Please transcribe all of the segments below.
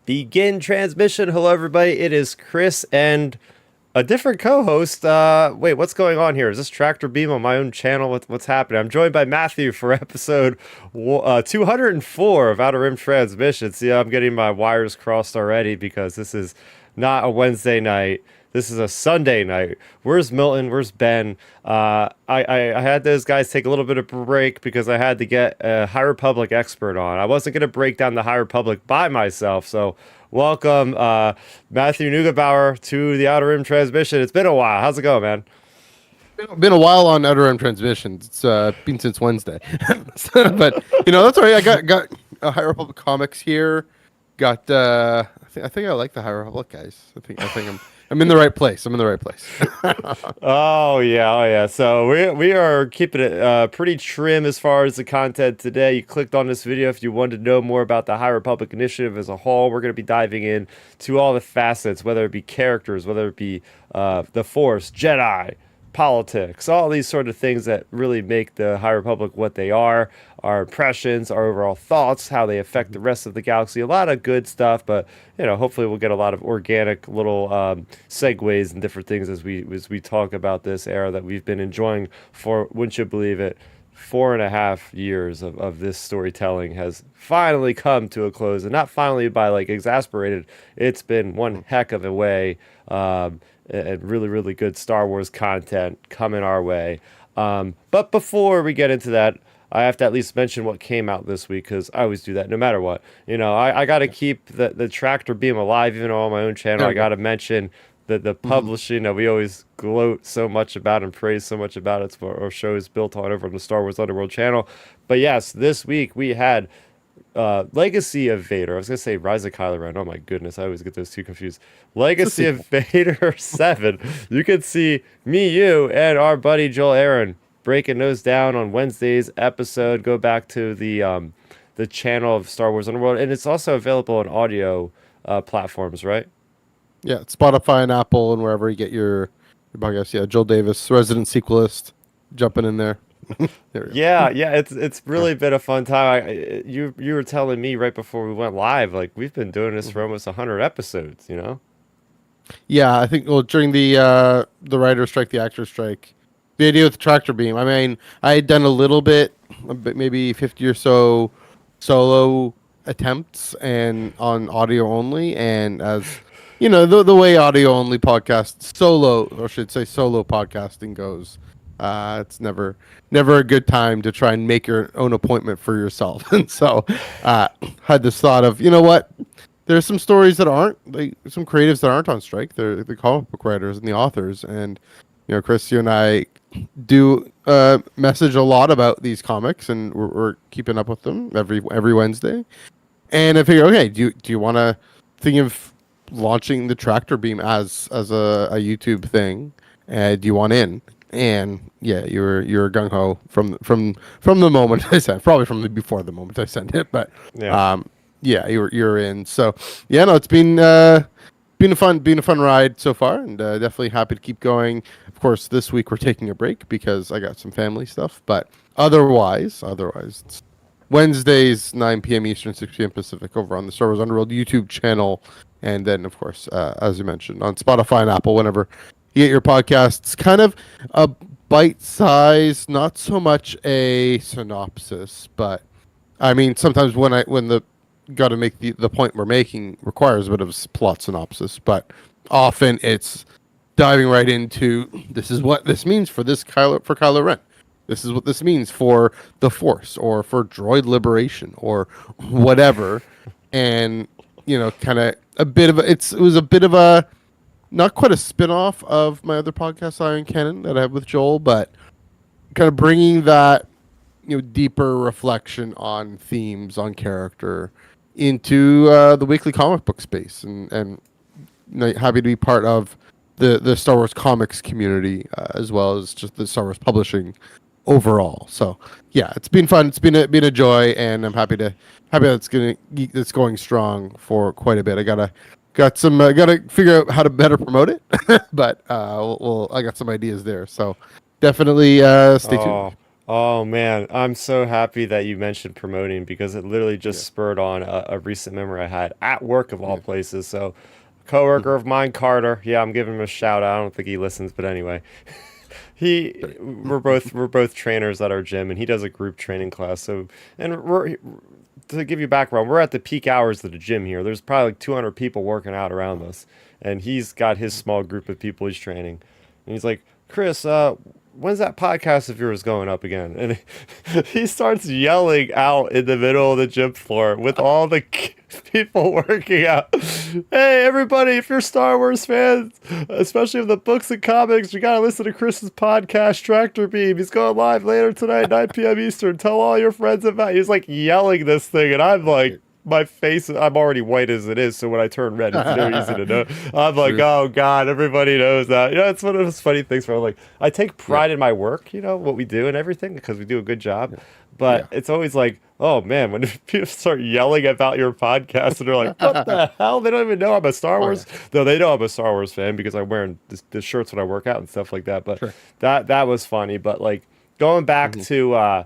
Begin transmission. Hello, everybody. It is Chris and a different co-host. Wait, what's going on here? Is this Tractor Beam on my own channel? What's happening? I'm joined by Matthew for episode 204 of Outer Rim Transmission. See, I'm getting my wires crossed already because this is not a Wednesday night. This is a Sunday night. Where's Milton? Where's Ben? I had those guys take a little bit of break because I had to get a High Republic expert on. I wasn't going to break down the High Republic by myself. So welcome, Matthew Neugebauer to the Outer Rim Transmission. It's been a while. How's it going, man? Been a while on Outer Rim Transmissions. It's been since Wednesday. But, that's all right. I got High Republic comics here. Got, I think I like the High Republic guys. I think I'm in the right place. I'm in the right place. Oh yeah. So we are keeping it pretty trim as far as the content today. You clicked on this video if you wanted to know more about the High Republic Initiative as a whole. We're going to be diving in to all the facets, whether it be characters, whether it be the Force, Jedi, politics, all these sort of things that really make the High Republic what they are, our impressions, our overall thoughts, how they affect the rest of the galaxy. A lot of good stuff, but hopefully we'll get a lot of organic little segues and different things as we talk about this era that we've been enjoying for, wouldn't you believe it, 4.5 years of this storytelling has finally come to a close, and not finally by like exasperated. It's been one heck of a way. And really, really good Star Wars content coming our way. But before we get into that, I have to at least mention what came out this week, because I always do that no matter what. I got to keep the Tractor Beam alive, even on my own channel. I got to mention the publishing that we always gloat so much about and praise so much about. It's what our show is built on over on the Star Wars Underworld channel. But yes, this week we had Legacy of Vader. I was gonna say Rise of Kylo Ren. Oh my goodness, I always get those two confused. Legacy of Vader 7. You can see me, you, and our buddy Joel Aaron breaking those down on Wednesday's episode. Go back to the channel of Star Wars Underworld, and it's also available on audio platforms, right? Yeah, it's Spotify and Apple and wherever you get your podcast. Yeah, Joel Davis, resident sequelist, jumping in there. Yeah, it's really been a fun time. You were telling me right before we went live, like we've been doing this for almost 100 episodes. Yeah, I think during the writer strike, the actor strike, the idea with the Tractor Beam. I mean, I had done a bit, maybe 50 or so solo attempts and on audio only, and as the way audio only podcast solo podcasting goes. It's never a good time to try and make your own appointment for yourself. And so had this thought of, what? There's some stories that aren't, some creatives that aren't on strike. They're the comic book writers and the authors. And, Chris, you and I do message a lot about these comics, and we're keeping up with them every Wednesday. And I figure, okay, do you want to think of launching the Tractor Beam as a YouTube thing? Do you want in? And yeah, you're gung ho from the moment I sent, probably before the moment I sent it, but yeah, you're in. So yeah, no, it's been a fun ride so far, and definitely happy to keep going. Of course, this week we're taking a break because I got some family stuff, but otherwise, it's Wednesdays 9 p.m. Eastern, 6 p.m. Pacific over on the Star Wars Underworld YouTube channel, and then of course, as you mentioned, on Spotify and Apple whenever you get your podcasts. Kind of a bite size, not so much a synopsis, but I mean sometimes when the got to make the point we're making requires a bit of a plot synopsis, but often it's diving right into this is what this means for Kylo Ren. This is what this means for the Force or for droid liberation or whatever, and kind of it was a bit of a not quite a spin-off of my other podcast, Iron Cannon, that I have with Joel, but kind of bringing that, deeper reflection on themes, on character, into the weekly comic book space, and happy to be part of the Star Wars comics community as well as just the Star Wars publishing overall. So yeah, it's been fun. It's been a joy, and I'm happy that it's going strong for quite a bit. I gotta figure out how to better promote it, but I got some ideas there. So definitely stay tuned. Oh man, I'm so happy that you mentioned promoting because it literally just Yeah. spurred on a recent memory I had at work of all Yeah. places. So, a coworker Mhm. of mine, Carter. Yeah, I'm giving him a shout out. I don't think he listens, but anyway, Sorry. we're both trainers at our gym, and he does a group training class. So, and we're to give you background, we're at the peak hours of the gym here. There's probably like 200 people working out around us, and he's got his small group of people he's training, and he's like, Chris, when's that podcast of yours going up again? And he starts yelling out in the middle of the gym floor with all the people working out. Hey, everybody, if you're Star Wars fans, especially of the books and comics, you got to listen to Chris's podcast, Tractor Beam. He's going live later tonight, 9 p.m. Eastern. Tell all your friends about it. He's like yelling this thing, and I'm like, my face, I'm already white as it is, so when I turn red, it's very easy to know. I'm like, True. oh God, everybody knows that. You know, it's one of those funny things where I'm like, I take Yeah. pride in my work, what we do and everything, because we do a good job. Yeah. But Yeah. it's always like, oh man, when people start yelling about your podcast and they're like, what the hell? They don't even know I'm a Star Oh yeah. Wars. Though they know I'm a Star Wars fan because I'm wearing the shirts when I work out and stuff like that. But Sure. that was funny. But like going back Hmm. to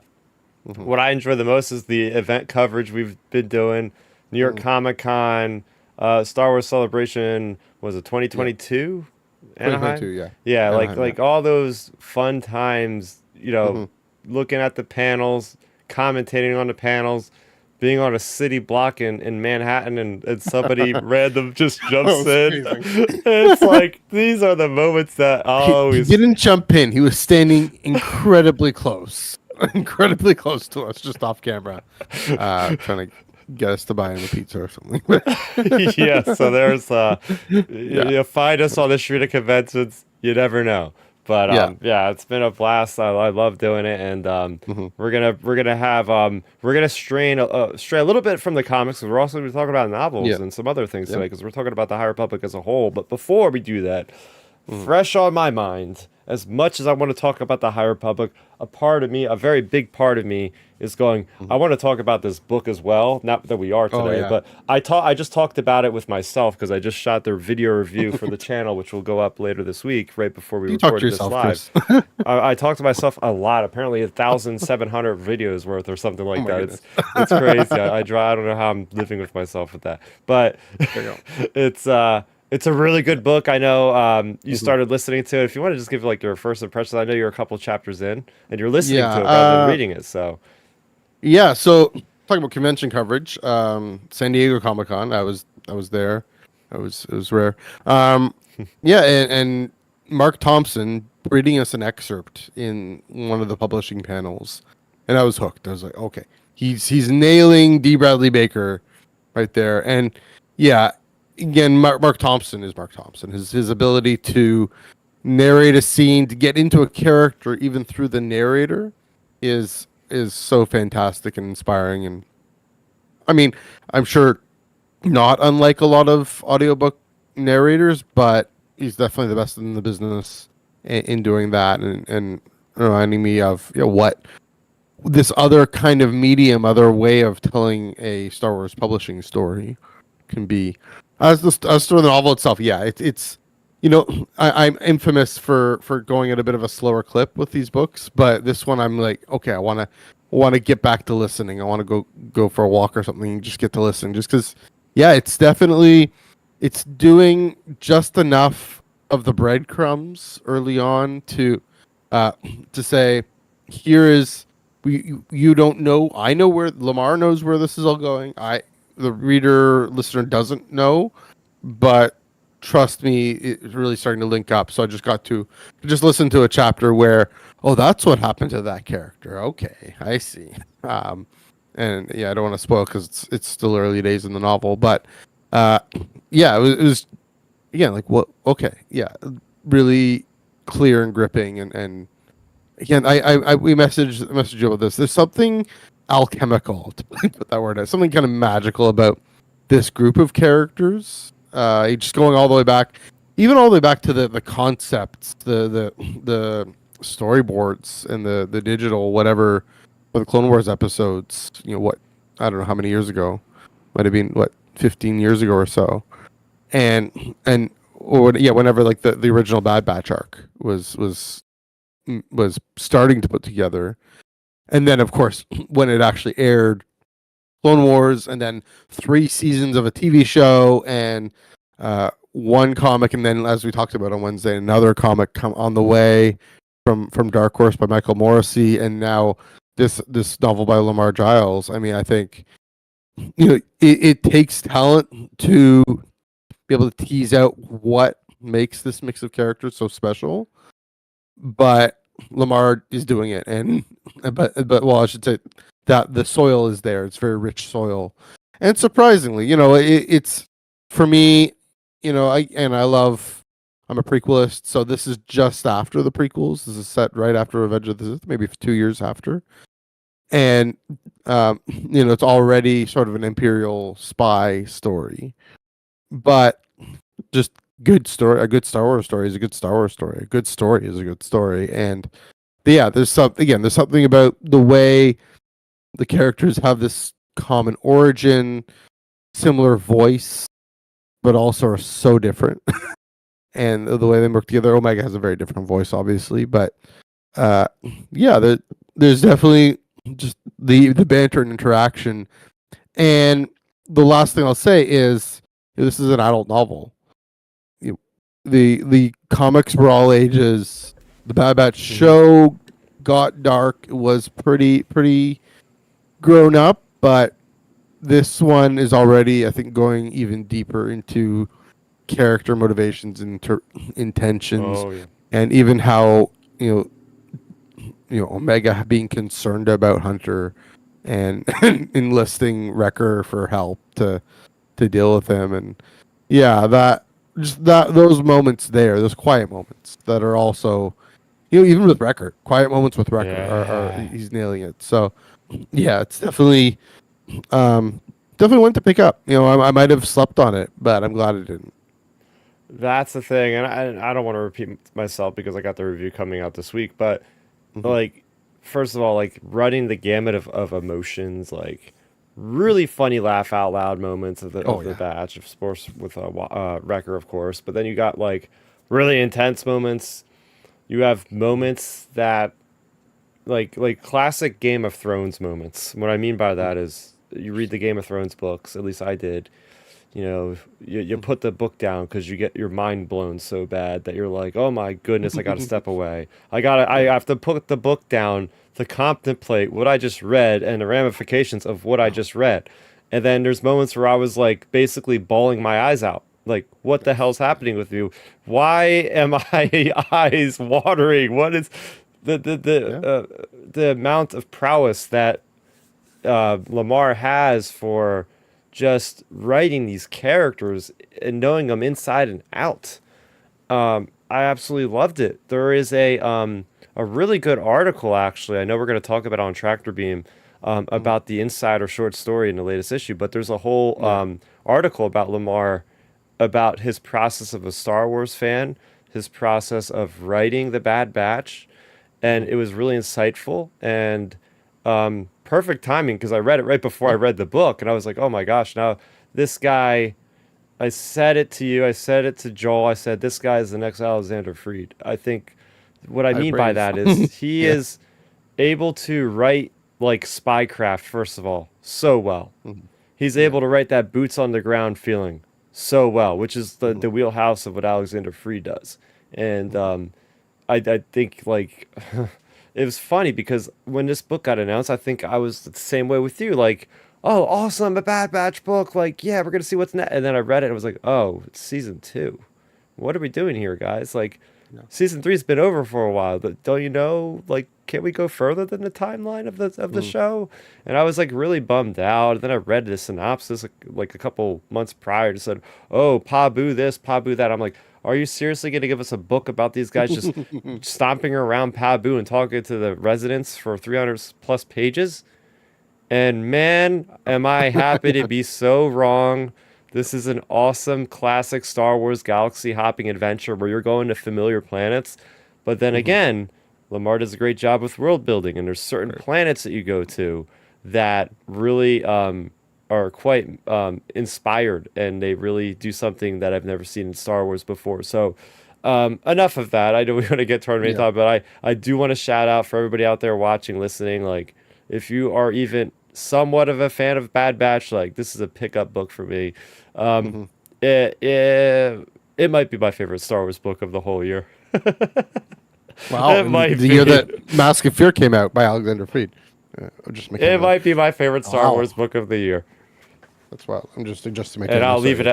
Hmm. what I enjoy the most is the event coverage we've been doing. New York Hmm. Comic Con, Star Wars Celebration, was it Yeah. 2022? 2022. Anaheim? Yeah. Yeah, like Anaheim. Yeah. like all those fun times, Hmm. looking at the panels, commentating on the panels, being on a city block in Manhattan and somebody random just That jumps was in. amazing. It's like these are the moments that I'll He always didn't jump in. He was standing incredibly close, incredibly close to us, just off camera, trying to get us to buy him a pizza or something. yeah, so there's Yeah. you find us on the street of conventions, you never know. But Yeah. yeah, it's been a blast. I love doing it, and Hmm. we're gonna stray a little bit from the comics, 'cause we're also gonna be talking about novels Yeah. and some other things Yeah. today, because we're talking about the High Republic as a whole. But before we do that, Hmm. fresh on my mind, as much as I want to talk about the High Republic, a part of me, a very big part of me, is going, Hmm. I want to talk about this book as well. Not that we are Oh today, yeah. but I just talked about it with myself because I just shot their video review for the channel, which will go up later this week, right before we You talk to recorded this yourself, live. Chris. I talked to myself a lot, apparently 1,700 videos worth or something Oh like my that. goodness. It's crazy. I don't know how I'm living with myself with that, but There you go. it's a really good book. I know you Mhm. started listening to it. If you want to just give like your first impressions, I know you're a couple chapters in and you're listening Yeah. to it rather than reading it. So Yeah. So talking about convention coverage, San Diego Comic Con. I was there. It was rare. Um, yeah, and Mark Thompson reading us an excerpt in one of the publishing panels, and I was hooked. I was like, okay, he's nailing D. Bradley Baker right there. And yeah, again, Mark Thompson is Mark Thompson. His ability to narrate a scene, to get into a character even through the narrator, is so fantastic and inspiring. And I mean, I'm sure not unlike a lot of audiobook narrators, but he's definitely the best in the business in doing that, and reminding me of what this other kind of medium, other way of telling a Star Wars publishing story can be. As for the novel itself, yeah, it's I'm infamous for going at a bit of a slower clip with these books, but this one I'm like, okay, I want to get back to listening. I want to go for a walk or something and just get to listen, just because, yeah, it's doing just enough of the breadcrumbs early on uh to say, here is, you don't know, I know where Lamar knows where this is all going. The reader listener doesn't know, but trust me, it's really starting to link up. So I just got to just listen to a chapter where, oh, that's what happened to that character. Okay, I see. Um, and yeah, I don't want to spoil because it's still early days in the novel, but uh, yeah, it was again like, what? Okay, yeah, really clear and gripping, and again, we messaged you about this. There's something alchemical, to put that word out, something kind of magical about this group of characters. Just going all the way back, even all the way back to the concepts, the storyboards, and the digital whatever for the Clone Wars episodes. What, I don't know how many years ago, might have been, what, 15 years ago or so, and or yeah, whenever like the original Bad Batch arc was starting to put together. And then, of course, when it actually aired, Clone Wars, and then 3 seasons of a TV show, and one comic, and then as we talked about on Wednesday, another comic come on the way from Dark Horse by Michael Morrissey, and now this novel by Lamar Giles. I mean, I think it takes talent to be able to tease out what makes this mix of characters so special, but Lamar is doing it, and but well, I should say that the soil is there. It's very rich soil, and surprisingly, it's for me. I love. I'm a prequelist, so this is just after the prequels. This is set right after Revenge of the Sith, maybe 2 years after, and it's already sort of an Imperial spy story, but just good story. A good Star Wars story is a good Star Wars story. A good story is a good story, and yeah, there's something about the way the characters have this common origin, similar voice, but also are so different. And the way they work together. Omega has a very different voice, obviously, but uh, yeah, there's definitely just the banter and interaction. And the last thing I'll say is this is an adult novel. You, the comics were all ages. The Bad Batch show got dark. It was pretty grown up, but this one is already, I think, going even deeper into character motivations and intentions, Oh yeah. and even how Omega being concerned about Hunter and enlisting Wrecker for help to deal with him, and yeah, that those moments there, those quiet moments that are also even with Wrecker, quiet moments with Wrecker are Yeah. he's nailing it. So yeah, it's um definitely one to pick up. I might have slept on it, but I'm glad I didn't. That's the thing, and I don't want to repeat myself because I got the review coming out this week, but Mhm. like, first of all, like running the gamut of emotions, like really funny laugh out loud moments of Oh the yeah. batch of sports with Wrecker, of course, but then you got like really intense moments. You have moments that like classic Game of Thrones moments. What I mean by that is you read the Game of Thrones books, at least I did. You Mhm. put the book down because you get your mind blown so bad that you're like, oh my goodness, I got to step away. I Yeah. have to put the book down to contemplate what I just read and the ramifications of what I just read. And then there's moments where I was like basically bawling my eyes out. Like, what the hell's Yes. happening with you? Why am I eyes watering? What is Yeah. the amount of prowess that Lamar has for just writing these characters and knowing them inside and out. I absolutely loved it. There is a really good article actually. I know we're going to talk about it on Tractor Beam Mhm. about the insider short story in the latest issue, but there's a whole Yeah. article about Lamar, about his process of a Star Wars fan, his process of writing The Bad Batch, and Mhm. it was really insightful and perfect timing because I read it right before I Yeah. read the book, and I was like, oh my gosh, now this guy. I said it to you. I said it to Joel. I said this guy is the next Alexander Freed. I think what I High mean by praise. that is he Yeah. is able to write like spycraft, first of all, so well. Mhm. He's Yeah. able to write that boots on the ground feeling so well, which is Mhm. the wheelhouse of what Alexander Freed does. And Mhm. I think like it was funny because when this book got announced, I think I was the same way with you. Like, oh, awesome, a Bad Batch book. Like, yeah, we're gonna see what's next. And then I read it and I was like, oh, it's season two. What are we doing here, guys? Like, Yeah. season three's been over for a while, but don't you know? Like, can't we go further than the timeline of the Mhm. show? And I was like really bummed out. And then I read the synopsis like a couple months prior. It said, "Oh, Pabu this, Pabu that." I'm like, are you seriously gonna give us a book about these guys just stomping around Pabu and talking to the residents for 300 plus pages? And man, am I happy to Yeah. be so wrong. This is an awesome classic Star Wars galaxy hopping adventure where you're going to familiar planets. But then Mhm. again, Lamar does a great job with world building, and there's certain Right. planets that you go to that really are quite inspired, and they really do something that I've never seen in Star Wars before. So enough of that. I know we want to get to our main Yeah. topic, but I do want to shout out for everybody out there watching, listening. Like, if you are even somewhat of a fan of Bad Batch, like this is a pickup book for me. Um, Hmm. it might be my favorite Star Wars book of the whole year. Wow. It And might the year be. that Mask of Fear came out by Alexander Freed. I'm just making It the. might be my favorite Star Wow. Wars book of the year. That's wild. I'm just adjusting my And camera. Sorry. I'll leave it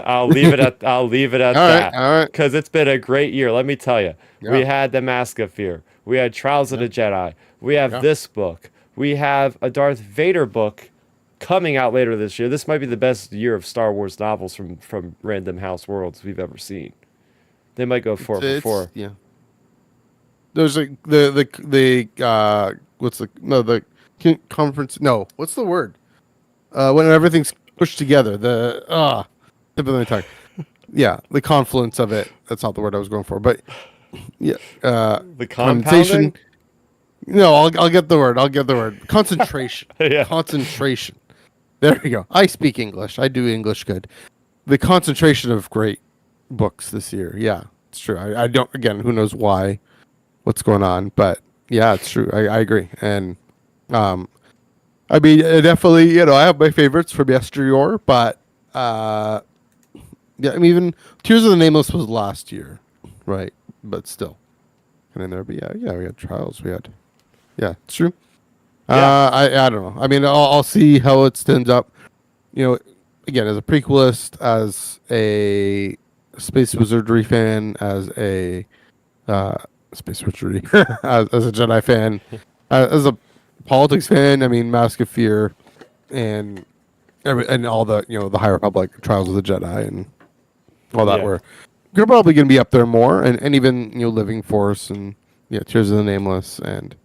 at All right. that. All right. Because it's been a great year. Let me tell you. Yeah. We had the Mask of Fear. We had Trials of Yeah. the Jedi. We have Yeah. this book. We have a Darth Vader book coming out later this year. This might be the best year of Star Wars novels from Random House Worlds we've ever seen. They might go four for It's four. yeah. There's like the what's the no the conference no what's the word when everything's pushed together the tip of my tongue. Yeah, the confluence of it. That's not the word I was going for, but yeah, The condensation. compounding? No, I'll get the word. I'll get the word. Concentration. Yeah. Concentration. There you go. I speak English. I do English good. The concentration of great books this year. Yeah, it's true. I don't. Again, who knows why? What's going on? But yeah, it's true. I agree. And um, I mean, definitely. I have my favorites from yesteryear, but yeah, I mean, even Tears of the Nameless was last year, right? But still, and in there. But yeah, we had Trials. We had. Yeah, it's true. Yeah. I don't know. I mean, I'll see how it stands up. Again, as a prequelist, as a space wizardry fan, as a uh, space wizardry, as a Jedi fan, as a politics fan. I mean, Mask of Fear, and and all the the High Republic, Trials of the Jedi, and all that Yeah. were you're probably going to be up there more, and even Living Force and Tears of the Nameless and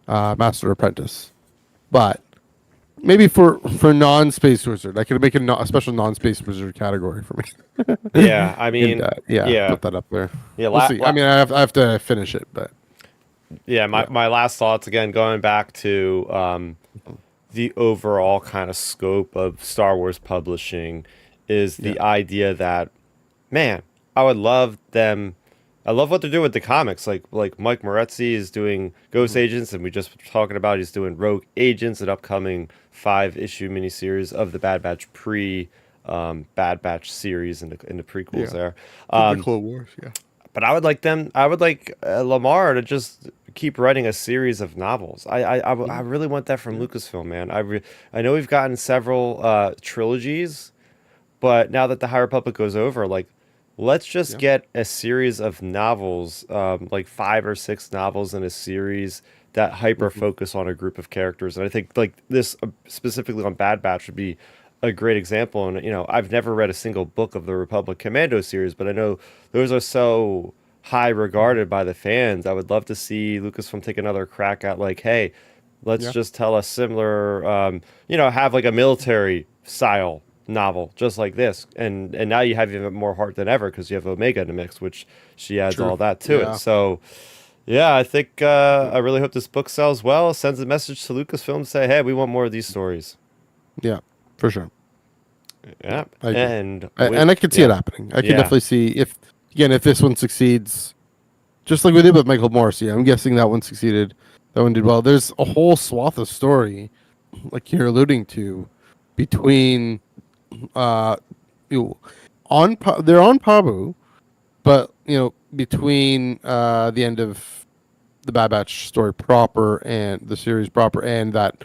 Master Apprentice, but maybe for non-space wizard, I could make a special non-space wizard category for me. Yeah. I And mean, yeah, yeah. put that up there. Yeah. We'll see. I mean, I have to finish it, but Yeah, yeah, my last thoughts again, going back to the overall kind of scope of Star Wars publishing is yeah, the idea that, man, I would love them. I love what they're doing with the comics. Like Mike Moretzi is doing Ghost mhm, Agents, and we just were talking about he's doing Rogue Agents, an upcoming 5-issue miniseries of the Bad Batch Bad Batch series in the prequels yeah. there. The Um, Clone Wars, yeah. but I would like Lamar to just keep writing a series of novels. I Mhm, really want that from yeah, Lucasfilm, man. I know we've gotten several trilogies, but now that the High Republic goes over, like, let's just yeah. get a series of novels, like 5 or 6 novels in a series that hyper Hmm. focus on a group of characters. And I think like this specifically on Bad Batch would be a great example. And I've never read a single book of the Republic Commando series, but I know those are so high regarded by the fans. I would love to see Lucasfilm take another crack at like, hey, let's Yeah, just tell a similar, have like a military style novel just like this, and now you have even more heart than ever because you have Omega in the mix, which she adds true. all that to it. Yeah, So yeah, I think I really hope this book sells well, sends a message to Lucasfilm, say, hey, we want more of these stories. yeah, for sure. Yeah, Yeah, I agree. and And I could see yeah, it happening. I could yeah, definitely see if this one succeeds, just like we did with Michael Morrissey. I'm guessing that one succeeded. That one did well. There's a whole swath of story, like you're alluding to, between uh, you they're on Pabu, but between the end of the Bad Batch story proper and the series proper and that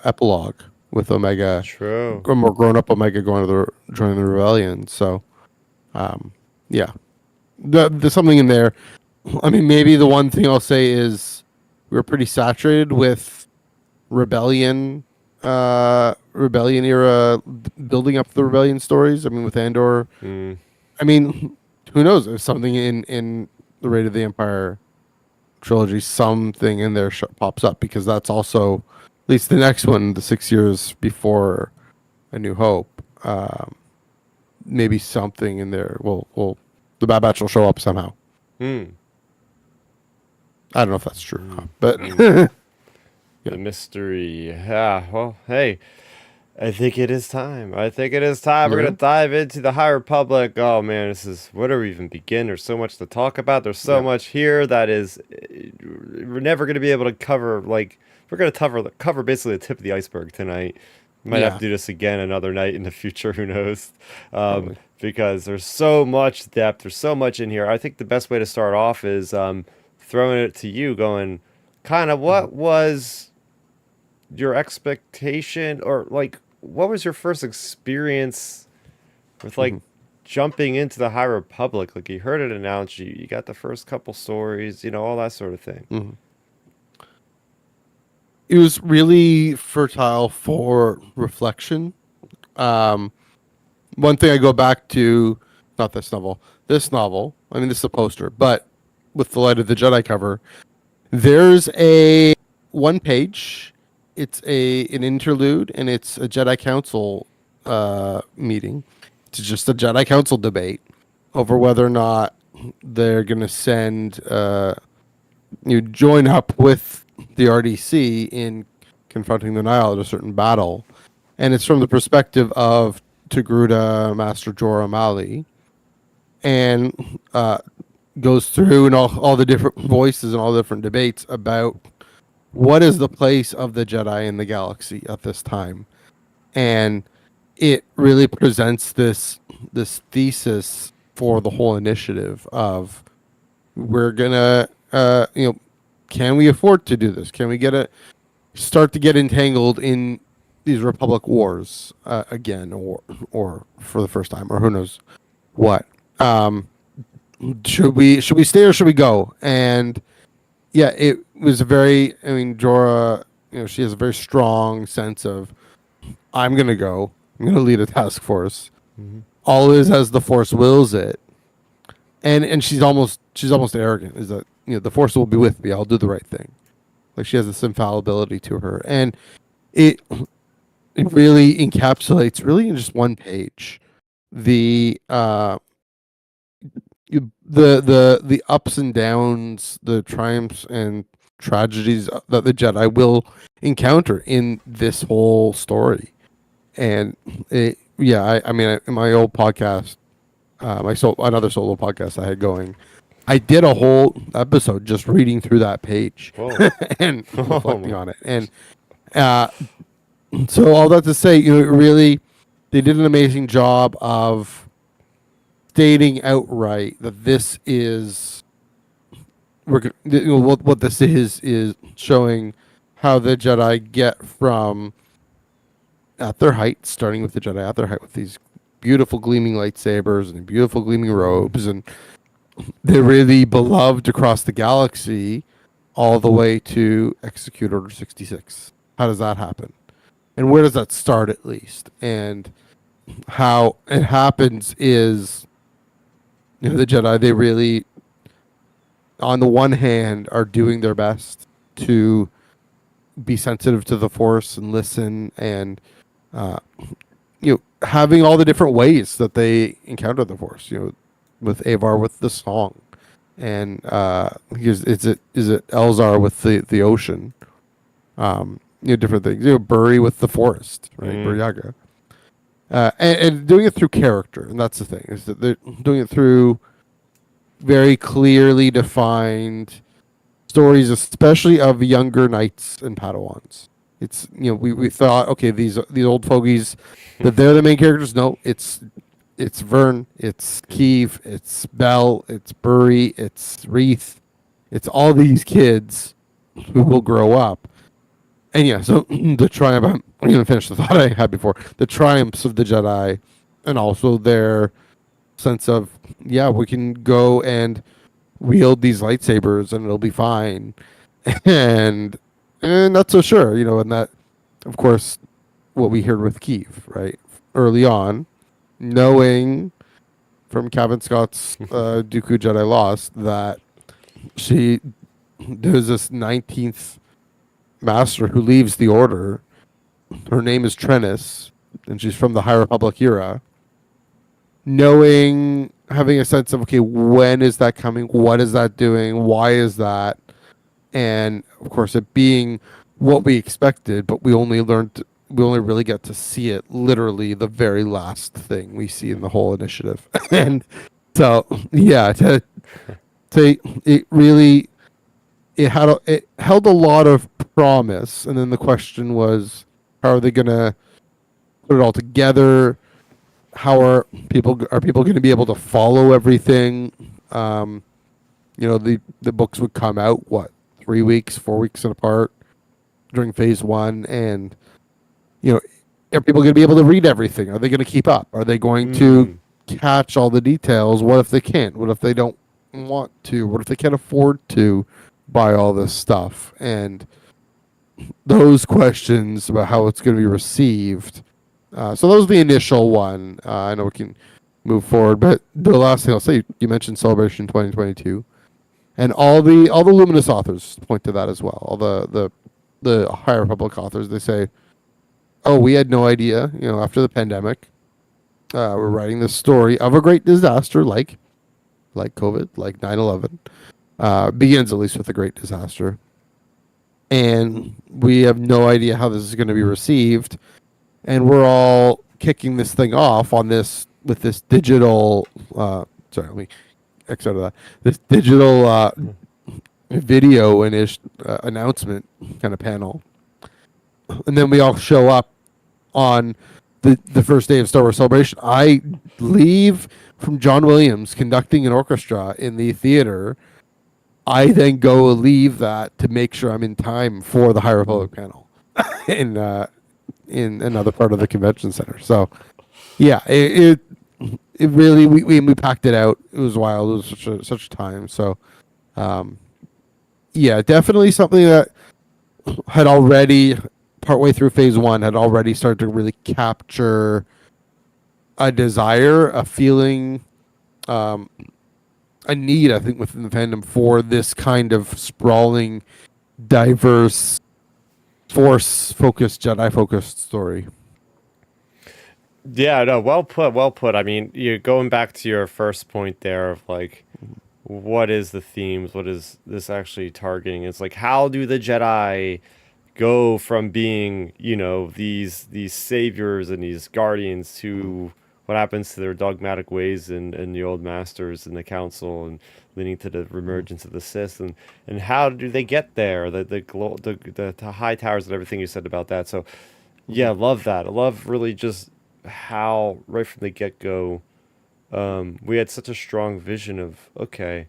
epilogue with Omega, true. or more grown up Omega going to joining the rebellion. So um, yeah, there's something in there. I mean, maybe the one thing I'll say is we were pretty saturated with rebellion, rebellion era, building up the rebellion stories. I mean, with Andor. Mm, I mean, who knows if something in the Raid of the Empire trilogy, something in there pops up, because that's also at least the next one, the 6 years before A New Hope. Maybe something in there. Well, the Bad Batch will show up somehow. mm, I don't know if that's true, mm, but mm. yeah, The mystery. Yeah. Well, hey. I think it is time. I think it is time. We're Yeah. gonna dive into the High Republic. Oh man, this is where do we even begin? There's so much to talk about. There's so Yeah. much here that is we're never gonna be able to cover. Like we're gonna cover basically the tip of the iceberg tonight. Might have to Yeah. do this again another night in the future. Who knows? Probably. Because there's so much depth. There's so much in here. I think the best way to start off is throwing it to you, going kind of Mhm. what was your expectation or like what was your first experience with like Mhm. jumping into the High Republic? Like you heard it announced, you got the first couple stories, all that sort of thing. Mhm. It was really fertile for reflection. Um, One thing I go back to, not this novel, this novel. I mean, this is a poster, but with the Light of the Jedi cover, there's a one page. It's an interlude, and it's a Jedi Council meeting. It's just a Jedi Council debate over whether or not they're going to send you join up with the RDC in confronting the Nile at a certain battle, and it's from the perspective of Togruta Master Jorah Mali, and goes through and all the different voices and all the different debates about what is the place of the Jedi in the galaxy at this time, and it really presents this thesis for the whole initiative of we're gonna can we afford to do this? Can we start to get entangled in these Republic wars again, or for the first time, or who knows what? Um, should we stay or should we go? And yeah, it was a very. I mean, Jorah, she has a very strong sense of I'm gonna go. I'm gonna lead a task force. Hmm. All is as the Force wills it, and she's almost arrogant. Is that the Force will be with me. I'll do the right thing. Like she has this infallibility to her, and it really encapsulates really in just one page the the ups and downs, the triumphs and tragedies that the Jedi will encounter in this whole story. And I mean, in my old podcast, another solo podcast I had going, I did a whole episode just reading through that page Whoa. and Oh reflecting my. on it. And uh, so all that to say, really, they did an amazing job of stating outright that this is what this is showing how the Jedi get from at their height, starting with the Jedi at their height with these beautiful gleaming lightsabers and beautiful gleaming robes, and they're really beloved across the galaxy, all the way to execute Order 66. How does that happen? And where does that start at least? And how it happens is the Jedi, they really, on the one hand, are doing their best to be sensitive to the Force and listen, and uh, having all the different ways that they encounter the Force. With Avar with the song, and is it Elzar with the ocean? Different things. Burry with the forest, right? Mm. Buryaga. And doing it through character, and that's the thing, is that they're doing it through very clearly defined stories, especially of younger knights and Padawans. It's we thought, okay, these old fogies, that they're the main characters. No, it's Vern, it's Keeve, it's Bell, it's Burry, it's Reith, it's all these kids who will grow up. And yeah, so the triumph. I'm going to finish the thought I had before. The triumphs of the Jedi, and also their sense of, yeah, we can go and wield these lightsabers and it'll be fine, and not so sure, and that, of course, what we heard with Keeve, right, early on, knowing from Kevin Scott's Dooku Jedi Lost that there's this 19th master who leaves the order. Her name is Trennis, and she's from the High Republic era. Knowing, having a sense of, okay, when is that coming? What is that doing? Why is that? And of course, it being what we expected, but we only learned we only really get to see it literally the very last thing we see in the whole initiative. And so yeah, to it really it held a lot of promise, and then the question was, how are they gonna put it all together? How are people going to be able to follow everything? Um, the books would come out what 3 weeks, 4 weeks apart during phase one, and you know, are people going to be able to read everything? Are they going to keep up? Are they going to Mm. catch all the details? What if they can't? What if they don't want to? What if they can't afford to buy all this stuff? And those questions about how it's going to be received. So that was the initial one. I know we can move forward, but the last thing I'll say, you mentioned Celebration 2022, and all the Luminous authors point to that as well. All the High Republic authors, they say, "Oh, we had no idea. After the pandemic, we're writing this story of a great disaster, like COVID, like 9/11. Begins at least with a great disaster, and we have no idea how this is going to be received, and we're all kicking this thing off on this with this digital sorry, let me X out of that, this digital video and announcement kind of panel, and then we all show up on the first day of Star Wars Celebration. I leave from John Williams conducting an orchestra in the theater. I then go leave that to make sure I'm in time for the High Republic panel in another part of the convention center. So yeah, it really we packed it out. It was wild. It was such a time. So um, yeah, definitely something that had already partway through phase one had already started to really capture a desire, a feeling, um, a need, I think, within the fandom for this kind of sprawling, diverse, force focused, Jedi focused story. Yeah, no, well put, well put. I mean, you're going back to your first point there of like, what is the themes? What is this actually targeting? It's like, how do the Jedi go from being, these saviors and these guardians to what happens to their dogmatic ways and the old masters and the council and leading to the reemergence of the Sith and how do they get there? The high towers and everything you said about that. So yeah, love that. I love really just how right from the get go, we had such a strong vision of okay,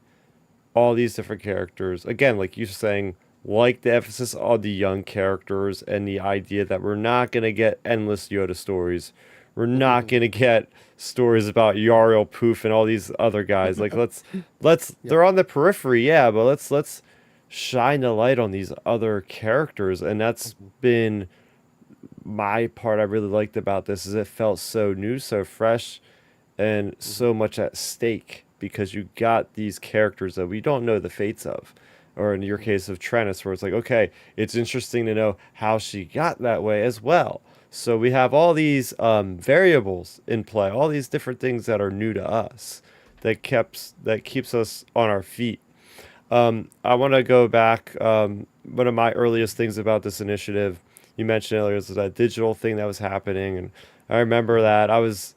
all these different characters. Again, like you're saying, like the emphasis on the young characters and the idea that we're not gonna get endless Yoda stories. We're not gonna get stories about Yariel Poof and all these other guys. Like let's Yep. they're on the periphery, yeah, but let's shine the light on these other characters, and that's been my part I really liked about this is it felt so new, so fresh, and so much at stake because you got these characters that we don't know the fates of. Or in your case of Trennis, where it's like, okay, it's interesting to know how she got that way as well. So we have all these variables in play, all these different things that are new to us that keeps us on our feet. I want to go back. One of my earliest things about this initiative, you mentioned earlier, was that digital thing that was happening, and I remember that I was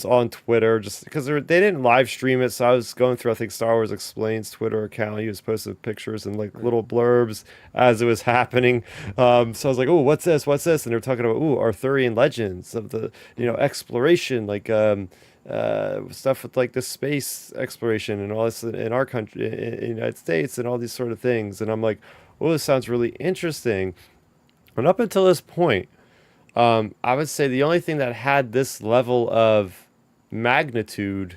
on Twitter just because they didn't live stream it, so I was going through I think Star Wars Explains Twitter account. He was posting pictures and like Right. little blurbs as it was happening. So I was like, "Oh, what's this? What's this?" And they were talking about Arthurian legends of the exploration, like stuff with like the space exploration and all this in our country, in the United States, and all these sort of things. And I'm like, "Oh, this sounds really interesting." And up until this point, I would say the only thing that had this level of magnitude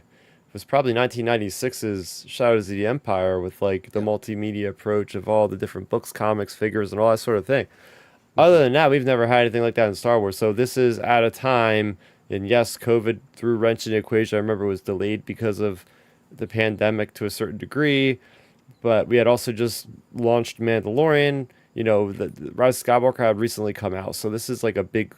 was probably 1996's Shadows of the Empire with like the Yep. multimedia approach of all the different books, comics, figures, and all that sort of thing. Other Mhm. than that, we've never had anything like that in Star Wars. So this is at a time, and yes, COVID threw a wrench in the equation. I remember it was delayed because of the pandemic to a certain degree, but we had also just launched Mandalorian. The Rise of Skywalker had recently come out, so this is like a big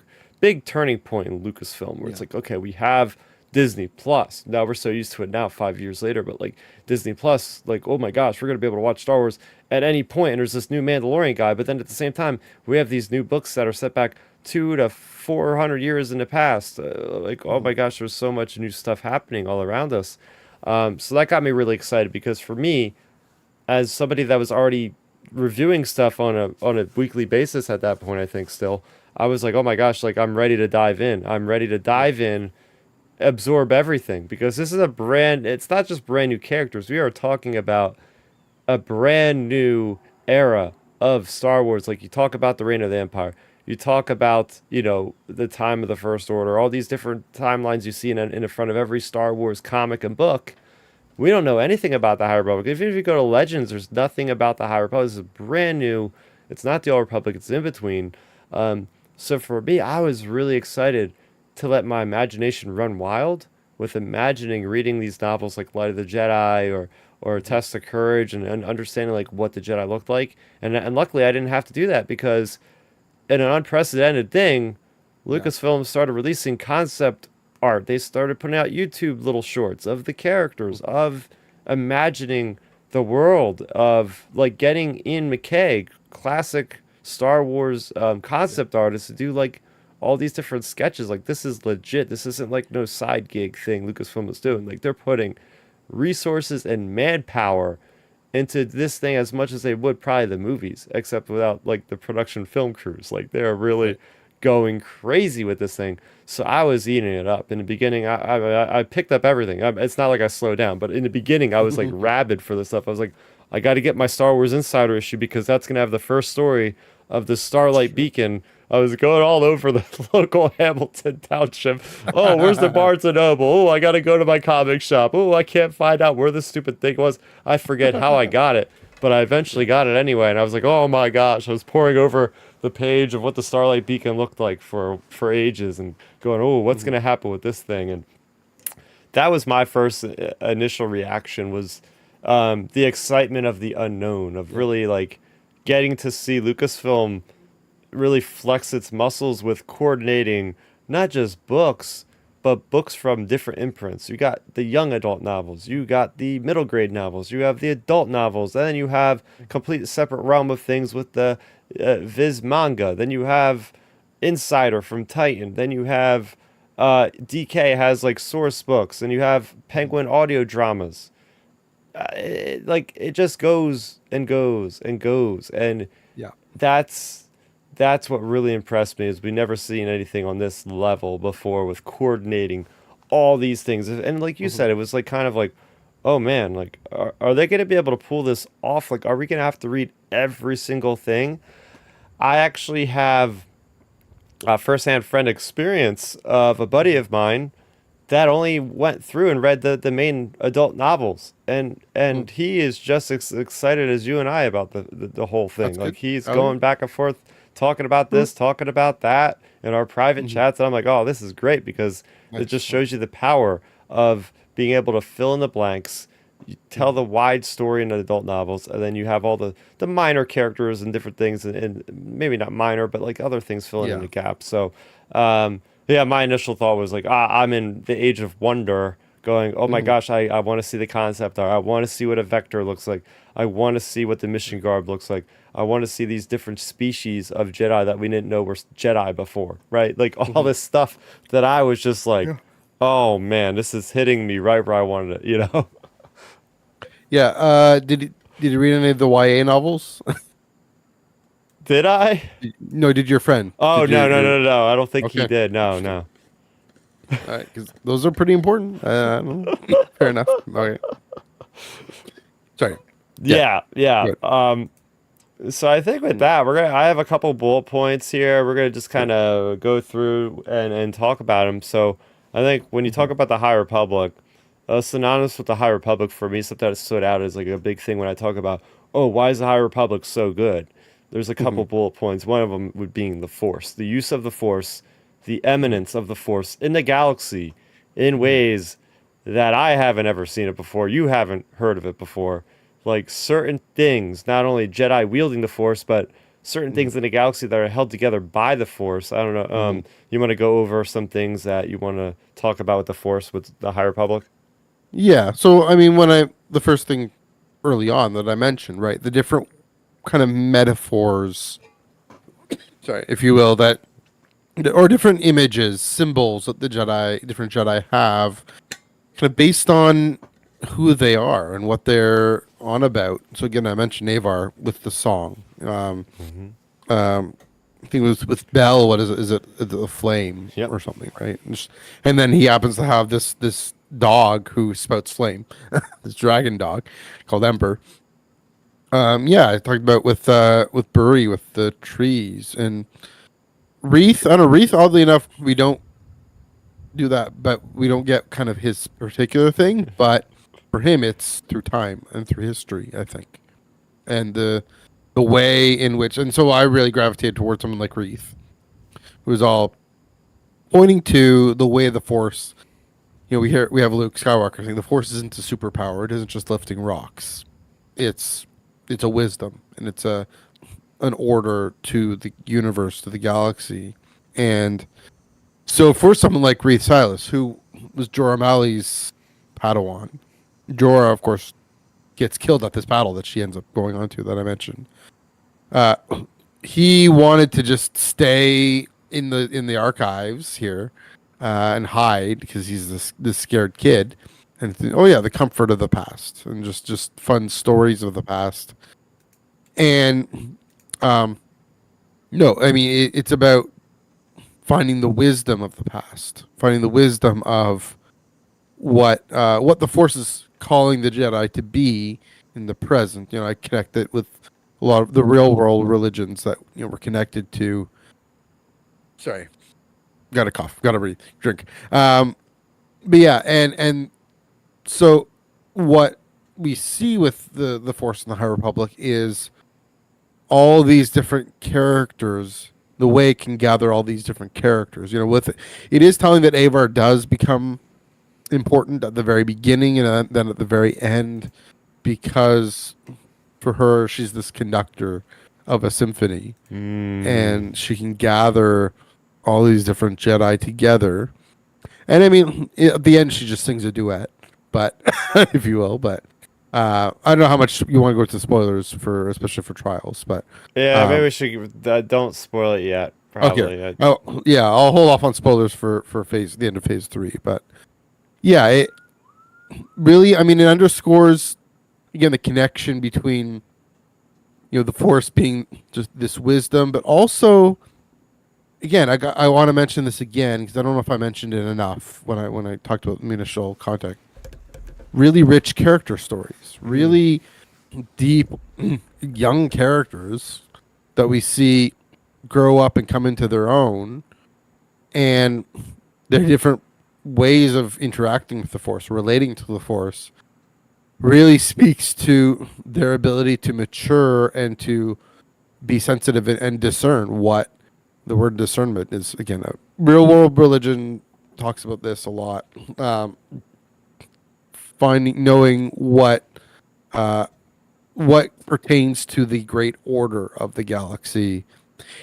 turning point in Lucasfilm, where it's Yeah. like, okay, we have Disney Plus. Now we're so used to it now, 5 years later, but like Disney Plus, like, oh my gosh, we're gonna be able to watch Star Wars at any point, and there's this new Mandalorian guy, but then at the same time, we have these new books that are set back 2 to 400 years in the past. Like, oh my gosh, there's so much new stuff happening all around us. So that got me really excited because for me, as somebody that was already reviewing stuff on a weekly basis at that point, I think still, I was like, oh my gosh, like I'm ready to dive in. I'm ready to dive in, absorb everything because this is a brand. It's not just brand new characters. We are talking about a brand new era of Star Wars. Like you talk about the reign of the Empire. You talk about, the time of the First Order, all these different timelines you see in the front of every Star Wars comic and book. We don't know anything about the High Republic. Even if you go to Legends, there's nothing about the High Republic. This is brand new. It's not the Old Republic. It's in between. So for me, I was really excited to let my imagination run wild with imagining reading these novels like Light of the Jedi or Test of Courage and understanding like what the Jedi looked like. And luckily, I didn't have to do that because in an unprecedented thing, Yeah. Lucasfilm started releasing concept art. They started putting out YouTube little shorts of the characters, of imagining the world, of like getting Ian McKay, classic Star Wars Yeah. concept artist, to do like all these different sketches. Like this is legit. This isn't like no side gig thing Lucasfilm was doing. Like they're putting resources and manpower into this thing as much as they would probably the movies, except without like the production film crews. Like they're really Right. going crazy with this thing. So I was eating it up. In the beginning, I picked up everything. It's not like I slowed down, but in the beginning, I was like rabid for this stuff. I was like, I got to get my Star Wars Insider issue because that's gonna have the first story of the Starlight Sure. Beacon. I was going all over the local Hamilton Township. Oh, where's the Barnes and Noble? Oh, I got to go to my comic shop. Oh, I can't find out where this stupid thing was. I forget how I got it, but I eventually got it anyway. And I was like, oh my gosh, I was poring over the page of what the Starlight Beacon looked like for ages and going, oh, what's Mhm. going to happen with this thing? And that was my first initial reaction was the excitement of the unknown, of Yeah. really like getting to see Lucasfilm really flex its muscles with coordinating not just books, but books from different imprints. You got the young adult novels, you got the middle grade novels, you have the adult novels, and then you have complete separate realm of things with the Viz manga. Then you have Insider from Titan. Then you have DK has like source books, and you have Penguin audio dramas. It just goes and goes and goes, and Yeah. that's that's what really impressed me is we never seen anything on this level before with coordinating all these things. And like you Mhm. said, it was like kind of like, oh man, like are they going to be able to pull this off? Like, are we going to have to read every single thing? I actually have a firsthand friend experience of a buddy of mine that only went through and read the main adult novels, Mm. and he is just excited as you and I about the whole thing. That's Like good. he's Oh yeah. going back and forth talking about Mhm. this, talking about that in our private Mhm. chats, and I'm like, oh, this is great because it just Excellent. shows you the power of being able to fill in the blanks. You tell Mhm. the wide story in the adult novels, and then you have all the minor characters and different things, and maybe not minor, but like other things filling in Yeah. the gaps. So, yeah, my initial thought was like, I'm in the age of wonder, going, oh my Mhm. gosh, I want to see the concept art. I want to see what a vector looks like. I want to see what the mission garb looks like. I want to see these different species of Jedi that we didn't know were Jedi before, right? Like all Mhm. this stuff that I was just like, Yeah. oh man, this is hitting me right where I wanted it, you know? Yeah. Did you read any of the YA novels? Did I? No. Did your friend? Oh, Did no, no, your no, no. I don't think he Okay. did. No, Interesting. no. All right, because those are pretty important. I don't know. Fair enough. Okay. Sorry. Yeah. Yeah, yeah. Good. So I think with Mm. that, I have a couple bullet points here. We're gonna just Sure. kind of go through and talk about them. So I think when you talk Mhm. about the High Republic, synonymous with the High Republic for me, something that stood out as like a big thing when I talk about, oh, why is the High Republic so good? There's a couple Mhm. bullet points. One of them would being the Force, the use of the Force, the Mhm. eminence of the Force in the galaxy in Mhm. ways that I haven't ever seen it before. You haven't heard of it before. Like certain things, not only Jedi wielding the Force, but certain Mhm. things in the galaxy that are held together by the Force. I don't know. Mhm. You want to go over some things that you want to talk about with the Force with the High Republic? Yeah. So I mean, the first thing early on that I mentioned, right, the different kind of metaphors, sorry, if you will, that or different images, symbols that different Jedi have, kind of based on who they are and what they're on about. So again, I mentioned Avar with the song. Hmm. Um, I think it was with Bell. What is it? Is it a flame Yep. or something, right? And then he happens to have this dog who spouts flame, this dragon dog called Ember. Yeah, I talked about with Burry with the trees and Wreath. I don't know, Wreath. Oddly enough, we don't do that, but we don't get kind of his particular thing. But for him, it's through time and through history, I think, and the way in which, and so I really gravitated towards someone like Wreath, who's all pointing to the way of the Force. You know, we have Luke Skywalker saying the Force isn't a superpower; it isn't just lifting rocks. It's it's a wisdom, and it's a an order to the universe, to the galaxy, and so for someone like Reith Silas, who was Jorah Malley's Padawan, Jorah, of course, gets killed at this battle that she ends up going on to that I mentioned. Uh, he wanted to just stay in the archives here and hide because he's this scared kid. And oh yeah, the comfort of the past and just fun stories of the past. And um, no, I mean it's about finding the wisdom of the past, finding the wisdom of what the Force is calling the Jedi to be in the present. You know, I connect it with a lot of the real world religions that we're connected to. Sorry, got a cough, got to breathe, drink. But yeah, and so what we see with the Force in the High Republic is all these different characters. The way it can gather all these different characters. You know, with it is telling that Avar does become important at the very beginning and then at the very end because for her she's this conductor of a symphony Mm. and she can gather all these different Jedi together. And I mean, at the end, she just sings a duet, but if you will. But I don't know how much you want to go into spoilers for, especially for trials. But Yeah, maybe um, we should. Don't spoil it yet. okay, Probably. oh yeah, I'll hold off on spoilers for the end of phase 3. But yeah, it really, I mean, it underscores again the connection between the Force being just this wisdom, but also again, I want to mention this again because I don't know if I mentioned it enough when I talked about the initial contact. Really rich character stories, Mm. really deep young characters that we see grow up and come into their own, and their different ways of interacting with the Force, relating to the Force, really speaks to their ability to mature and to be sensitive and discern what the word discernment is. Again, a real world religion talks about this a lot. Um, knowing uh, what pertains to the great order of the galaxy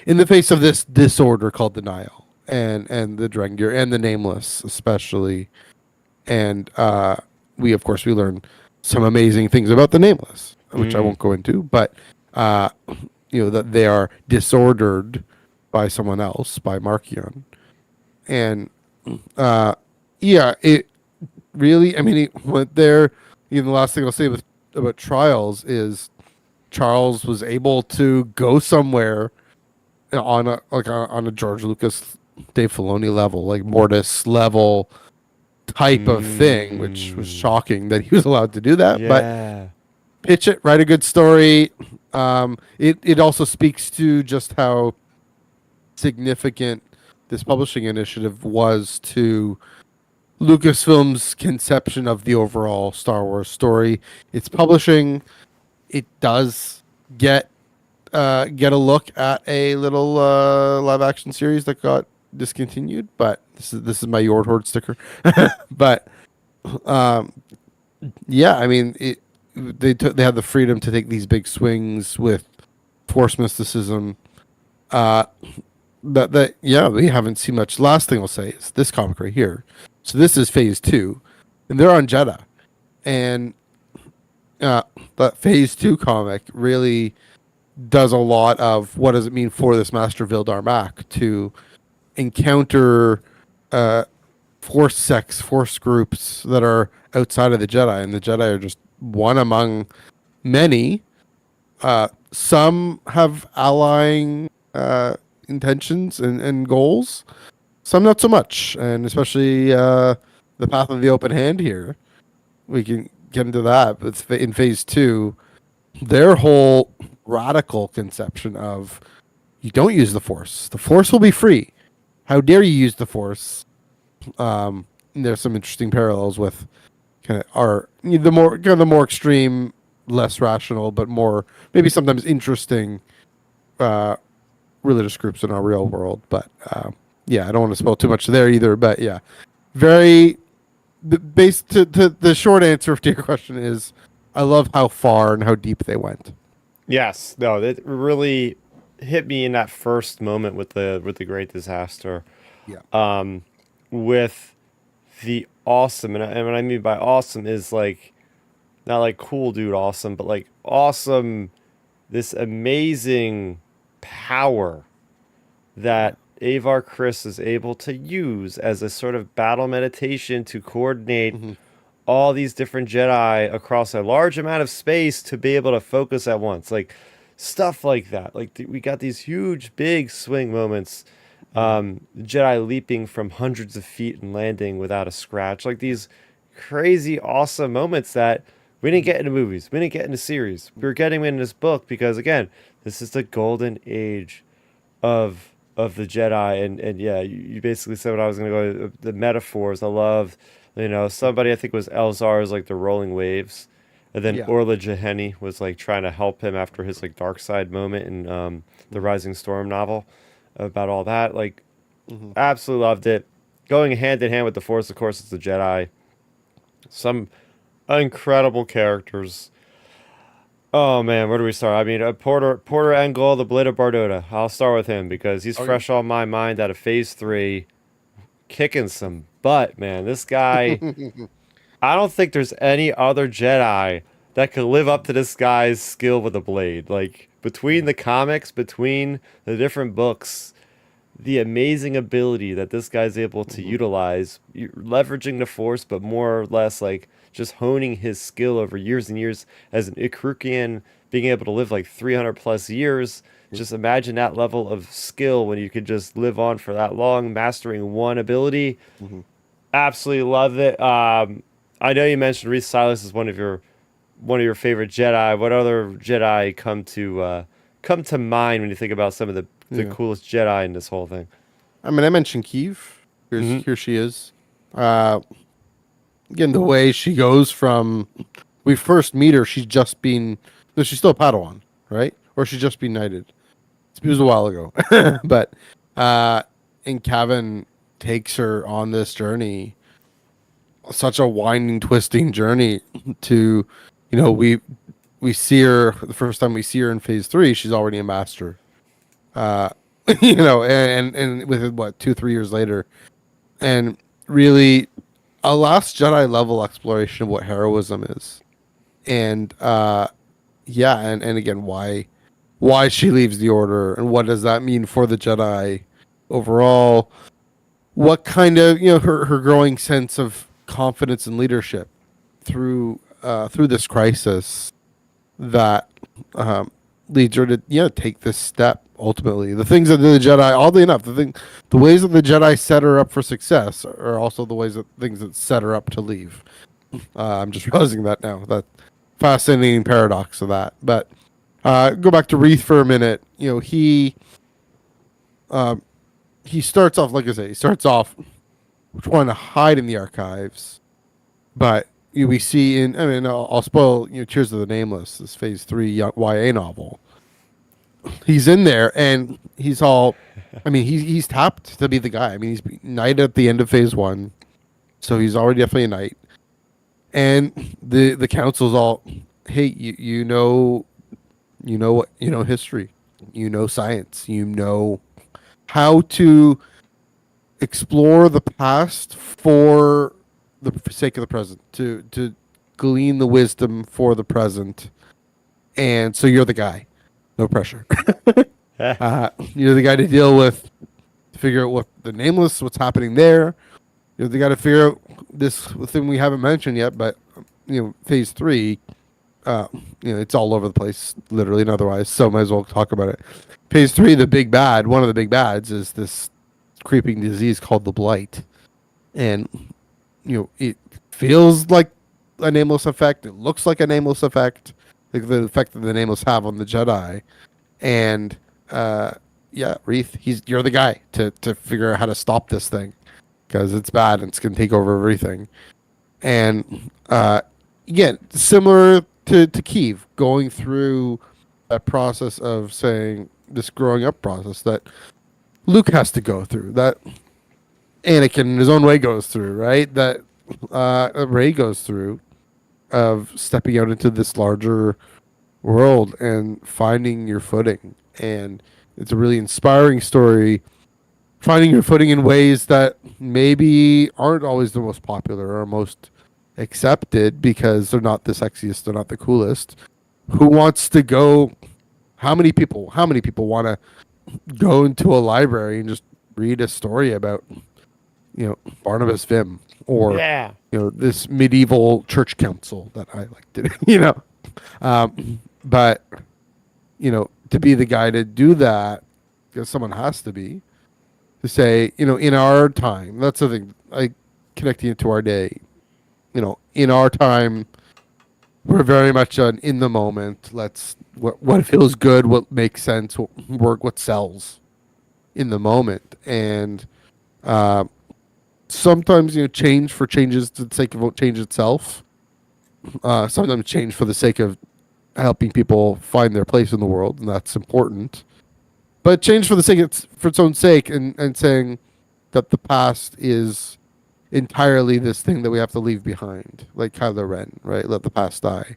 in the face of this disorder called denial and the Drengir and the Nameless especially. And we of course we learn some amazing things about the Nameless, which I Mm. won't go into, but uh, that they are disordered by someone else, by Markion. And uh, yeah, it really, I mean, it went there. The last thing I'll say about Trials is Charles was able to go somewhere on a George Lucas, Dave Filoni level, like Mortis level type of thing, which was Mm. shocking that he was allowed to do that. But Yeah. pitch it, write a good story. It also speaks to just how significant this publishing initiative was to Lucasfilm's conception of the overall Star Wars story. It's publishing. It does get get a look at a little live action series that got discontinued, but this is my Yord Horde sticker. But um, yeah, I mean they had the freedom to take these big swings with Force mysticism. Uh, that yeah, we haven't seen much. Last thing I'll say is this comic right here. So this is phase 2, and they're on Jeddah, and uh, that phase 2 comic really does a lot of what does it mean for this Master Vildar Mak to encounter uh, force groups that are outside of the Jedi, and the Jedi are just one among many. Some have allying intentions and goals, some not so much, and especially the path of the open hand here. We can get into that, but in phase 2, their whole radical conception of you don't use the Force. The Force will be free. How dare you use the Force? There's some interesting parallels with kind of the more extreme, less rational, but more maybe sometimes interesting uh, religious groups in our real world. But yeah, I don't want to spoil too much there either. But yeah, very the short answer to your question is I love how far and how deep they went. Yes, no, it really hit me in that first moment with the Great Disaster. Yeah. With the awesome, and what I mean by awesome is like not like cool dude awesome, but like awesome, this amazing power that Avar Chris is able to use as a sort of battle meditation to coordinate Hmm. all these different Jedi across a large amount of space to be able to focus at once. Like stuff like that. Like we got these huge, big swing moments. Hmm. Jedi leaping from hundreds of feet and landing without a scratch. Like these crazy, awesome moments that we didn't get in the movies. We didn't get in the series. We were getting in this book because, again, this is the golden age of the Jedi, and yeah, you basically said what I was gonna go. The metaphors I love, somebody I think was Elzar is like the rolling waves, and then Yeah. Orla Jaheni was like trying to help him after his like dark side moment in the Hmm. Rising Storm novel about all that. Like, Hmm. absolutely loved it. Going hand in hand with the Force, of course, it's the Jedi. Some incredible characters. Oh man, where do we start? I mean, Porter Engel, the Blade of Bardota. I'll start with him because he's Okay. fresh on my mind out of Phase 3, kicking some butt, man. This guy, I don't think there's any other Jedi that could live up to this guy's skill with a blade. Like between the comics, between the different books, the amazing ability that this guy's able to Hmm. utilize, leveraging the Force, but more or less like just honing his skill over years and years as an Ikrukian, being able to live like 300 plus years. Just imagine that level of skill when you could just live on for that long, mastering one ability. Hmm. Absolutely love it. I know you mentioned Reese Silas is one of your favorite Jedi. What other Jedi come to mind when you think about some of the Yeah. coolest Jedi in this whole thing? I mean, I mentioned Kiev. Hmm. Here she is. Uh, Again, the way she goes from we first meet her, she's just been no, she's still a Padawan, right? Or she's just been knighted. It was a while ago, but uh, and Cavan takes her on this journey, such a winding, twisting journey. To, we see her the first time we see her in phase 3. She's already a master. Uh, and with what 2 3 years later, and really a Last Jedi level exploration of what heroism is, and yeah, and again why she leaves the Order and what does that mean for the Jedi overall. What kind of her growing sense of confidence and leadership through this crisis that um, leads her to take this step. Ultimately, the things that the Jedi, oddly enough, the ways that the Jedi set her up for success are also the ways that things that set her up to leave. I'm just realizing that now. That fascinating paradox of that. But go back to Reith for a minute. Um, he starts off, like I say, he starts off trying to hide in the archives, but we see in, I mean, I'll spoil, Tears of the Nameless, this Phase 3 YA novel. He's in there and he's all, I mean, he's tapped to be the guy. I mean, he's knight at the end of Phase 1, so he's already definitely a knight. And the council's all, hey, you know what, history. You know science. You know how to explore the past for the sake of the present, to glean the wisdom for the present. And so you're the guy. No pressure. You're the guy to deal with, to figure out what the nameless, what's happening there. You're the guy to figure out this thing we haven't mentioned yet, but phase three, uh, it's all over the place, literally and otherwise. So might as well talk about it. Phase three, the big bad, one of the big bads is this creeping disease called the blight, and it feels like a nameless effect. It looks like a nameless effect, like the effect that the nameless have on the Jedi, and yeah, Reith, you're the guy to figure out how to stop this thing because it's bad and it's gonna take over everything. And again, similar to Kiev, going through that process of saying this growing up process that Luke has to go through, that Anakin in his own way goes through, right? That Rey goes through, of stepping out into this larger world and finding your footing. And it's a really inspiring story, finding your footing in ways that maybe aren't always the most popular or most accepted because they're not the sexiest, they're not the coolest. Who wants to go? How many people want to go into a library and just read a story about Barnabas Vim or Yeah. this medieval church council that I like to but to be the guy to do that, because someone has to be, to say, in our time, that's the thing, like connecting it to our day, in our time, we're very much in the moment. Let's, what feels good, what makes sense, what work, what sells in the moment. And sometimes change for changes to the sake of change itself. Sometimes change for the sake of helping people find their place in the world, and that's important. But change for the sake for its own sake, and saying that the past is entirely this thing that we have to leave behind, like Kylo Ren, right? Let the past die.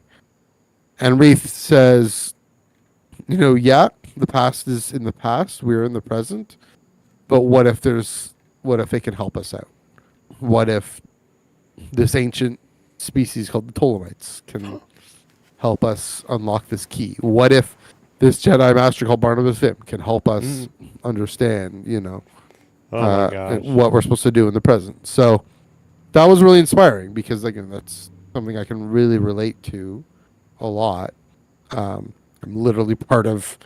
And Reith says, yeah, the past is in the past. We're in the present. But what if it can help us out? What if this ancient species called the Ptolemites can help us unlock this key? What if this Jedi Master called Barnabas Vim can help us understand, Oh my gosh. what we're supposed to do in the present? So that was really inspiring because, again, that's something I can really relate to a lot. I'm literally part of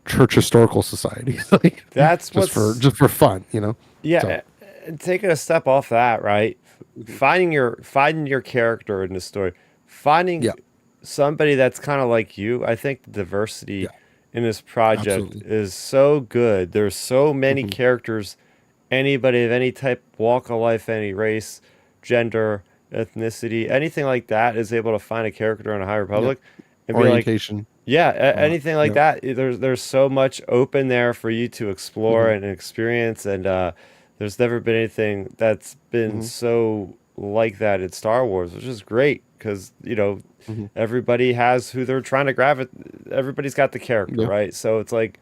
church historical societies, like That's just for fun, yeah. So, And taking a step off that, right? Finding your character in the story, finding yeah, somebody that's kind of like you. I think the diversity yeah, in this project absolutely. is so good. There's so many Hmm. characters, anybody of any type, walk of life, any race, gender, ethnicity, anything like that is able to find a character in a High Yeah, Republic and be like, orientation. yeah, anything like Yeah. that. There's so much open there for you to explore Hmm. and experience, and there's never been anything that's been Hmm. so like that in Star Wars, which is great because Hmm. everybody has who they're trying to gravitate. Everybody's got the character, Yeah. right? So it's like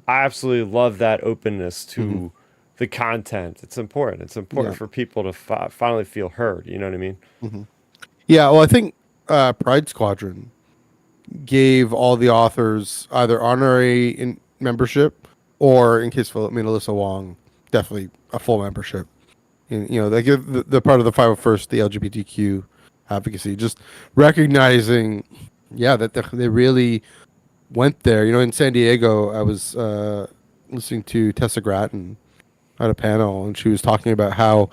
I absolutely love that openness Hmm. to the content. It's important. It's important Yeah. for people to finally feel heard. You know what I mean? Hmm. Yeah. Well, I think Pride Squadron gave all the authors either honorary membership or, in case of Alyssa Wong, definitely a full membership. And, they give the part of the 501st, the LGBTQ advocacy, just recognizing, yeah, that they really went there. In San Diego, I was listening to Tessa Gratton at a panel, and she was talking about how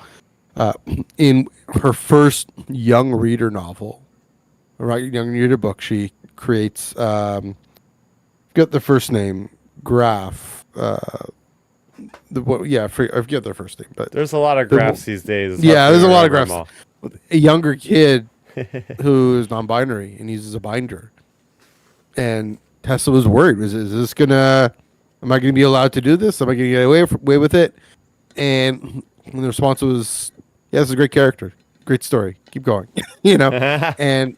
uh, in her first young reader novel, right, young reader book, she creates get the first name Graph. I forget their first name, but There's a lot of the graphs these days. It's hard yeah, for me there's to a lot of remember them graphs. all. A younger kid who is non-binary and uses a binder, and Tessa was worried. Is this gonna? Am I gonna be allowed to do this? Am I gonna get away with it? And the response was, "Yeah, this is a great character, great story. Keep going." you know, and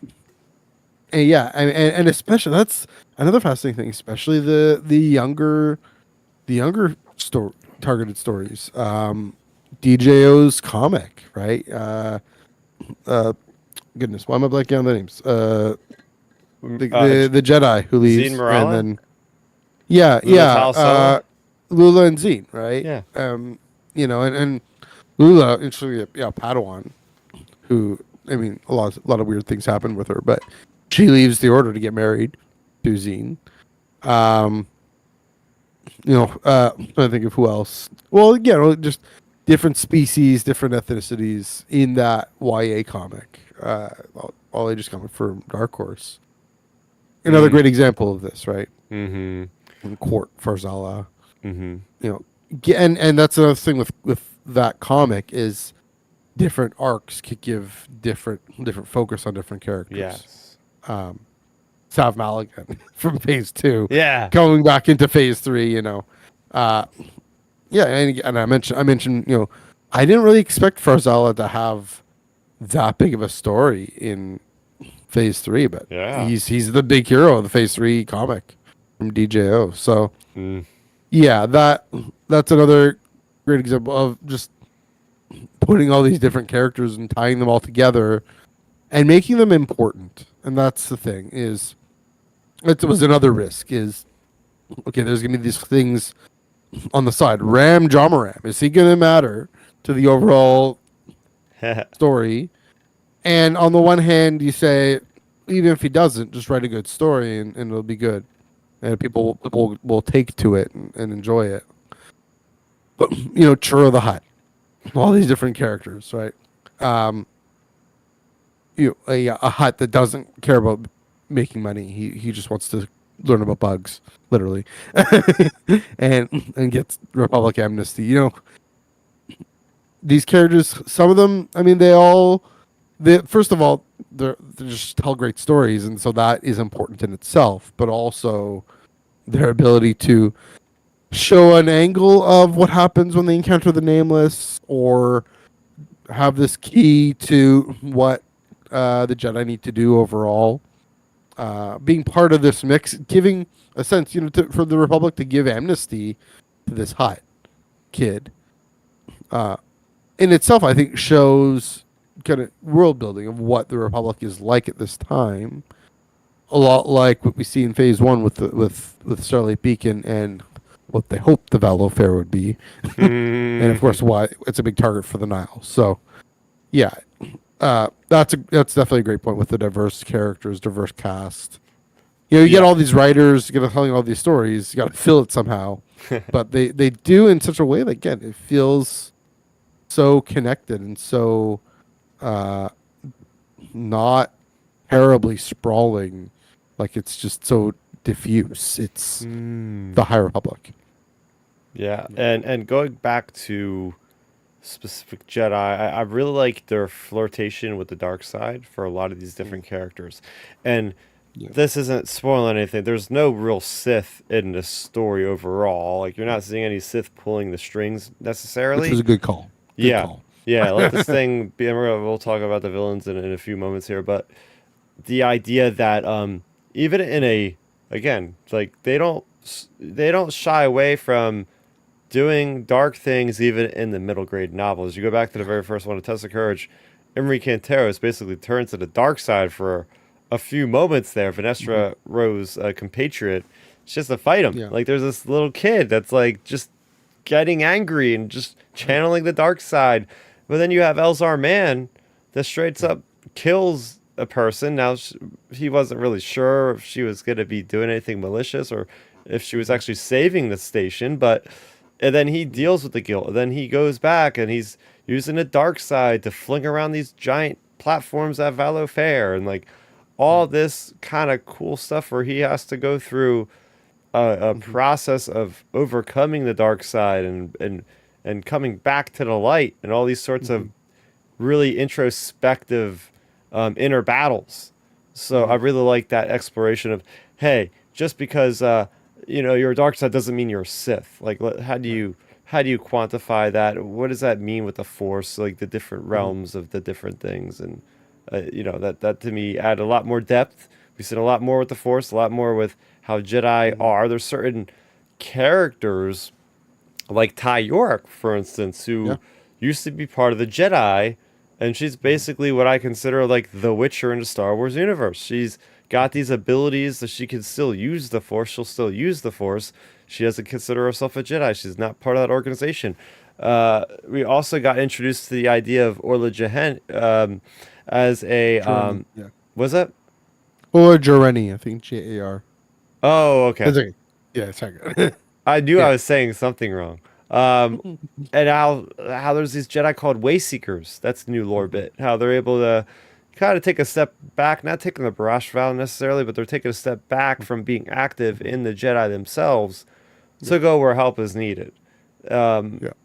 And yeah, and especially that's another fascinating thing, especially the younger targeted stories. DJO's comic, right? Uh, Goodness, why am I blanking on the names? Mm, The Jedi who Zine leaves, and Morala, then yeah, Lula yeah, Tal Solo. Lula and Zine, right? Yeah. And Lula, interestingly, yeah, Padawan, who I mean, a lot of weird things happen with her, but she leaves the Order to get married to Zine. Um, I think of who else. Well, just different species, different ethnicities in that YA comic. All ages comic from Dark Horse. Another Mm. great example of this, right? Mm-hmm. In Court Farzala, Mm-hmm. you know, and that's another thing with that comic is different arcs could give different focus on different characters. Yes. Um, Sav Maligan from Phase 2, Yeah. going back into Phase 3. Uh, yeah, and I mentioned, I didn't really expect Farzala to have that big of a story in Phase 3, but Yeah. he's the big hero of the Phase 3 comic from DJO. So Mm. yeah, that's another great example of just putting all these different characters and tying them all together and making them important. And that's the thing is it was another risk is okay. There's gonna be these things on the side. Ram Jamaram, is he gonna matter to the overall story? And on the one hand, you say even if he doesn't, just write a good story and it'll be good, and people will take to it and enjoy it. But Churro the Hut, all these different characters, right? Um, a hut that doesn't care about making money. He just wants to learn about bugs, literally, and gets Republic amnesty. These characters, some of them, I mean, first of all, they just tell great stories, and so that is important in itself. But also their ability to show an angle of what happens when they encounter the Nameless, or have this key to what the Jedi need to do overall. Being part of this mix, giving a sense, for the Republic to give amnesty to this Hutt kid, uh, in itself, I think shows kind of world building of what the Republic is like at this time. A lot like what we see in Phase 1 with Starlight Beacon and what they hoped the Valo Fair would be, and of Mm. course why it's a big target for the Nile. So yeah, that's definitely a great point with the diverse characters, diverse cast. You get Yeah. all these writers, you got to telling all these stories, you got to fill it somehow, but they do in such a way that again it feels so connected and so uh, not terribly sprawling, like it's just so diffuse. It's Mm. the High Republic. Yeah. Yeah. And going back to specific Jedi, I really like their flirtation with the dark side for a lot of these different characters. And Yeah, this isn't spoiling anything. There's no real Sith in this story overall. Like you're not seeing any Sith pulling the strings which was necessarily. a good call. Good Yeah. call. Yeah, let this thing be. We'll talk about the villains in a few moments here, but the idea that even in a again like they don't shy away from doing dark things even in the middle grade novels. You go back to the very first one, A Test of Courage, Imri Canteros basically turns to the dark side for a few moments there. Hmm. Vanestra Rose, compatriot, it's just to fight him. Yeah. Like there's this little kid that's like just getting angry and just channeling the dark side. But then you have Elzar Mann that straight up kills a person. Now he wasn't really sure if she was going to be doing anything malicious or if she was actually saving the station, but and then he deals with the guilt. And then he goes back and he's using the dark side to fling around these giant platforms at Valo Fair and like all this kind of cool stuff where he has to go through a Hmm. process of overcoming the dark side and coming back to the light and all these sorts of Hmm. really introspective inner battles. So I Hmm. really like that exploration of, hey, just because you're a dark side doesn't mean you're a Sith. Like, Right. how do you quantify that? What does that mean with the Force? Like the different Hmm. realms of the different things, and that to me add a lot more depth. We've seen a lot more with the Force, a lot more with how Jedi Mhm. are. There's certain characters like Ty York, for instance, Yeah. who used to be part of the Jedi, and she's Mhm. basically what I consider like the Witcher in the Star Wars universe. She's got these abilities that she can still use the Force. She'll still use the Force. She doesn't consider herself a Jedi. She's not part of that organization. We also got introduced to the idea of Orla Jahen as a Journey. Yeah. was that? Or Journey, I think Jar. Oh, okay. That's okay. Yeah, second. I knew I Yeah. was saying something wrong. Um, and how there's these Jedi called Wayseekers. That's the new lore Mhm. bit. How they're able to kind of take a step back, not taking the Barash vow necessarily, but they're taking a step back from being active Mhm. in the Jedi themselves Yeah. to go where help is needed. Yeah.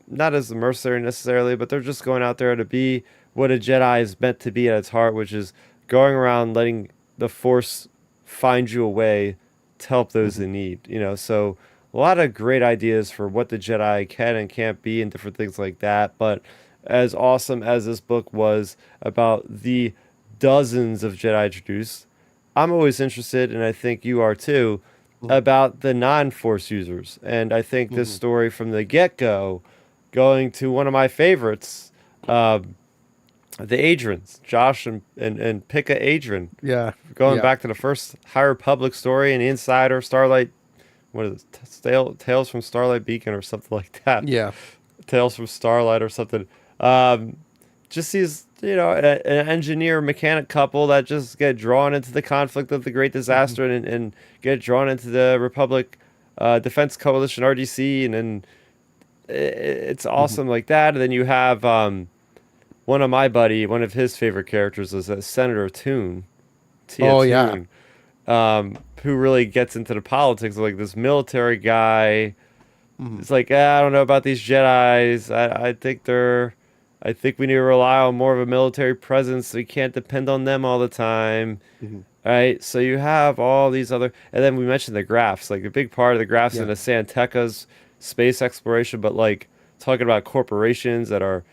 Not as a mercenary necessarily, but they're just going out there to be what a Jedi is meant to be at its heart, which is going around letting the Force find you a way to help those Mhm. in need. So a lot of great ideas for what the Jedi can and can't be and different things like that. But as awesome as this book was about the dozens of Jedi introduced, I'm always interested, and I think you are too, Mhm. about the non-Force users. And I think this Mhm. story from the get-go, going to one of my favorites, um, the Adrians, Josh and Pika Adrian, Yeah. going Yeah. back to the first High Republic story and Insider, Starlight, what is it, Tales from Starlight Beacon or something like that. Yeah. Tales from Starlight or something. Um, just these, an engineer mechanic couple that just get drawn into the conflict of the Great Mhm. Disaster and get drawn into the Republic Defense Coalition RDC, and then it's Mhm. awesome like that. And then you have one of his favorite characters is Senator Toon, Tia Oh yeah. Toon, who really gets into the politics of like this military guy. Mhm. It's like, I don't know about these Jedi's. I think we need to rely on more of a military presence. So we can't depend on them all the time. Mhm. Right? So you have all these other, and then we mentioned the graphs. Like a big part of the graphs in Yeah. the Santeca's space exploration, but like talking about corporations that are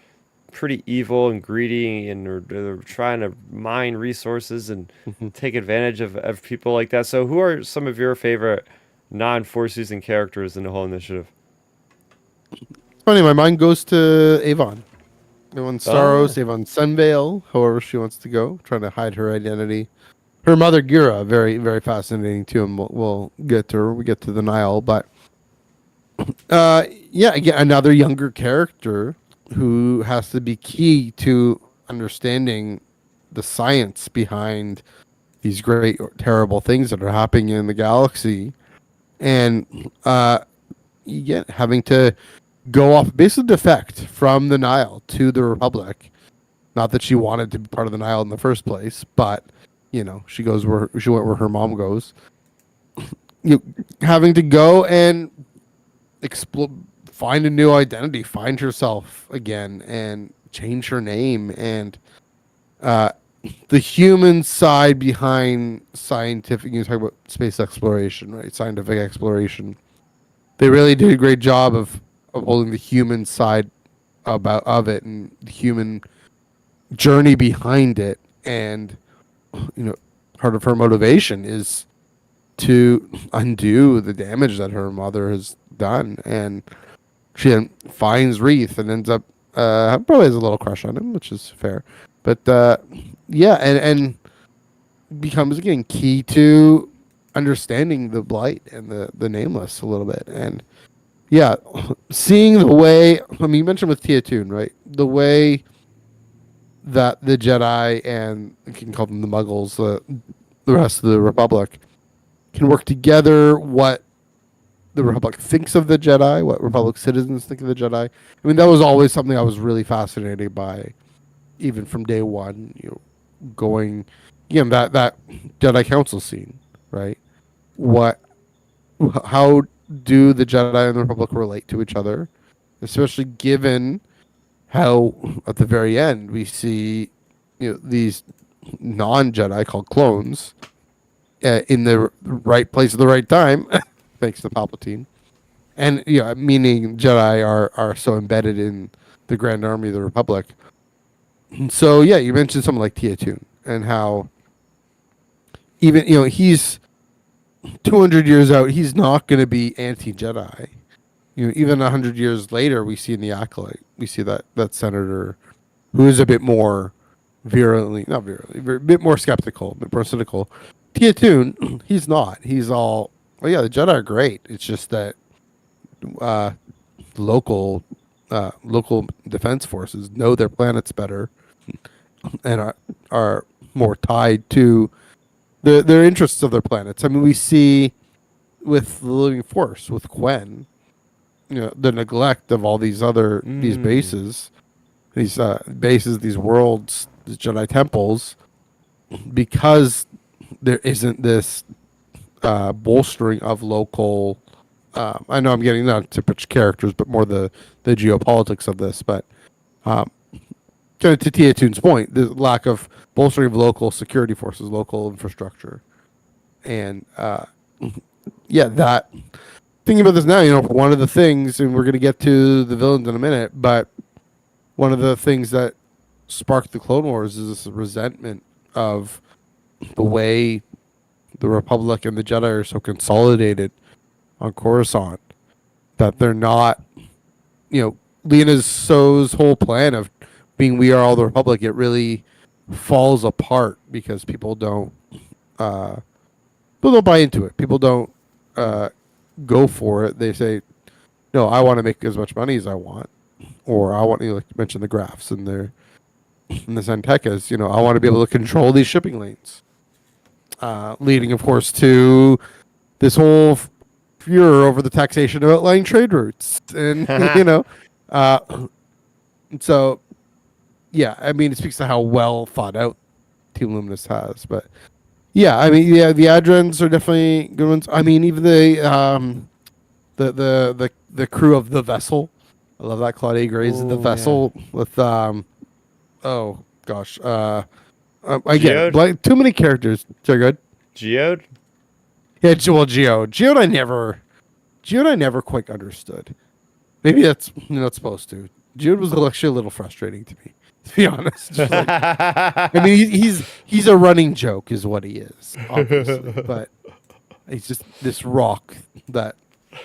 pretty evil and greedy and they're trying to mine resources and Mhm. take advantage of people like that. So who are some of your favorite non-force using characters in the whole initiative? Funny, my mind goes to Avon. Avon Oh yeah. Staros, Avon Sunvale, however she wants to go, trying to hide her identity. Her mother, Gira, very, very fascinating too, and we'll get to her. We get to the Nile, but yeah, again, another younger character who has to be key to understanding the science behind these great, terrible things that are happening in the galaxy, and yeah, having to go off, basically defect from the Nile to the Republic. Not that she wanted to be part of the Nile in the first place, but she goes where she went where her mom goes. You having to go and explore, find a new identity, find herself again, and change her name, and uh, the human side behind scientific. You talk about space exploration, right? Scientific exploration. They really did a great job of holding the human side about of it and the human journey behind it, and you know part of her motivation is to undo the damage that her mother has done, and she then finds Wreath and ends up probably has a little crush on him, which is fair, but yeah, and becomes again key to understanding the blight and the nameless a little bit, and yeah, seeing the way, I mean, you mentioned with Tia Toon, right, the way that the Jedi and you can call them the Muggles, the rest of the Republic can work together. What the Republic thinks of the Jedi, what Republic citizens think of the Jedi. I mean, that was always something I was really fascinated by, even from day one. Going, again, that Jedi Council scene, right? What, how do the Jedi and the Republic relate to each other, especially given how at the very end we see these non-Jedi called clones in the right place at the right time, thanks to Palpatine. And meaning Jedi are so embedded in the Grand Army of the Republic. So yeah, you mentioned something like Tia Toon and how even he's 200 years out. He's not going to be anti-Jedi. Even 100 years later, we see in the Acolyte, we see that senator who is a bit more not virulently, a bit more skeptical, a bit more cynical. Tiatun, he's not. He's all, well, yeah, the Jedi are great. It's just that uh, local defense forces know their planets better and are more tied to their interests of their planets. I mean, we see with the Living Force with Quen, the neglect of all these Mm. bases, these worlds, these Jedi temples, because there isn't this bolstering of local. I know I'm getting not to pitch characters, but more the geopolitics of this. But um, to Tiatun's point, the lack of bolstering of local security forces, local infrastructure, and yeah, that thinking about this now, one of the things, and we're going to get to the villains in a minute, but one of the things that sparked the Clone Wars is this resentment of the way the Republic and the Jedi are so consolidated on Coruscant that they're not, Lena So's whole plan of being "We Are All the Republic," it really falls apart because uh, people don't buy into it. People don't uh, go for it. They say, "No, I want to make as much money as I want," or "I want," like you mentioned, the graphs and the Zantecas. I want to be able to control these shipping lanes, leading, of course, to this whole furor over the taxation of outlying trade routes, and uh, so yeah, I mean, it speaks to how well thought out Team Luminous has, but yeah, I mean, yeah, the Adrens are definitely good ones. I mean, even the crew of the vessel. I love that Claudia Gray's in the Oh yeah. vessel with oh gosh, I get it. Geode? Like, too many characters. So good. Geode? Yeah, Geode I never quite understood. Maybe that's not supposed to. Geode was actually a little frustrating to me, to be honest. Just like, I mean, he's a running joke, is what he is, obviously, but he's just this rock that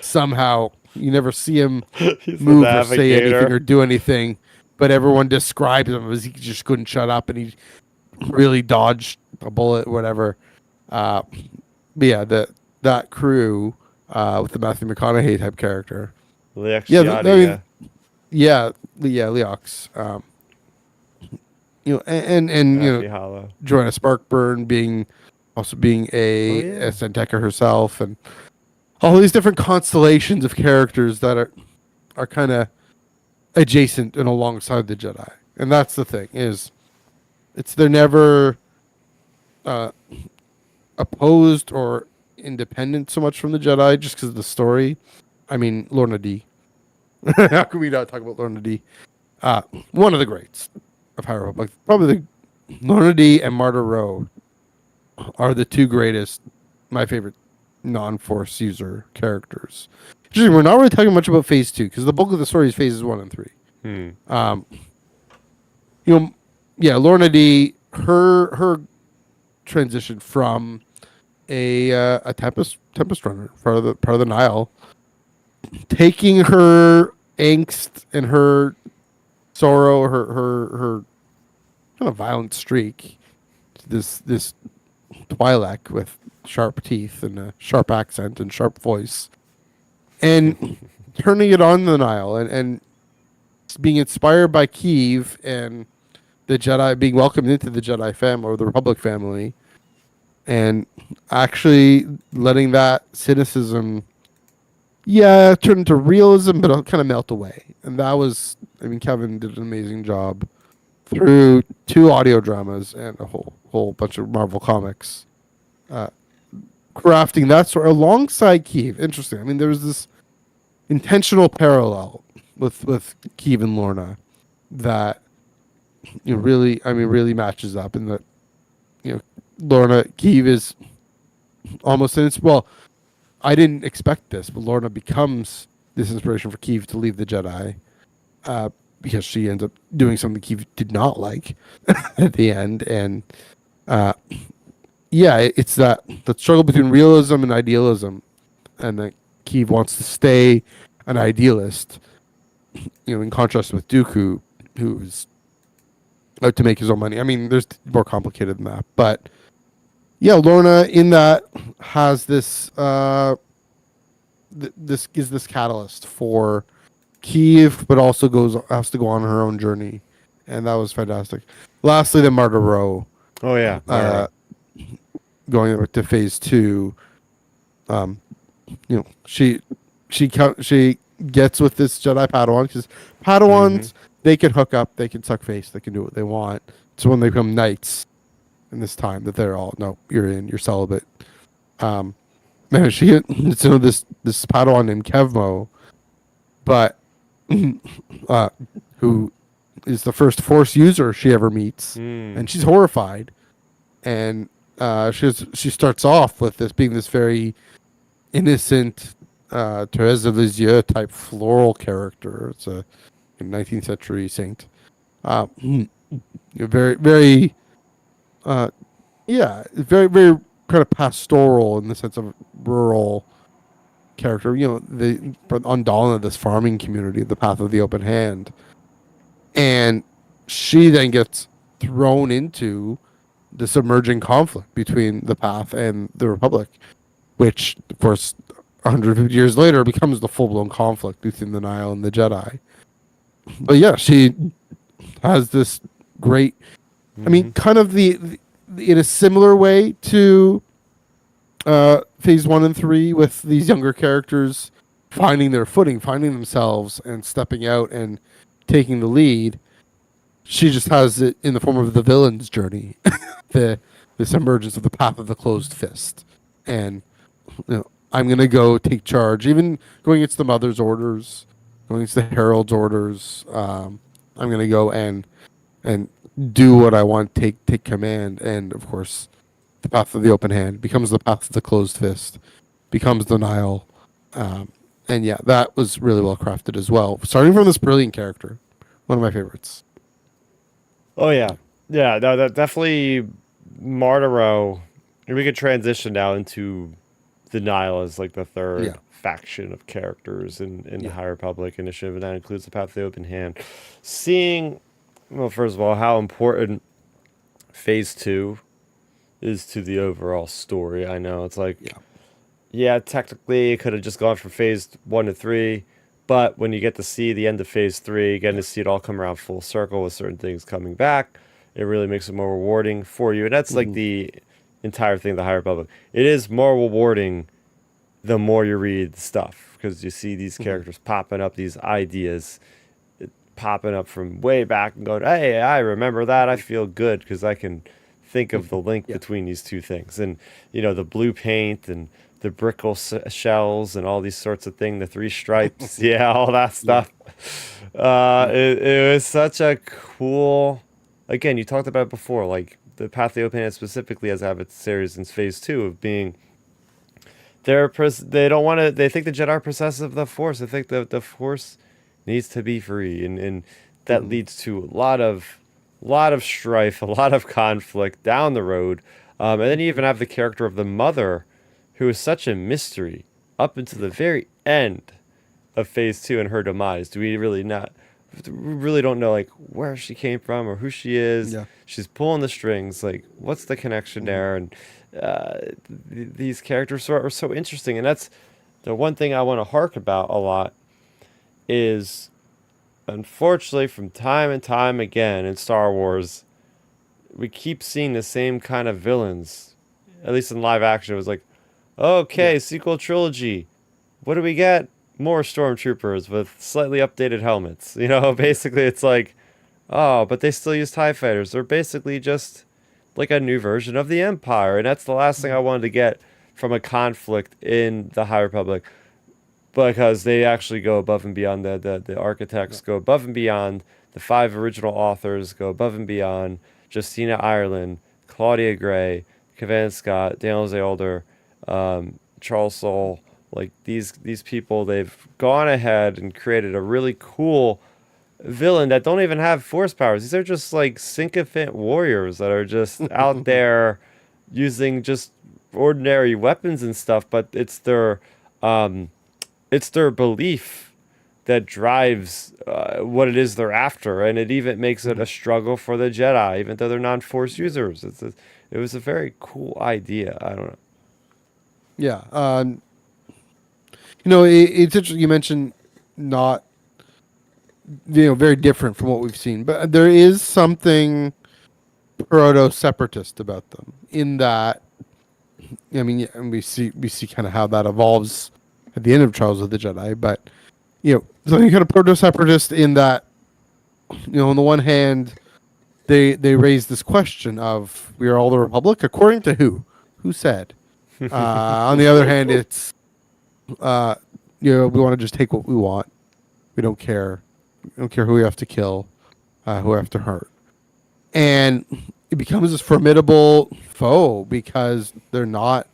somehow you never see him He's the move or say anything or navigator. do anything, but everyone describes him as he just couldn't shut up and he really dodged a bullet, whatever. Uh, but yeah, that crew with the Matthew McConaughey type character. Yeah, I Leaxiati, mean, yeah. Leox. And Matthew Hollow. Joanna Sparkburn being Oh a yeah. Santeca herself, and all these different constellations of characters that are kind of adjacent and alongside the Jedi. And that's the thing is, they're never uh, opposed or independent so much from the Jedi just because of the story. I mean, Lorna D. How can we not talk about Lorna D? One of the greats of High Republic. Probably Lorna D and Marta Rowe are the two greatest, my favorite non-Force user characters. Interesting, we're not really talking much about Phase 2 because the bulk of the story is Phases 1 and 3. Hmm. Um, yeah, Lorna D, her transition from a Tempest runner, part of the Nile, taking her angst and her sorrow, her kind of violent streak, to this Twi'lek with sharp teeth and a sharp accent and sharp voice, and turning it on the Nile and being inspired by Kiev and the Jedi, being welcomed into the Jedi family or the Republic family, and actually letting that cynicism, yeah, turn into realism, but it'll kind of melt away. And that was, I mean, Kevin did an amazing job through two audio dramas and a whole bunch of Marvel comics, uh, crafting that story alongside Kiev. Interesting. I mean, there was this intentional parallel with Kiev and Lorna that really matches up, and that Lorna Kiev is almost in its well. I didn't expect this, but Lorna becomes this inspiration for Kiev to leave the Jedi, because she ends up doing something Kiev did not like at the end, and uh, yeah, it's that struggle between realism and idealism, and that Kiev wants to stay an idealist, in contrast with Dooku, who's out to make his own money. I mean, there's more complicated than that, but yeah, Lorna in that has this is this catalyst for Kiev, but also has to go on her own journey, and that was fantastic. Lastly, the Marta Rowe, Oh yeah, uh, Mara. going to phase two. Um, she gets with this Jedi Padawan because Mm-hmm. Padawans, they can hook up, they can suck face, they can do what they want. So when they become knights in this time, that they're all, no, you're celibate. Um, man, so this Padawan named Kevmo, but uh, who is the first Force user she ever meets, Mm. and she's horrified. And she starts off with this being this very innocent Therese of Lisieux type floral character. It's a 19th century saint. Very, very, uh, yeah, very, very kind of pastoral in the sense of rural character. The on Dahlna, this farming community, the path of the open hand, and she then gets thrown into this emerging conflict between the path and the Republic, which, of course, 150 years later becomes the full blown conflict between the Nile and the Jedi. But yeah, she has this great. I mean, Mm-hmm. kind of in a similar way to Phase 1 and 3, with these younger characters finding their footing, finding themselves, and stepping out and taking the lead. She just has it in the form of the villain's journey, the this emergence of the path of the closed fist, and I'm gonna go take charge, even going against the mother's orders, going against the herald's orders. I'm gonna go and do what I want, take command, and of course, the path of the open hand becomes the path of the closed fist, becomes the Nile, and yeah, that was really well crafted as well. Starting from this brilliant character, one of my favorites. Oh yeah, yeah. No, that definitely Martiro. We could transition now into the Nile as like the Yeah, third faction of characters in the yeah. High Republic initiative, and that includes the Path of the Open Hand. Seeing, well, first of all, how important Phase Two is to the overall story. I know it's like, Yeah. yeah, technically it could have just gone from Phase One to Three, but when you get to see the end of Phase Three, getting Yeah. to see it all come around full circle with certain things coming back, it really makes it more rewarding for you. And that's like Hmm. the entire thing of the High Republic. It is more rewarding the more you read the stuff because you see these Hmm. characters popping up, these ideas popping up from way back and going, hey, I remember that. I feel good because I can think of the link Yeah. between these two things. And, the blue paint and the brickle shells and all these sorts of things, the three stripes, yeah, all that Yeah. stuff. Yeah. It was such a cool, again, you talked about it before, like the Path of the Open Hand specifically has have its series in phase two of being they don't want to. They think the Jedi are possessed of the Force. They think the Force needs to be free, and that Hmm. leads to a lot of strife, a lot of conflict down the road. And then you even have the character of the mother, who is such a mystery up until the very end of Phase Two and her demise. Do we really not? We really don't know like where she came from or who she is. Yeah. She's pulling the strings. Like, what's the connection Hmm. there? And these characters are so interesting. And that's the one thing I want to hark about a lot is, unfortunately, from time and time again in Star Wars, we keep seeing the same kind of villains. At least in live action, it was like, Yeah. okay, sequel trilogy. What do we get? More stormtroopers with slightly updated helmets. Yeah. Basically, it's like, oh, but they still use TIE fighters. They're basically just like a new version of the Empire. And that's the last thing I wanted to get from a conflict in the High Republic because they actually go above and beyond. The Yeah. architects go above and beyond. The five original authors go above and beyond. Justina Ireland, Claudia Gray, Cavan Scott, Daniel Zalder, Charles Soule, like these people, they've gone ahead and created a really cool villain that don't even have force powers. These are just like sycophant warriors that are just out there, using just ordinary weapons and stuff, but um, it's their belief that drives what it is they're after, and it even makes it Mhm. a struggle for the Jedi, even though they're non-Force users. It was a very cool idea. I don't know. Yeah. It's interesting you mentioned not, very different from what we've seen, but there is something proto-separatist about them in that. I mean, yeah, and we see kind of how that evolves at the end of Trials of the Jedi, but something kind of proto-separatist in that, on the one hand, they raise this question of we are all the Republic according to who? Who said? On the other hand, it's uh, we want to just take what we want. We don't care. We don't care who we have to kill, who we have to hurt, and it becomes this formidable foe because they're not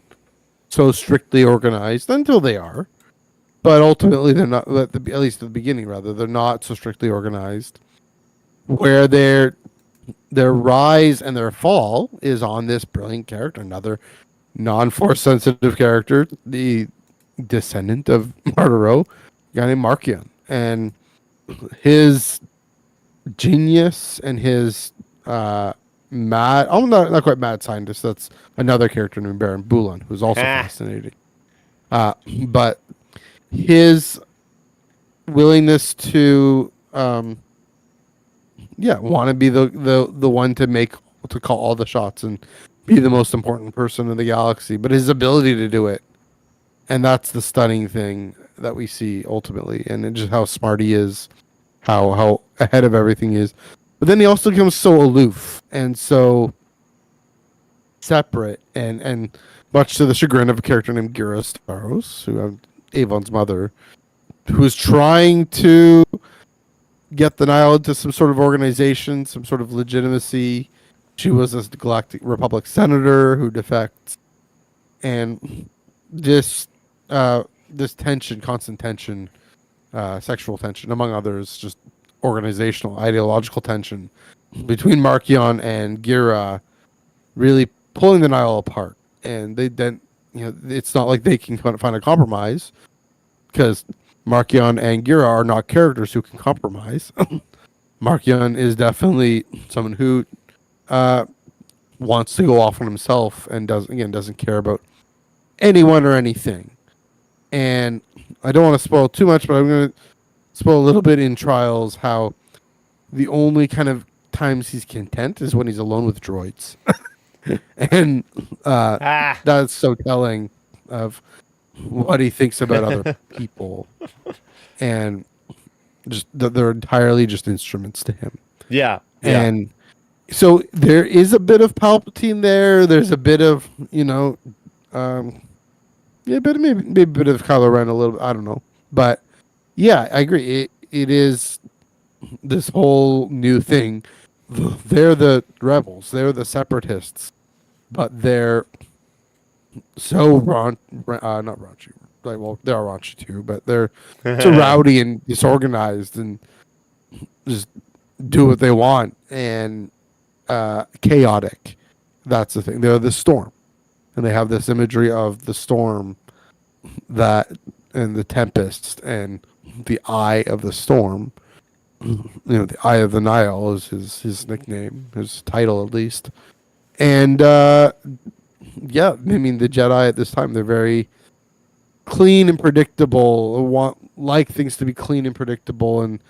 so strictly organized until they are. But ultimately, they're not. At least at the beginning, rather, they're not so strictly organized. Where their rise and their fall is on this brilliant character, another non-force sensitive character, the descendant of Martiro, a guy named Markion, and his genius and his mad, oh, not quite mad scientist. That's another character named Baron Bulan, who's also Ha! fascinating. But his willingness to want to be the one to call all the shots and be the most important person in the galaxy, but his ability to do it, and that's the stunning thing that we see ultimately, and just how smart he is, how ahead of everything he is. But then he also becomes so aloof and so separate, and much to the chagrin of a character named Gira Staros, who Avon's mother, who's trying to get the Nile into some sort of organization, some sort of legitimacy. She was a Galactic Republic senator who defects, and this this tension, constant tension, sexual tension, among others, just organizational, ideological tension between Markion and Gira, really pulling the Nile apart. And they then, it's not like they can find a compromise because Markion and Gira are not characters who can compromise. Markion is definitely someone who wants to go off on himself and doesn't care about anyone or anything. And I don't want to spoil too much, but I'm going to spoil a little bit in Trials how the only kind of times he's content is when he's alone with droids. And Ah! that's so telling of what he thinks about other people, and just that they're entirely just instruments to him. Yeah, yeah. And so there is a bit of Palpatine there. There's a bit of um, but maybe a bit of Kylo Ren, a little bit. I don't know, but yeah, I agree. It is this whole new thing. They're the rebels. They're the separatists, but they're so not raunchy. Like, well, they are raunchy too, but they're so rowdy and disorganized and just do what they want and chaotic. That's the thing. They're the storm, and they have this imagery of the storm that and the tempest and the eye of the storm. The eye of the Nile is his nickname, his title at least. And yeah, I mean the Jedi at this time, they're very clean and predictable. Like things to be clean and predictable, and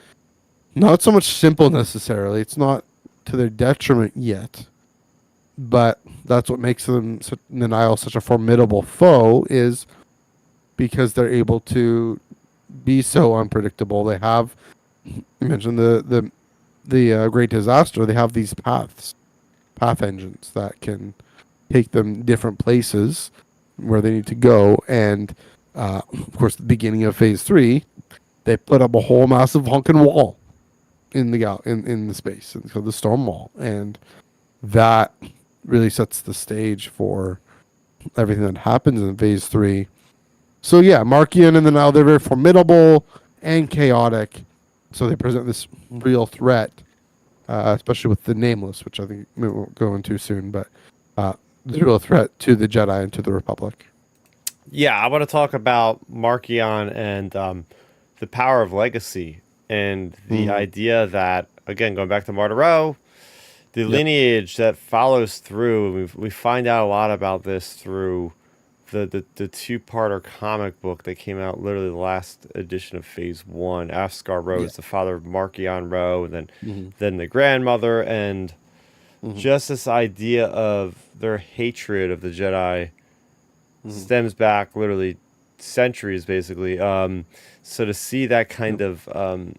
not so much simple necessarily. It's not to their detriment yet, but that's what makes them the Nile such a formidable foe, is because they're able to be so unpredictable. They have, you mentioned the Great Disaster. They have these path engines that can take them different places where they need to go. And of course, the beginning of Phase 3, they put up a whole massive honking wall in the space, and so the storm wall, and that really sets the stage for everything that happens in Phase 3. So yeah, Markian and the Nile, they're very formidable and chaotic. So they present this real threat, especially with the Nameless, which I think we won't go into soon. But the real threat to the Jedi and to the Republic. Yeah, I want to talk about Markion and the power of legacy and the Mm. idea that, again, going back to Martero, the Yep. lineage that follows through. We find out a lot about this through the two-parter comic book that came out literally the last edition of Phase 1. Ascar Rowe Yeah. is the father of Markion Rowe, and Hmm. then the grandmother, and Hmm. just this idea of their hatred of the Jedi Hmm. stems back literally centuries, basically. So to see that kind Yep. of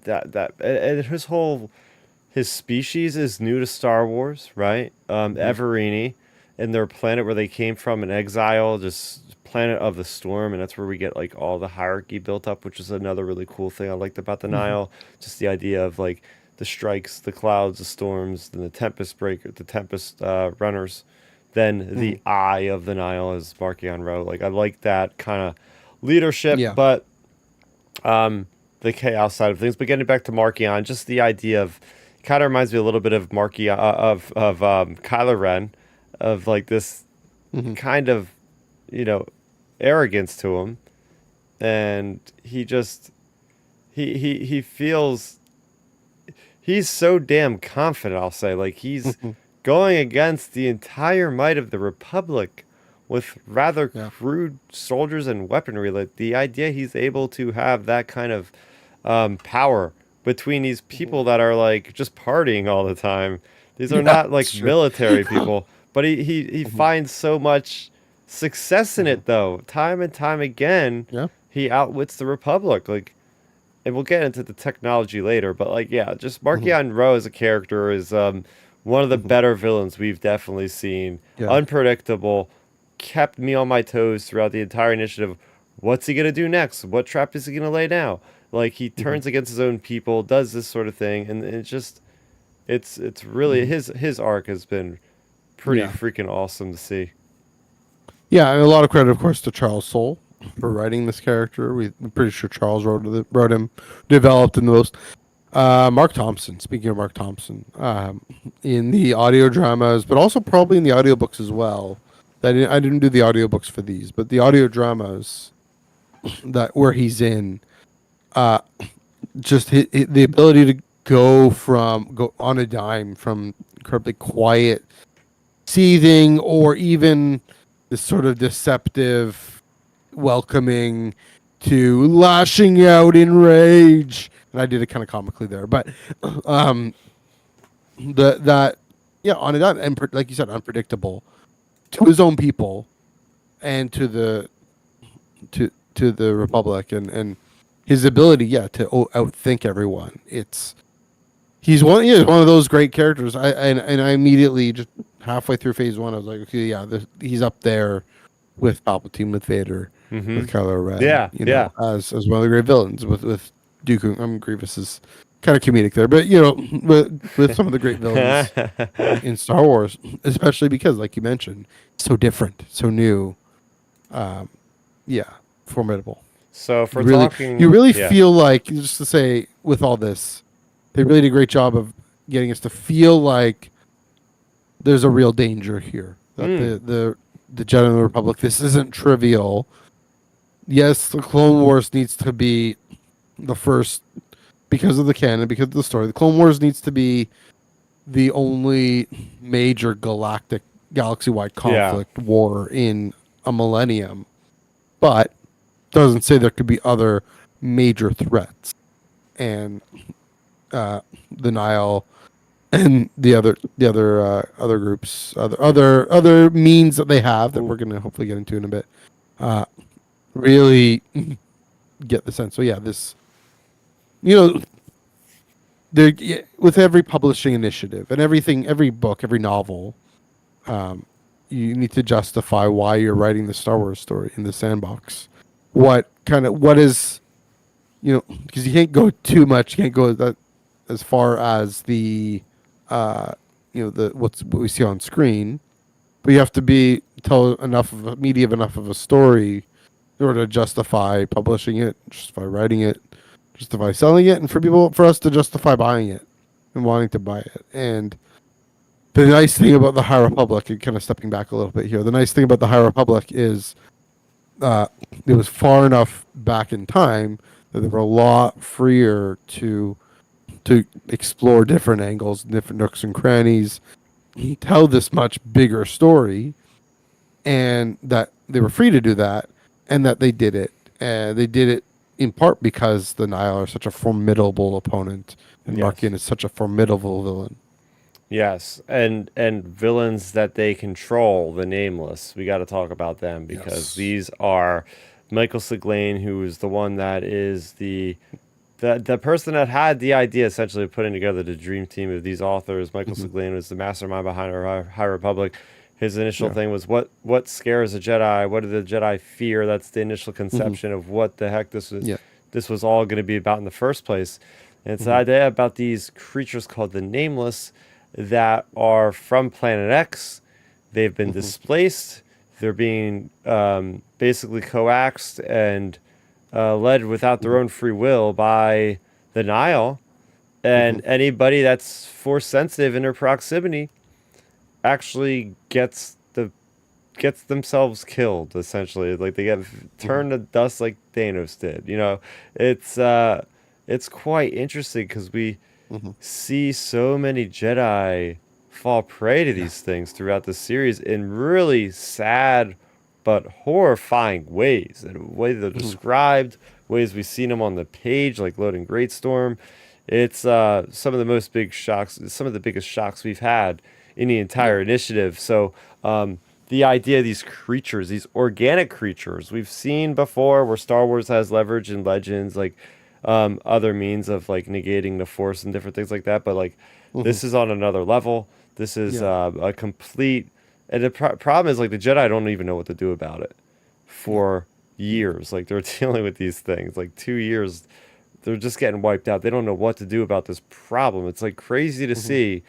that and his species is new to Star Wars, right? Hmm. Everini and their planet where they came from in exile, just planet of the storm, and that's where we get like all the hierarchy built up, which is another really cool thing I liked about the Hmm. Nile. Just the idea of like the strikes, the clouds, the storms, then the tempest breaker, the tempest runners, then Hmm. the eye of the Nile is Markion Row. Like I like that kind of leadership, Yeah. but the chaos side of things. But getting back to Markion, just the idea of kind of reminds me a little bit of Markion of Kylo Ren, of like this Hmm. kind of you know arrogance to him, and he just he feels he's so damn confident. I'll say like he's Hmm. going against the entire might of the Republic with rather Yeah. crude soldiers and weaponry. Like the idea he's able to have that kind of power between these Hmm. people that are like just partying all the time. These are Yeah. not like It's true. military people, but he Hmm. finds so much success in Hmm. it though. Time and time again, Yeah. he outwits the Republic. Like, and we'll get into the technology later, but like, yeah, just Hmm. Markion Rowe as a character is one of the Hmm. better villains we've definitely seen. Yeah. Unpredictable, kept me on my toes throughout the entire initiative. What's he gonna do next? What trap is he gonna lay now? Like he Hmm. turns against his own people, does this sort of thing, and it's just it's really Hmm. his arc has been pretty Yeah. freaking awesome to see. Yeah, and a lot of credit, of course, to Charles Soule for writing this character. I'm pretty sure Charles wrote him, developed in the most. Mark Thompson. Speaking of Mark Thompson, in the audio dramas, but also probably in the audiobooks as well. I didn't do the audiobooks for these, but the audio dramas that where he's in, uh, just the ability to go on a dime from incredibly quiet, seething, or even this sort of deceptive, welcoming to lashing out in rage. And I did it kind of comically there, but um, that yeah, on that and like you said, unpredictable to his own people and to the Republic and his ability, yeah, to outthink everyone. He's one of those great characters. I immediately just halfway through phase 1, I was like, okay, yeah, he's up there with Palpatine, with Vader, Mm-hmm. with Kylo Ren, Yeah, yeah. as one of the great villains. With Dooku, Grievous is kind of comedic there, but with some of the great villains in Star Wars, especially because, like you mentioned, so different, so new. Um, yeah, formidable. So if we're You really, you talking, really yeah. feel like, just to say, with all this, they really did a great job of getting us to feel like there's a real danger here. That Mm, the Jedi and the Republic, this isn't trivial. Yes, the Clone Wars needs to be the first because of the canon, because of the story. The Clone Wars needs to be the only major galaxy-wide yeah. conflict war in a millennium, but doesn't say there could be other major threats. And the Nile and the other groups, other means that they have that Ooh. we're going to hopefully get into in a bit, uh, really get the sense. So yeah, this you know there with every publishing initiative and everything, every book, every novel, um, you need to justify why you're writing the Star Wars story in the sandbox. What is because you can't go too much, you can't go that as far as the uh, what we see on screen, but you have to be tell enough of enough of a story in order to justify publishing it, justify writing it, justify selling it, and for us to justify buying it and wanting to buy it. And the nice thing about the High Republic, and kind of stepping back a little bit here, the nice thing about the High Republic is uh, it was far enough back in time that they were a lot freer to explore different angles, different nooks and crannies, tell this much bigger story, and that they were free to do that, and that they did it. And they did it in part because the Nile are such a formidable opponent, and Yes. Markian is such a formidable villain. Yes, and villains that they control, the Nameless. We got to talk about them because Yes. these are Michael Siglain, who is the one that is the person that had the idea essentially of putting together the dream team of these authors. Michael Hmm. Siglain was the mastermind behind our High Republic. His initial Yeah. thing was what scares a Jedi? What do the Jedi fear? That's the initial Hmm. conception of what the heck Yeah. this was all going to be about in the first place. And it's the Hmm. idea about these creatures called the Nameless that are from Planet X. They've been Hmm. displaced. They're being basically coaxed and led without their Hmm. own free will by the Nile. Hmm. And anybody that's force sensitive in their proximity actually gets themselves killed. Essentially, like they get Hmm. turned to dust like Thanos did. It's it's quite interesting because we Hmm. see so many Jedi fall prey to Yeah. these things throughout the series in really sad but horrifying ways. And ways they're Hmm. described, ways we've seen them on the page, like Loading Greatstorm. It's some of the most big shocks, some of the biggest shocks we've had in the Yeah. entire initiative. So the idea of these creatures, these organic creatures, we've seen before where Star Wars has leverage in Legends, like other means of like negating the Force and different things like that. But like Hmm. this is on another level. This is Yeah. a complete, and the problem is like the Jedi don't even know what to do about it Yeah. for years. Like they're dealing with these things, like 2 years, they're just getting wiped out. They don't know what to do about this problem. It's like crazy to Hmm. see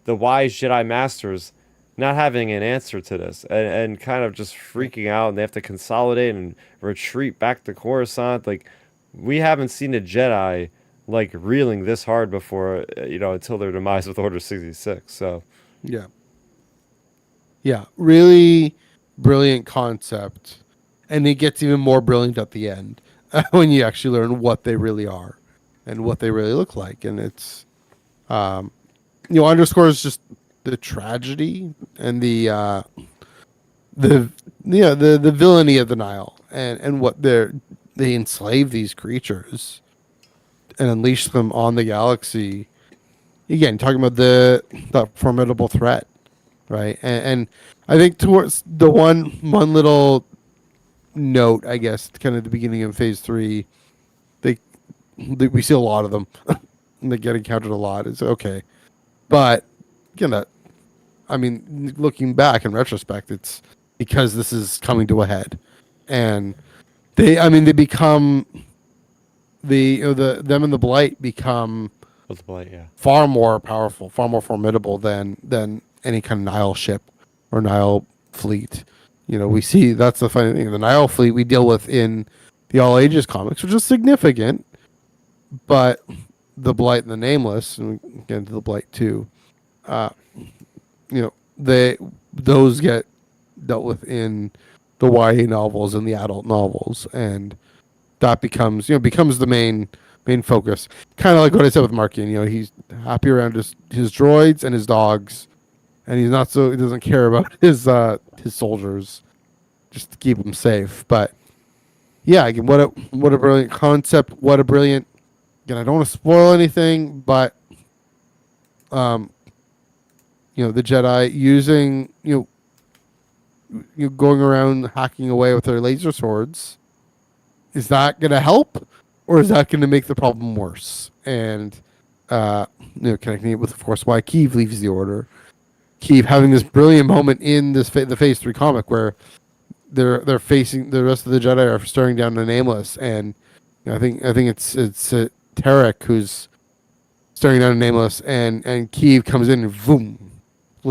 the wise Jedi masters not having an answer to this and kind of just Yeah. freaking out, and they have to consolidate and retreat back to Coruscant. Like we haven't seen a Jedi like reeling this hard before, until their demise with Order 66. So Yeah. Yeah. Really brilliant concept. And it gets even more brilliant at the end when you actually learn what they really are and what they really look like. And it's, um, underscores just the tragedy and the the villainy of the Nile, and what they enslave these creatures and unleash them on the galaxy. Again, talking about that formidable threat, right? And I think towards the one little note, I guess, kind of the beginning of Phase 3, they, we see a lot of them. And they get encountered a lot. It's okay, but again, that, I mean, looking back in retrospect, it's because this is coming to a head, and they become the them and the Blight become what's the play? Yeah. far more powerful, far more formidable than any kind of Nile ship or Nile fleet. We see that's the funny thing. The Nile fleet we deal with in the All Ages comics, which is significant, but the Blight and the Nameless, and we get into the Blight too. Uh, they those get dealt with in the YA novels and the adult novels, and that becomes the main focus. Kind of like what I said with Markian. He's happy around his droids and his dogs, and he doesn't care about his soldiers, just to keep them safe. But yeah, again, what a brilliant concept. What a brilliant. Again, I don't want to spoil anything, but um, the Jedi using going around hacking away with their laser swords. Is that going to help, or is that going to make the problem worse? And connecting it with, of course, why Keeve leaves the Order. Keeve having this brilliant moment in the Phase 3 comic where they're facing the rest of the Jedi are staring down the Nameless, and I think it's Tarek who's staring down the Nameless, and Keeve comes in and boom,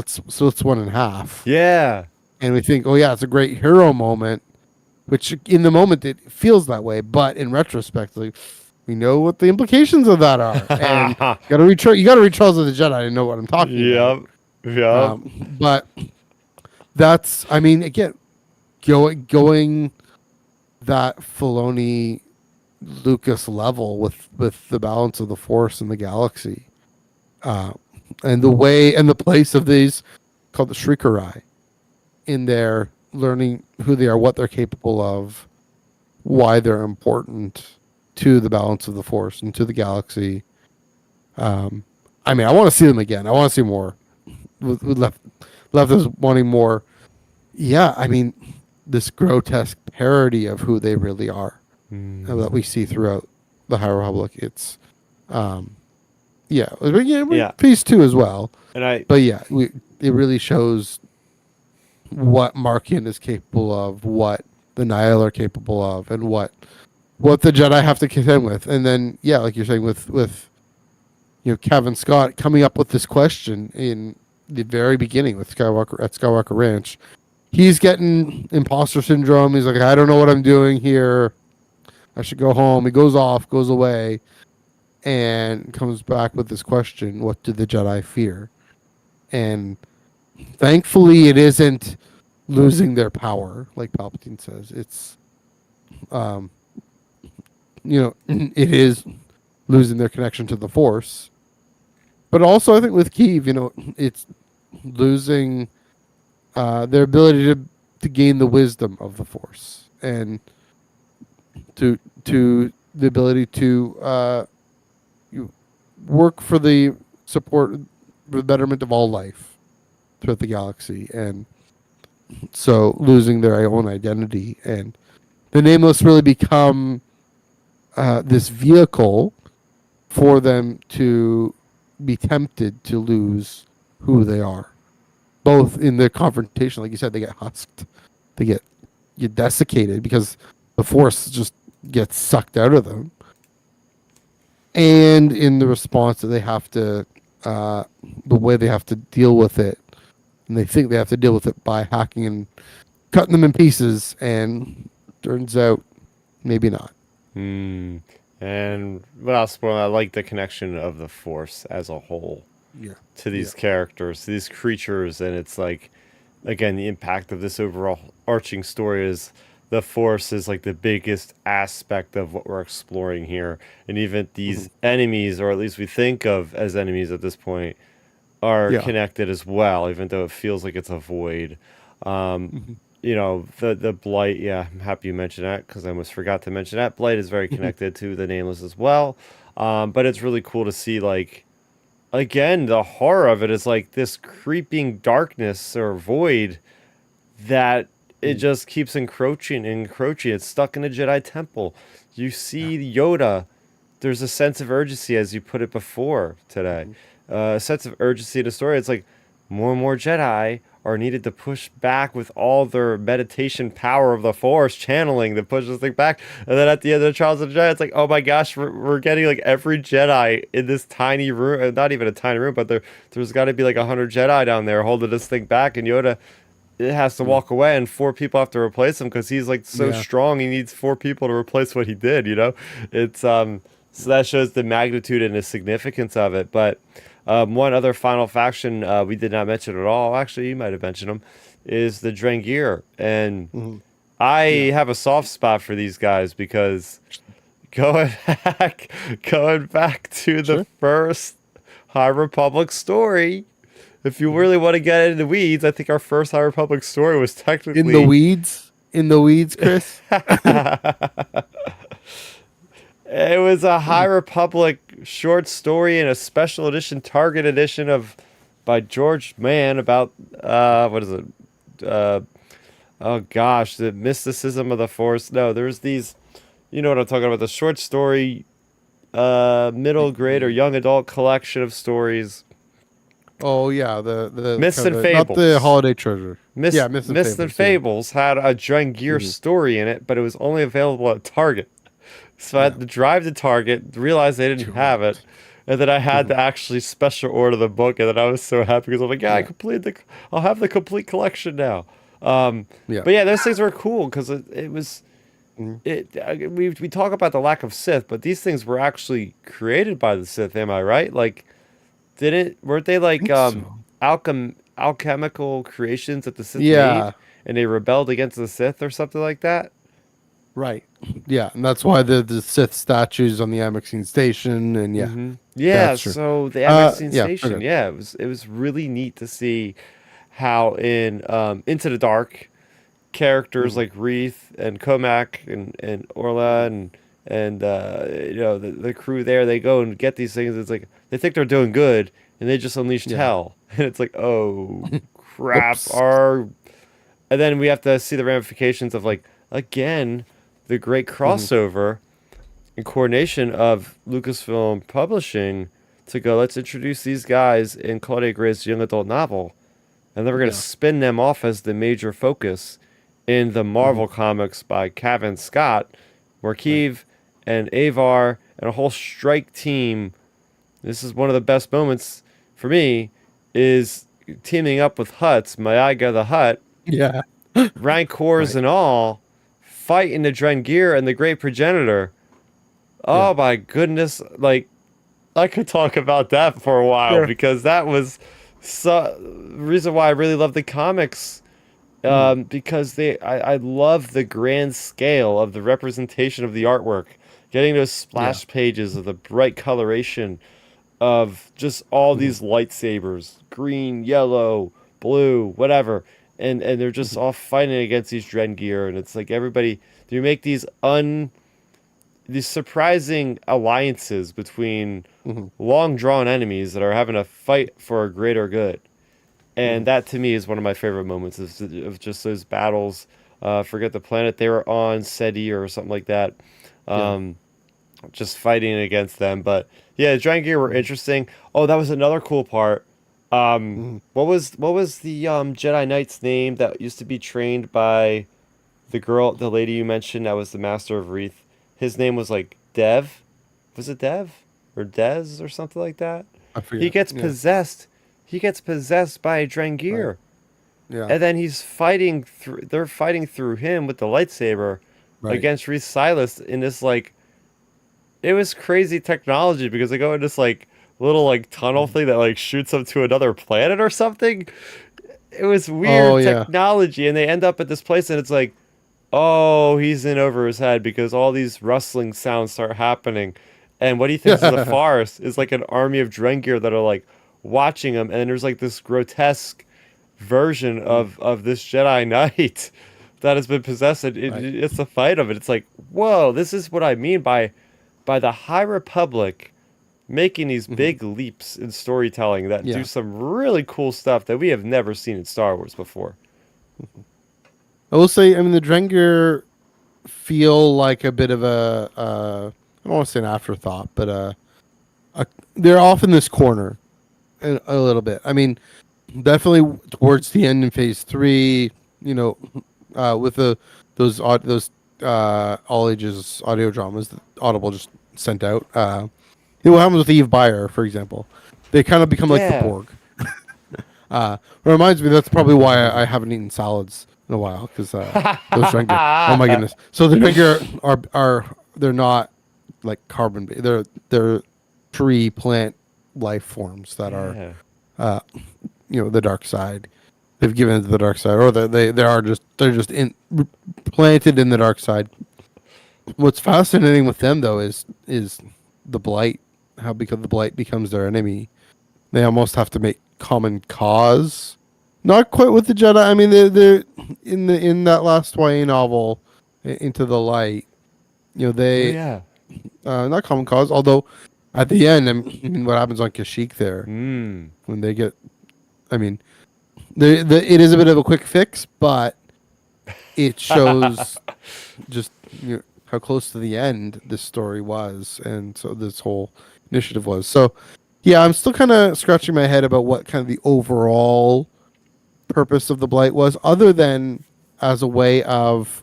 splits one in half, Yeah. and we think, oh yeah, it's a great hero moment, which in the moment it feels that way, but in retrospect, like, we know what the implications of that are, and you got to read Trials of the Jedi to know what I'm talking about. Yep. Yeah. But that's, I mean, again, going that Filoni Lucas level with the balance of the Force in the galaxy, uh, and the way and the place of these called the Shrikerai in there, learning who they are, what they're capable of, why they're important to the balance of the Force and to the galaxy. Um, I mean, I want to see them again. I want to see more. We left us wanting more. Yeah, I mean, this grotesque parody of who they really are that we see throughout the High Republic. It's, um, yeah, Yeah. phase two as well. And I But yeah, it really shows what Markian is capable of, what the Nihil are capable of, and what the Jedi have to contend with. And then, yeah, like you're saying, with Kevin Scott coming up with this question in the very beginning with Skywalker at Skywalker Ranch. He's getting imposter syndrome. He's like, I don't know what I'm doing here. I should go home. He goes off, goes away, and comes back with this question: what do the Jedi fear? And thankfully, it isn't losing their power, like Palpatine says. It's, um, it is losing their connection to the Force. But also, I think with Keeve, it's losing their ability to gain the wisdom of the Force and to the ability to work for the support, the betterment of all life throughout the galaxy, and so losing their own identity, and the Nameless really become this vehicle for them to be tempted to lose who they are, both in the confrontation, like you said, they get husked, they get desiccated because the Force just gets sucked out of them, and in the response that they have to, the way they have to deal with it, and they think they have to deal with it by hacking and cutting them in pieces, and turns out maybe not. And without spoiling, I like the connection of the Force as a whole Yeah. to Yeah. these characters, to these creatures, and it's like, again, the impact of this overall arching story is the Force is like the biggest aspect of what we're exploring here, and even Mhm. these enemies, or at least we think of as enemies at this point, are Yeah. connected as well, even though it feels like it's a void. Um, Mhm. the blight. Yeah, I'm happy you mentioned that because I almost forgot to mention that. Blight is very connected to the nameless as well. But it's really cool to see, like, again, the horror of it is like this creeping darkness or void that it Mhm. just keeps encroaching and encroaching. It's stuck in a Jedi temple. You Yeah. see Yoda. There's a sense of urgency, as you put it before today. Mhm. A sense of urgency in the story. It's like more and more Jedi are needed to push back with all their meditation power of the Force channeling to push this thing back. And then at the end of the Trials of the Jedi, it's like, oh my gosh, we're getting like every Jedi in this tiny room. Not even a tiny room, but there's got to be like 100 Jedi down there holding this thing back. And Yoda, it has to Mhm. walk away, and four people have to replace him because he's like so Yeah. strong. He needs four people to replace what he did. It's so that shows the magnitude and the significance of it. But one other final faction we did not mention at all. Actually, you might have mentioned them. Is the Drengir, and Mhm. Yeah. I have a soft spot for these guys because going back, going back to the Sure. first High Republic story. If you Mhm. really want to get into the weeds, I think our first High Republic story was In the technically weeds. In the weeds, Chris. it was a High Republic short story and a special edition Target edition of by George Mann about what is it? Uh oh gosh, the mysticism of the Force. No, there's these, you know what I'm talking about, the short story middle grade or The young adult collection of stories. Oh yeah, the Myths kind and of not the Fables. holiday treasure. Yeah, Myths and Myths and Fables. Yeah. Fables had a Drangir Mhm. story in it, but it was only available at Target. So I Yeah. had to drive to Target, realize they didn't have it, Correct. and then I had Mhm. to actually special order the book, and then I was so happy because I'm like, yeah, Yeah. I'll have the complete collection now. Um, Yeah. but yeah, those things were cool because it was Mhm. we talk about the lack of Sith, but these things were actually created by the Sith. Am I right? Like, didn't weren't they I like think so. alchemical creations that the Sith made, Yeah, and they rebelled against the Sith or something like that. right. Yeah, and that's why the Sith statues on the Amexine station, and yeah, Yeah, that's true. so the MXing Yeah, station, okay. yeah, it was really neat to see how in Into the Dark characters Hmm. like Wreath and Comac and Orla and the crew there, they go and get these things. It's like they think they're doing good and they just unleashed Yeah. hell. And it's like, oh crap, Oops. our and then we have to see the ramifications of like again the great Hmm. crossover and coordination of Lucasfilm Publishing to go, let's introduce these guys in Claudia Gray's young adult novel, and then we're going to Yeah. spin them off as the major focus in the Hmm. Marvel comics by Cavan Scott, where Right. Keeve and Avar and a whole strike team. This is one of the best moments for me, is teaming up with Huts, Maiaga the Hut, Yeah. Rancors Right. and all, fighting the Drengir and the Great Progenitor. Yeah. Oh my goodness! Like I could talk about that for a while Sure. because that was so reason why I really love the comics. Hmm. Because I love the grand scale of the representation of the artwork, getting those Yeah. splash pages of the bright coloration of just all Hmm. these lightsabers, green, yellow, blue, whatever, and they're just Hmm. all fighting against these Drengir, and it's like everybody you make these surprising alliances between Hmm. long drawn enemies that are having to fight for a greater good. Hmm. And that to me is one of my favorite moments of just those battles. Forget the planet they were on, SETI or something like that. Yeah. Um, just fighting against them. But yeah, Giant Gear were Hmm. interesting. Oh, that was another cool part. Hmm. What was the Jedi Knight's name that used to be trained by the lady you mentioned that was the Master of Wreath? His name was like Dev. Was it Dev or Dez or something like that? I He forget. gets Yeah. possessed. He gets possessed by a Right. Drengir. Yeah. And then he's fighting through. They're fighting through him with the lightsaber Right. against Reese Silas in this like. It was crazy technology because they go in this like little like tunnel Mhm. thing that like shoots them to another planet or something. It was Oh weird yeah. technology, and they end up at this place, and it's like, oh, he's in over his head because all these rustling sounds start happening, and what he thinks is a Yeah. farce is like an army of Drengir that are like watching him, and there's like this grotesque version Mhm. of this Jedi Knight that has been possessed. Right. It's a fight of it. It's like, whoa, this is what I mean by the High Republic making these Hmm. big leaps in storytelling that do Yeah. some really cool stuff that we have never seen in Star Wars before. I will say, I mean, the Drengir feel like a bit of I don't want to say an afterthought, but a they're off in this corner a little bit. I mean, definitely towards the end in Phase 3, you know, with those all ages audio dramas that Audible just sent out. What happens with Eve Byer, for example? They kind of become like the Yeah. Borg. It reminds me that's probably why I haven't eaten salads in a while because those Drengir. Oh my goodness! So the Drengir are they're not like carbon. They're tree plant life forms that are Yeah. uh, the dark side. They've given into the dark side, or they are just they're just planted in the dark side. What's fascinating with them though is the blight. How because the blight becomes their enemy, they almost have to make common cause. Not quite with the Jedi. I mean, they're in that last YA novel, Into the Light. Oh They yeah. not common cause. Although at the end, I mean, what happens on Kashyyyk there Mm. when they get, I mean, it is a bit of a quick fix, but it shows just how close to the end this story was, and so this whole initiative was. So, yeah, I'm still kind of scratching my head about what kind of the overall purpose of the blight was, other than as a way of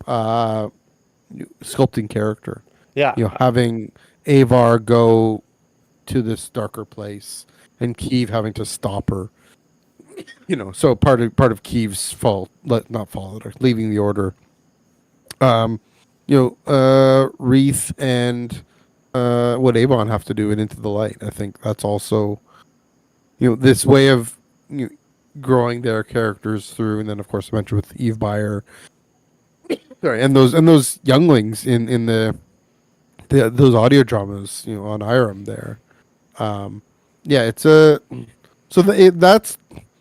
sculpting character. Yeah. Having Avar go to this darker place, and Keeve having to stop her. So part of Keeve's fault, not fault, or leaving the order. Um, Wreath and what Avon have to do it Into the Light. I think that's also this way of growing their characters through, and then of course I mentioned with Eve Byer, sorry, and those younglings in the those audio dramas, on Irem there. Um, yeah, it's a that's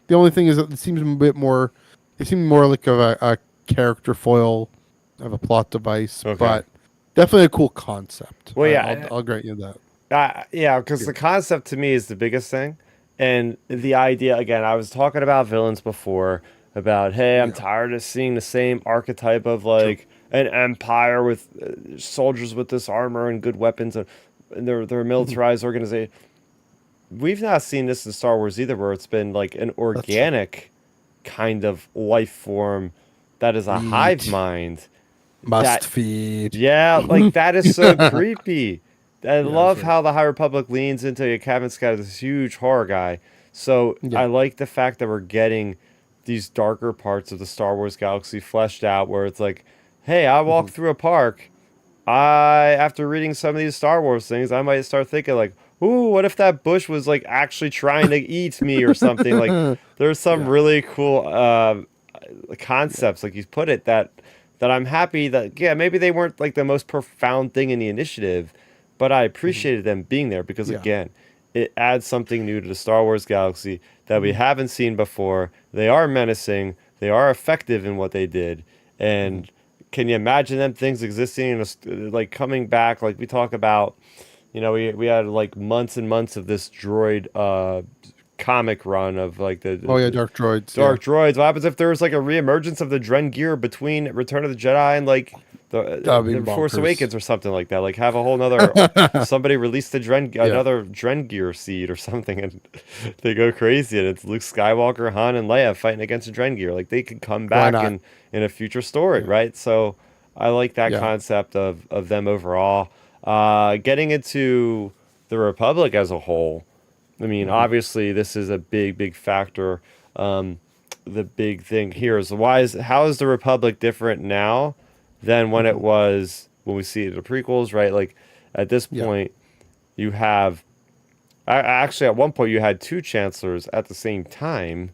the only thing is that it seems a bit more. It seems more like a character foil of a plot device, Okay. but definitely a cool concept. Well, I'll grant you that. yeah, because Yeah. the concept to me is the biggest thing, and the idea again. I was talking about villains before, about hey, I'm Yeah. tired of seeing the same archetype of True. like an empire with soldiers with this armor and good weapons, and they're a Mhm. militarized organization. We've not seen this in Star Wars either, where it's been like an That's true. organic kind of life form that is a hive Eat. mind. Must That feed. yeah, like that is so creepy. I Yeah, that's love right. how the High Republic leans into Kevin Scott as this huge horror guy. So Yeah. I like the fact that we're getting these darker parts of the Star Wars galaxy fleshed out, where it's like, hey, I walk Mhm. through a park. I after reading some of these Star Wars things, I might start thinking like, ooh, what if that bush was like actually trying to eat me or something? Like there's some Yeah. really cool Yeah. concepts, like you put it, that I'm happy that yeah, maybe they weren't like the most profound thing in the initiative, but I Mhm. appreciated them being there because Yeah. again, it adds something new to the Star Wars galaxy that we Mhm. haven't seen before. They are menacing, they are effective in what they did, Mhm. and can you imagine them things existing in like coming back like we talk about, we had like months and months of this droid comic run of like Oh yeah, the Dark Droids. Yeah. Dark Droids. What happens if there was like a reemergence of the Drengir between Return of the Jedi and like That'd be the Force bonkers. Awakens or something like that? Like have a whole nother somebody release Yeah. another Drengir seed or something, and they go crazy, and it's Luke Skywalker, Han, and Leia fighting against a Drengir. Like they could come Why back not? in a future story, Yeah. right? So I like that Yeah. concept of them overall. Getting into the Republic as a whole. I mean, Mhm. obviously, this is a big factor. Um, the big thing here is how is the Republic different now than when it Mhm. was when we see the prequels, right? Like at this Yeah. point, you have actually at one point you had two chancellors at the same time,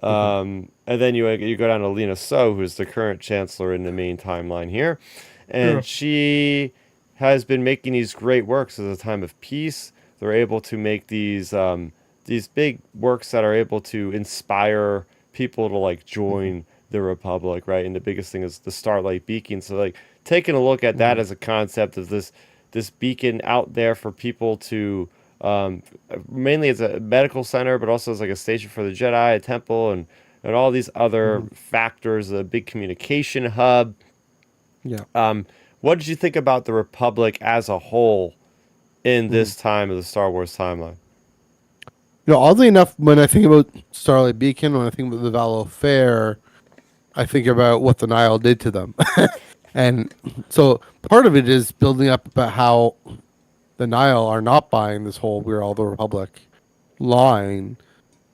Mhm. and then you go down to Lena So, who's the current chancellor in the main timeline here, Yeah. and she has been making these great works at a time of peace. They're able to make these big works that are able to inspire people to like Mhm. join the Republic, right? And the biggest thing is the Starlight Beacon. So like taking a look at that Mhm. as a concept of this beacon out there for people to um, mainly as a medical center, but also as like a station for the Jedi, a temple, and all these other Mhm. factors, a big communication hub. Yeah. Um, what did you think about the Republic as a whole in Mhm. this time of the Star Wars timeline? Oddly enough, when I think about Starlight Beacon, when I think about the Valo Fair, I think about what the Nile did to them. And so part of it is building up about how the Nile are not buying this whole "we're all the Republic" line,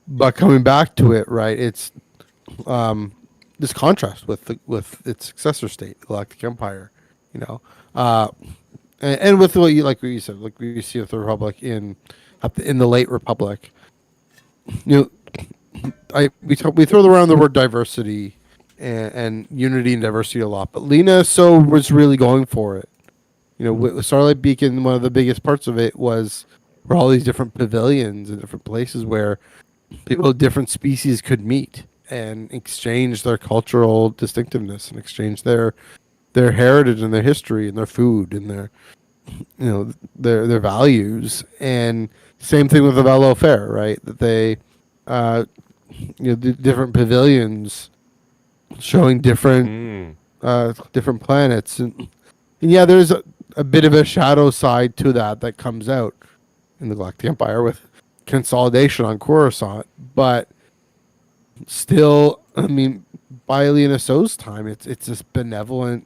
but coming back to it, right? It's um, this contrast with its successor state, the Galactic Empire, you know, uh, and with what you said, like we see with the Republic in the late Republic, you know, we throw around the word diversity and unity and diversity a lot, but Lena so was really going for it. With Starlight Beacon, one of the biggest parts of it was were all these different pavilions and different places where people of different species could meet and exchange their cultural distinctiveness and exchange their heritage and their history and their food and their values. And same thing with the Velo Fair, right? That they uh, different pavilions showing Mm. different planets and yeah, there's a bit of a shadow side to that comes out in the Galactic Empire with consolidation on Coruscant, but still, I mean, by Lena So's time, it's this benevolent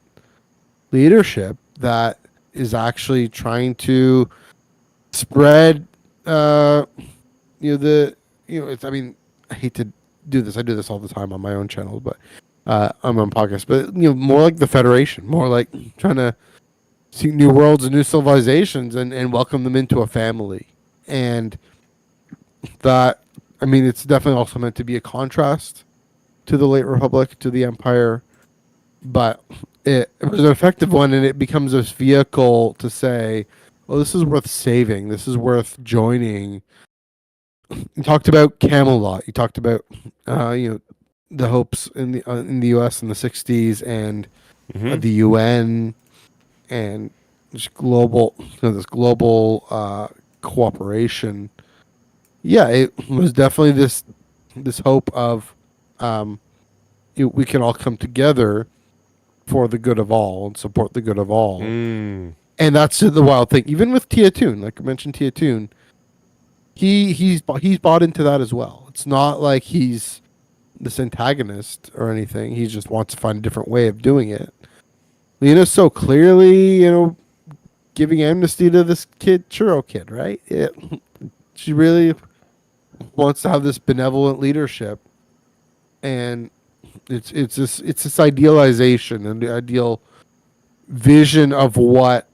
leadership that is actually trying to spread, uh, the it's. I mean, I hate to do this. I do this all the time on my own channel, but I'm on podcast. But more like the Federation, more like trying to see new worlds and new civilizations and welcome them into a family, and that I mean, it's definitely also meant to be a contrast to the late Republic, to the Empire, but it was an effective one, and it becomes this vehicle to say, "Well, this is worth saving. This is worth joining." You talked about Camelot. You talked about, the hopes in the U.S. in the '60s and Mm-hmm. the UN and just global, this global cooperation. Yeah, it was definitely this hope of, um, we can all come together for the good of all and support the good of all. Mm. And that's the wild thing. Even with Tia Toon, like I mentioned, Tia Toon, he's bought into that as well. It's not like he's this antagonist or anything. He just wants to find a different way of doing it. Lena's so clearly, giving amnesty to this kid, churro kid, right? She really wants to have this benevolent leadership, and it's this idealization and the ideal vision of what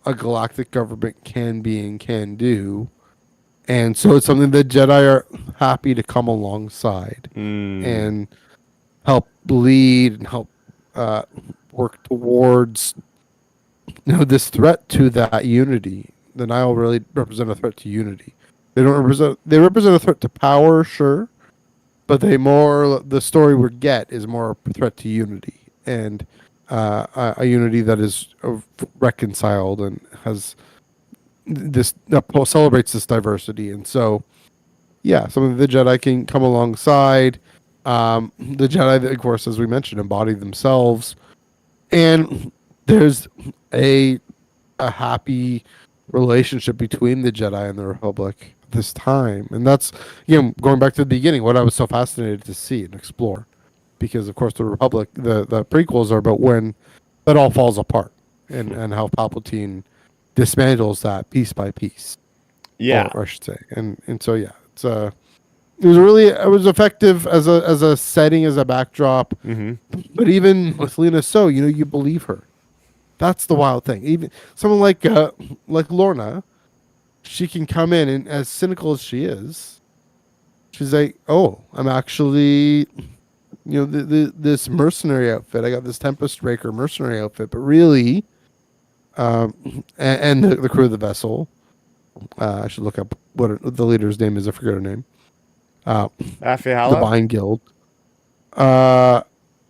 a galactic government can be and can do. And so it's something that Jedi are happy to come alongside Mm. and help lead and help uh, work towards, this threat to that unity. The Nile really represent a threat to unity. They represent a threat to power, sure, but the story we get is more a threat to unity, and a unity that is reconciled and has this that celebrates this diversity. And so, yeah, some of the Jedi can come alongside. The Jedi, of course, as we mentioned, embody themselves, and there's a a happy relationship between the Jedi and the Republic this time. And that's, going back to the beginning, what I was so fascinated to see and explore. Because of course the Republic, the prequels are about when that all falls apart, and how Palpatine dismantles that piece by piece. Yeah. Or I should say. And so yeah, it was effective as a setting, as a backdrop. Mm-hmm. But even with Lena So, you believe her. That's the wild thing. Even someone like Lorna, she can come in, and as cynical as she is, she's like, "Oh, I'm actually, this mercenary outfit. I got this Tempest Breaker mercenary outfit, but really, and the crew of the vessel. I should look up what the leader's name is. I forget her name. Affy The Hollow? Bind Guild. Uh,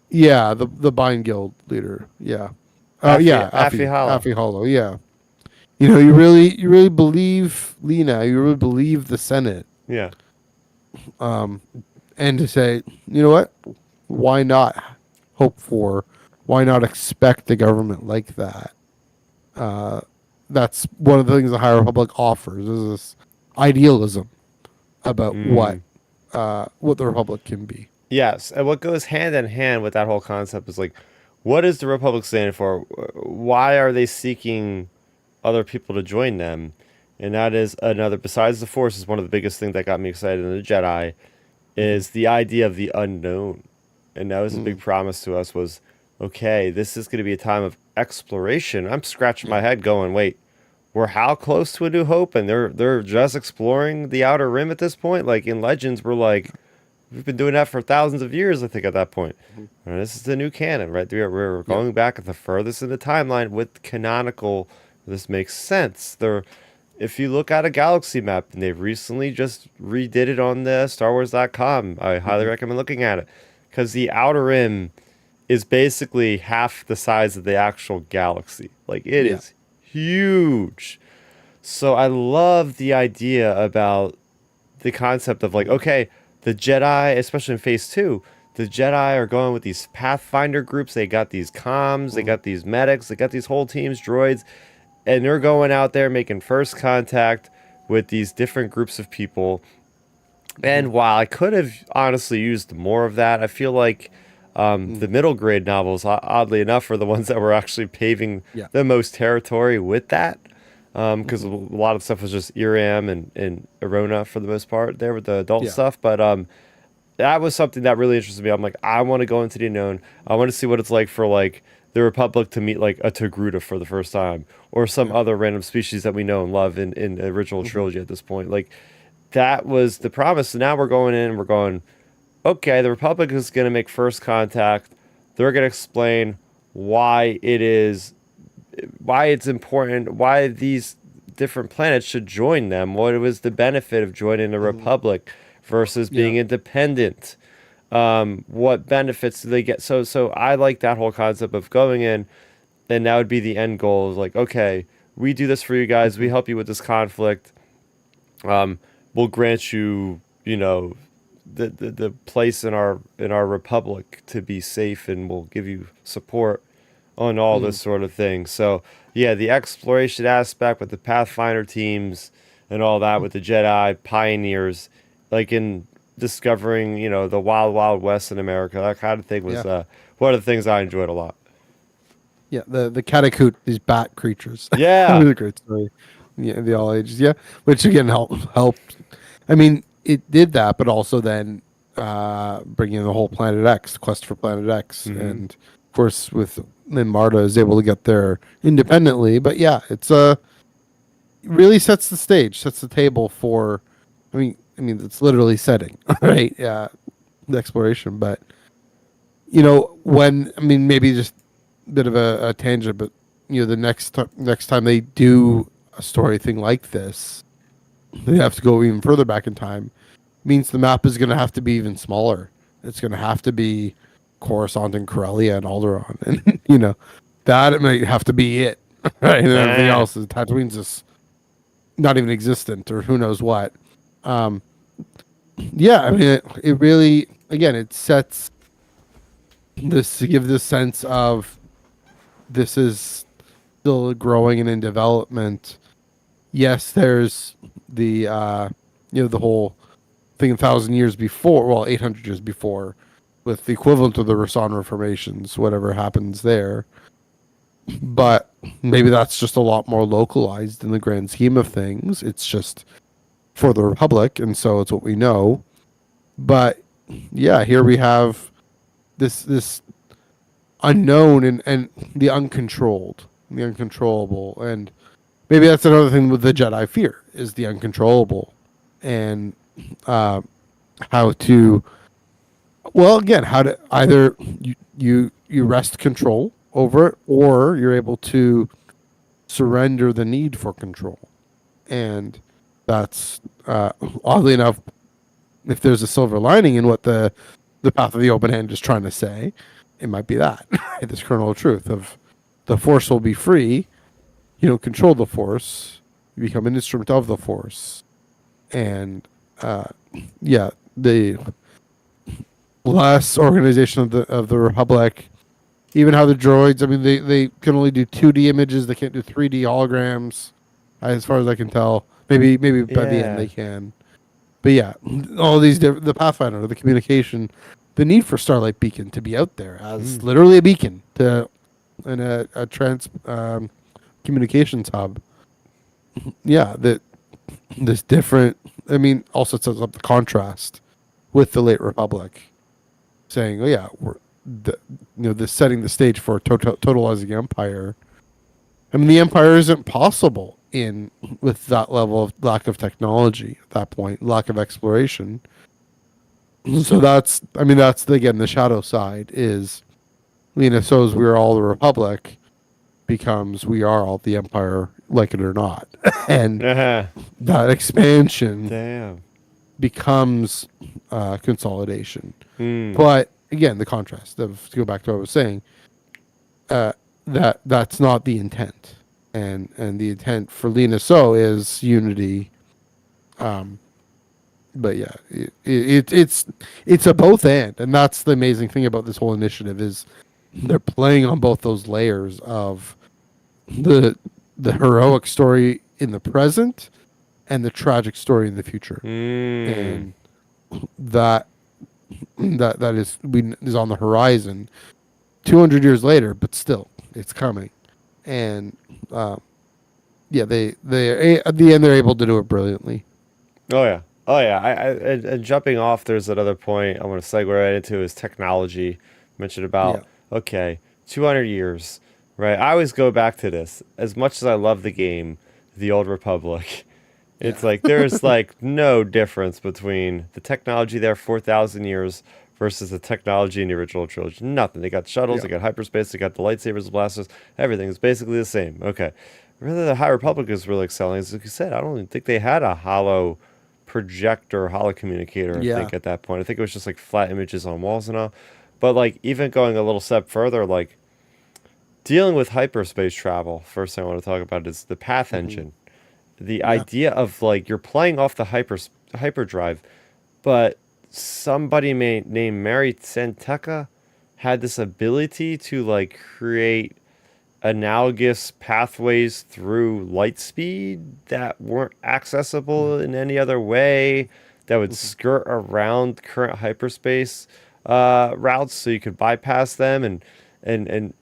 yeah, the Bind Guild leader. Yeah. Yeah, Affy Hollow. Affy Hollow. Yeah. You really believe Lena. You really believe the Senate. Yeah. Um, and to say, you know what? Why not hope for? Why not expect a government like that? Uh, that's one of the things the High Republic offers, is this idealism about Mm. what the Republic can be. Yes, and what goes hand in hand with that whole concept is like, what is the Republic standing for? Why are they seeking other people to join them? And that is another, besides the Force, is one of the biggest things that got me excited in the Jedi, Mm-hmm. is the idea of the unknown. And that was a big Mm, promise to us was, okay, this is going to be a time of exploration. I'm scratching my yeah. head going, wait, we're how close to A New Hope? And they're just exploring the Outer Rim at this point? Like in Legends, we're like, we've been doing that for thousands of years, I think, at that point. Mhm. And this is the new canon, right? We're Yeah. going back the furthest in the timeline with canonical. This makes sense. If you look at a galaxy map, and they've recently just redid it on the StarWars.com, I highly Hmm. recommend looking at it. Because the Outer Rim is basically half the size of the actual galaxy. Like, it Yeah. is huge. So I love the idea about the concept of like, okay, the Jedi, especially in Phase Two, the Jedi are going with these Pathfinder groups. They got these comms, they Mhm. got these medics, they got these whole teams, droids, and they're going out there making first contact with these different groups of people. Hmm. And while I could have honestly used more of that, I feel like Mm. the middle grade novels, oddly enough, are the ones that were actually paving Yeah. the most territory with that. Because Hmm. a lot of stuff was just Iram and Arona for the most part there with the adult Yeah. stuff. But that was something that really interested me. I'm like, I want to go into the unknown. I want to see what it's like for like the Republic to meet like a Togruta for the first time, or some Yeah. other random species that we know and love in the original Hmm. trilogy at this point. Like, that was the promise. So now we're going in, we're going, okay, the Republic is going to make first contact. They're going to explain why it is, why it's important, why these different planets should join them. What was the benefit of joining the Hmm. Republic versus Yeah. being independent? What benefits do they get? So I like that whole concept of going in, and that would be the end goal. Is like, okay, we do this for you guys. We Hmm. help you with this conflict. Um, we'll grant you, you know, the place in our republic to be safe, and we'll give you support on all Hmm. this sort of thing. So yeah, the exploration aspect with the Pathfinder teams and all that with the Jedi pioneers, like in discovering, you know, the wild wild west in America, that kind of thing was Yeah. one of the things I enjoyed a lot. Yeah. The Catacoot, these bat creatures. That Yeah. was a great story. Yeah, the all ages. Yeah, which again helped. I mean, it did that, but also then bringing in the whole Planet X, quest for Planet X, Hmm. and of course with then Marta is able to get there independently. But yeah, it's really sets the stage, sets the table for. I mean, it's literally setting right. Yeah, the exploration, but when maybe just a bit of a tangent, but the next time they do a story thing like this, they have to go even further back in time. Means the map is going to have to be even smaller. It's going to have to be Coruscant and Corellia and Alderaan, and that might have to be it, right? And everything Eh. else is Tatooine's just not even existent, or who knows what. Um, yeah, I mean, it really again it sets this to give this sense of this is still growing and in development. Yes, there's the the whole thing 1,000 years before, well, 800 years before, with the equivalent of the Rosanna formations, whatever happens there. But maybe that's just a lot more localized in the grand scheme of things. It's just for the Republic, and so it's what we know. But yeah, here we have this unknown and the uncontrollable, and maybe that's another thing with the Jedi fear is the uncontrollable, and uh, how to again how to either you wrest control over it, or you're able to surrender the need for control, and that's oddly enough, if there's a silver lining in what the path of the open hand is trying to say, it might be that this kernel of truth of the force will be free. You don't control the force. You become an instrument of the force, and uh, yeah, the less organization of the Republic. Even how the droids. I mean, they can only do 2D images. They can't do 3D holograms, as far as I can tell. Maybe by the end Yeah. they can. But yeah, all these different the Pathfinder, the communication, the need for Starlight Beacon to be out there as Mm. literally a beacon to and a trans communications hub. Yeah, that this different. I mean, also sets up the contrast with the late Republic, saying, "Oh yeah, we're the this setting the stage for totalizing empire." I mean, the empire isn't possible in with that level of lack of technology at that point, lack of exploration. So that's again the shadow side is, so as we're all the Republic becomes we are all the empire, like it or not, and Uh-huh. that expansion Damn. becomes consolidation. Mm. But again, the contrast of to go back to what I was saying, uh, that's not the intent, and the intent for Lena So is unity. Um, but yeah, it's a both and that's the amazing thing about this whole initiative is they're playing on both those layers of the the heroic story in the present and the tragic story in the future, Mm. and that is on the horizon 200 years later, but still it's coming, and um, yeah, they at the end they're able to do it brilliantly. Oh yeah. Oh yeah. And jumping off, there's another point I want to segue right into is technology. Mentioned Yeah. about okay, 200 years, right? I always go back to this. As much as I love the game, The Old Republic, It's Yeah. like there's like no difference between the technology there 4,000 years versus the technology in the original trilogy. Nothing. They got shuttles, Yeah. they got hyperspace, they got the lightsabers, the blasters. Everything is basically the same. Okay. Really, the High Republic is really excelling. As you said, I don't even think they had a hollow projector, hollow communicator. I Yeah. think at that point, I think it was just like flat images on walls and all. But like even going a little step further, like dealing with hyperspace travel. First thing I want to talk about is the path Hmm. engine, the Yeah. idea of like you're playing off the hyperdrive, but somebody named Mary Santeka had this ability to like create analogous pathways through light speed that weren't accessible in any other way, that would Hmm. skirt around current hyperspace routes so you could bypass them, and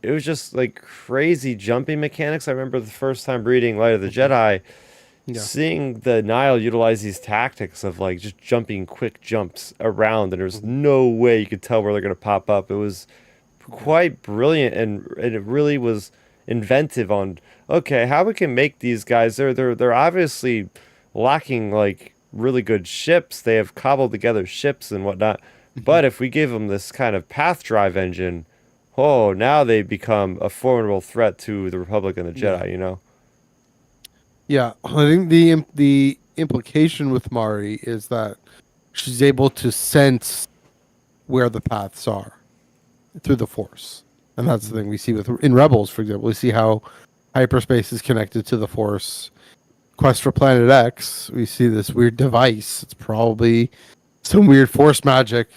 it was just like crazy jumping mechanics. I remember the first time reading Light of the Hmm. Jedi, Yeah. seeing the Nile utilize these tactics of like just jumping quick jumps around, and there's Hmm. no way you could tell where they're going to pop up. It was Yeah. quite brilliant, and it really was inventive on okay, how we can make these guys, they're obviously lacking like really good ships. They have cobbled together ships and whatnot. Hmm. But if we give them this kind of path drive engine, oh, now they become a formidable threat to the Republic and the Yeah. Jedi, you know? Yeah. I think the implication with Mari is that she's able to sense where the paths are through the Force, and that's the thing we see with in Rebels, for example. We see how hyperspace is connected to the Force. Quest for Planet X, we see this weird device. It's probably some weird Force magic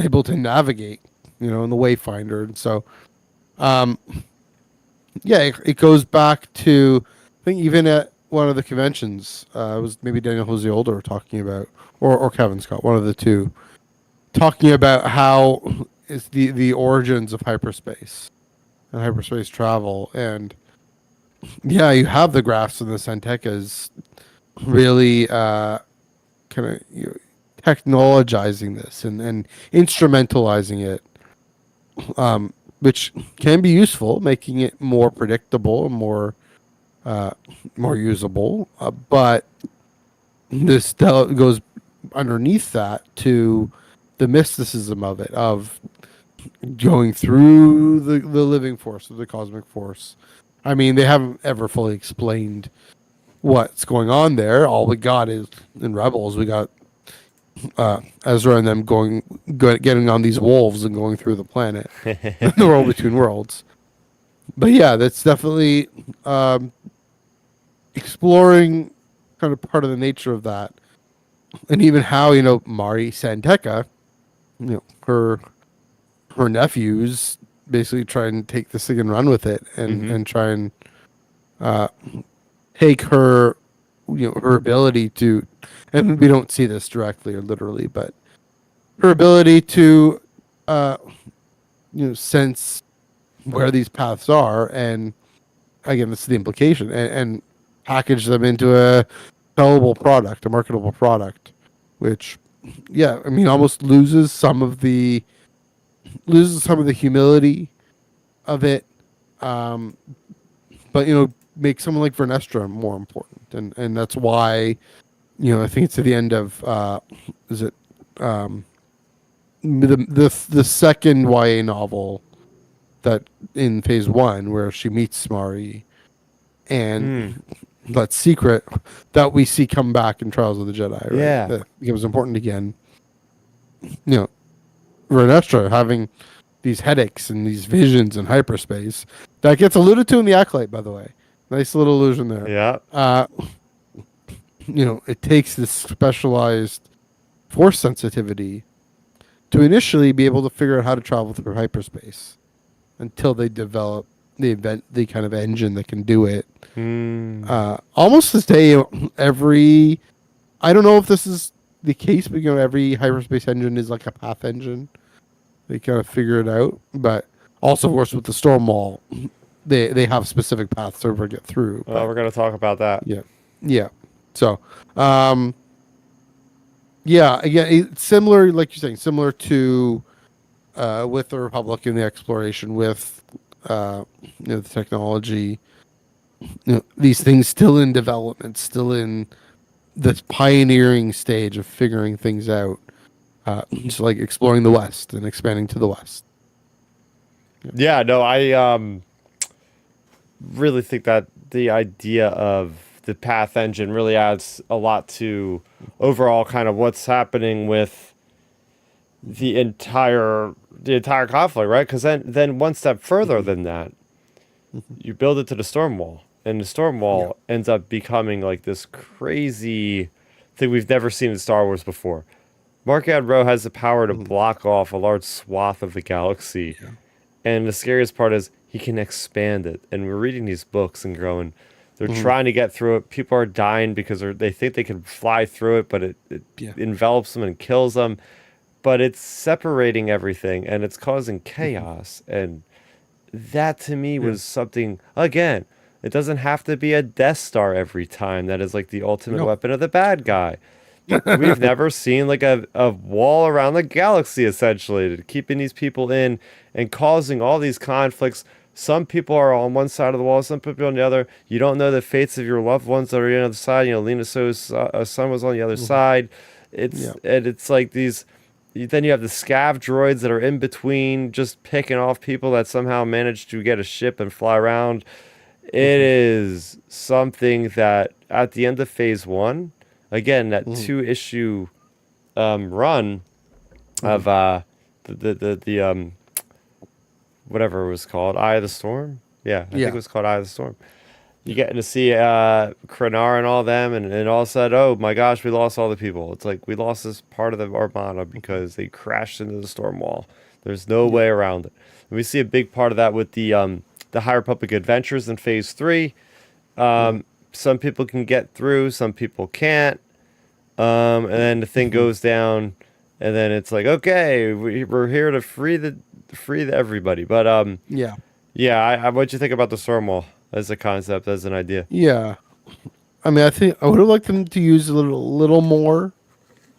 able to navigate, in the Wayfinder. And so, um, yeah, it goes back to, I think, even at one of the conventions, it was maybe Daniel Jose Older talking about, or Kevin Scott, one of the two, talking about how is the origins of hyperspace and hyperspace travel. And yeah, you have the graphs and the Santekas really kind of technologizing this and instrumentalizing it, which can be useful, making it more predictable and uh, more usable. But this still goes underneath that to the mysticism of it, of going through the living force of the cosmic force. I mean, they haven't ever fully explained what's going on there. All we got is in Rebels, we got Ezra and them getting on these wolves and going through the planet, the world between worlds. But yeah, that's definitely um, exploring kind of part of the nature of that, and even how Mari Santeka, her nephews basically try and take this thing and run with it, and Mm-hmm. try and uh, take her her ability to, and we don't see this directly or literally, but her ability to uh, sense where these paths are, and again, this is the implication, and package them into a sellable product, a marketable product, which, yeah, I mean, almost loses some of the humility of it, um, but make someone like Vernestra more important, and that's why I think it's at the end of is it um, the second YA novel that in phase one where she meets Mari and Mm. that secret that we see come back in Trials of the Jedi, right? Yeah. That becomes important again. You know, Vernestra having these headaches and these visions in hyperspace that gets alluded to in the Acolyte, by the way. Nice little allusion there. Yeah. Uh, it takes this specialized force sensitivity to initially be able to figure out how to travel through hyperspace until they develop the kind of engine that can do it. Mm. Almost to say every, I don't know if this is the case, but every hyperspace engine is like a path engine. They kind of figure it out, but also, of course, with the storm wall, they have specific paths to get through. Well, But we're gonna talk about that. yeah, yeah. So, um, yeah, again, it's similar, like you're saying, similar to with the Republic and the exploration with the technology. These things still in development, still in this pioneering stage of figuring things out, just like exploring the West and expanding to the West. Yeah, no, I really think that the idea of the path engine really adds a lot to overall kind of what's happening with the entire conflict, right? Because then one step further than that, you build it to the storm wall, and the storm Yeah. wall ends up becoming like this crazy thing we've never seen in Star Wars before. Mark Adro has the power to Mhm. block off a large swath of the galaxy, Yeah. and the scariest part is he can expand it. And we're reading these books and growing. They're Mhm. trying to get through it. People are dying because they think they can fly through it, but it Yeah. envelops them and kills them. But it's separating everything and it's causing Mhm. chaos. And that to me Yeah. was something, again, it doesn't have to be a Death Star every time. That is like the ultimate No. weapon of the bad guy. We've never seen like a wall around the galaxy essentially to keeping these people in and causing all these conflicts. Some people are on one side of the wall, some people on the other. You don't know the fates of your loved ones that are on the other side. You know, Lena So's son was on the other Mhm. side. Yeah. It's like these. Then you have the scav droids that are in between, just picking off people that somehow managed to get a ship and fly around. It Mhm. is something that at the end of phase one, again, that Mhm. 2 issue run Mhm. of the whatever it was called, Eye of the Storm. Yeah, I think it Yeah. was called Eye of the Storm. You Yeah. getting to see Krenar and all them, and all said, oh my gosh, we lost all the people. It's like we lost this part of the Armada Mhm. because they crashed into the storm wall. There's no Yeah. way around it. And we see a big part of that with the High Republic Adventures in Phase Three. Mhm. Some people can get through, some people can't. And then the thing Mhm. goes down, and then it's like, okay, we're here to free everybody. But Yeah. yeah, what'd you think about the storm wall as a concept, as an idea? Yeah. I mean, I think I would have liked them to use a little more.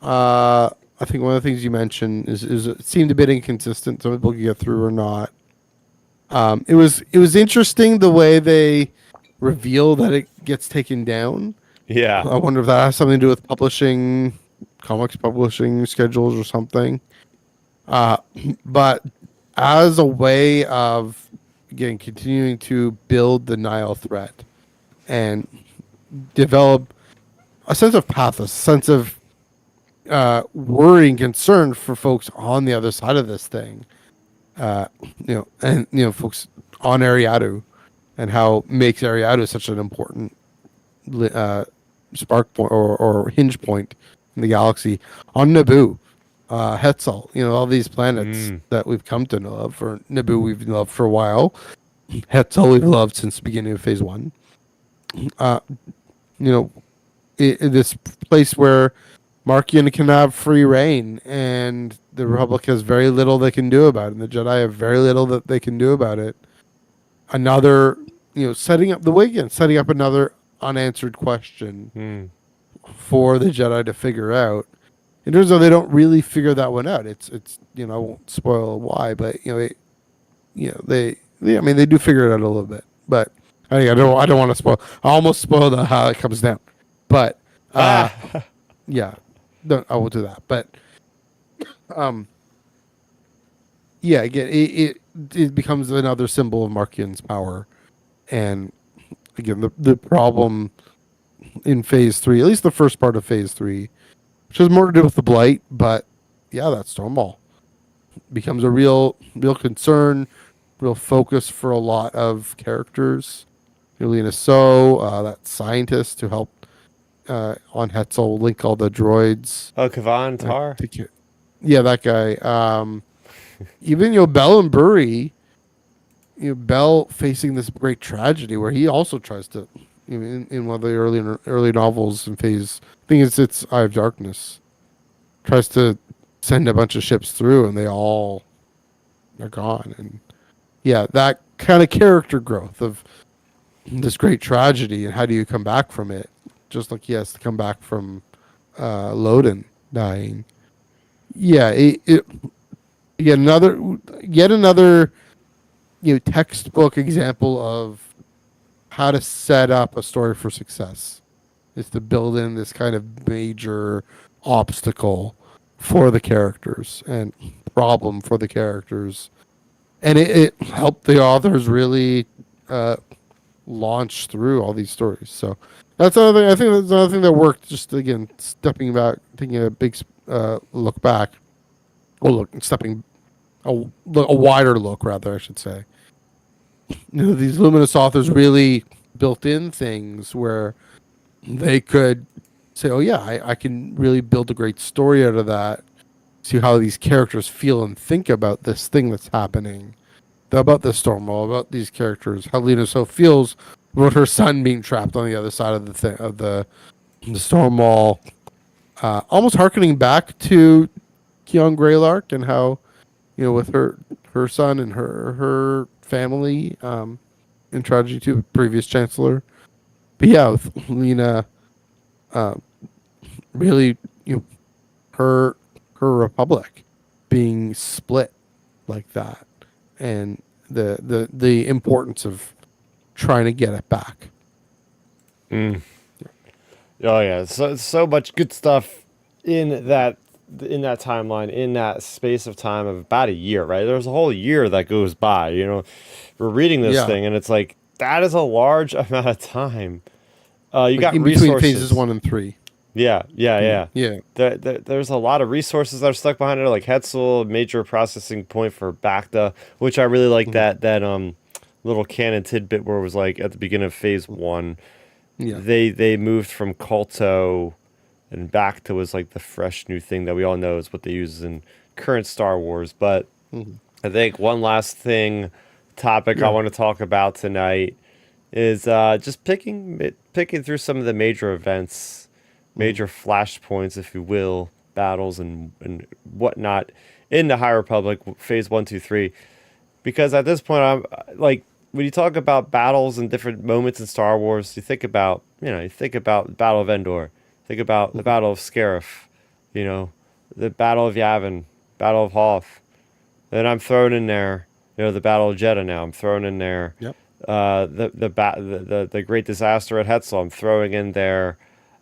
I think one of the things you mentioned is it seemed a bit inconsistent. Some people could get through or not. It was interesting the way they reveal that it gets taken down. Yeah. I wonder if that has something to do with publishing, comics publishing schedules or something. Uh, but as a way of again continuing to build the Nile threat and develop a sense of pathos, a sense of worry and concern for folks on the other side of this thing. And folks on Ariadu and how makes Ariadu such an important uh, spark point or hinge point in the galaxy on Naboo, Hetzal. All these planets Mm. that we've come to know of, or Naboo we've loved for a while. Hetzal we've loved since the beginning of Phase One. Uh, you know, this place where Markian can have free reign, and the Republic has very little they can do about it, and the Jedi have very little that they can do about it. Another, setting up the way again, setting up another unanswered question Mm. for the Jedi to figure out. In terms of they don't really figure that one out. It's I won't spoil why, but I mean they do figure it out a little bit, but I don't want to spoil. I almost spoiled how it comes down, but uh, Ah. yeah, I will do that. But um, yeah, again, it becomes another symbol of Markian's power, and again, the problem in Phase Three, at least the first part of Phase Three, which has more to do with the blight, but yeah, that Stonewall becomes a real concern, real focus for a lot of characters. Lena So, that scientist who helped on Hetzel link all the droids. Oh, Kavan Tar. Yeah, that guy. Even Bell and Burry, Bell facing this great tragedy where he also tries to, in one of the early novels in Phase, I think it's Eye of Darkness, tries to send a bunch of ships through and they all are gone. And yeah, that kind of character growth of this great tragedy and how do you come back from it? Just like he has to come back from Loden dying. Yeah, yet another textbook example of how to set up a story for success is to build in this kind of major obstacle for the characters and problem for the characters, and it helped the authors really launch through all these stories. So that's another thing. I think that's another thing that worked. Just again, stepping back, taking a big look back, or stepping a wider look, rather, I should say. These luminous authors really built in things where they could say, "Oh yeah, I can really build a great story out of that." See how these characters feel and think about this thing that's happening, about the storm wall, about these characters, how Lena so feels about her son being trapped on the other side of the storm wall, almost harkening back to Keon Greylark and how, with her son and her family, in tragedy to the previous chancellor. But yeah, with Lena, uh, really, her republic being split like that, and the importance of trying to get it back. Mm. Oh yeah, so much good stuff in that timeline, in that space of time of about a year, right? There's a whole year that goes by. We're reading this Yeah, thing, and it's like that is a large amount of time. You like got in between phases resources. 1 and 3. Yeah, yeah, yeah. Yeah. There's a lot of resources that are stuck behind it, like Hetzel, major processing point for Bacta, which I really like Mhm. that little canon tidbit where it was like at the beginning of phase 1, Yeah. they moved from Culto and Bacta was like the fresh new thing that we all know is what they use in current Star Wars. But Hmm. I think one last topic I Yeah. want to talk about tonight is just picking through some of the major events, Hmm. major flashpoints, if you will, battles and whatnot in the High Republic phase 1, 2, 3. Because at this point, I'm like when you talk about battles and different moments in Star Wars, you think about the Battle of Endor, think about the Hmm. Battle of Scarif, you know, the Battle of Yavin, Battle of Hoth. Then I'm thrown in there, the Battle of Jeddah. Now I'm thrown in there Yep. the great disaster at Hetzel. I'm throwing in there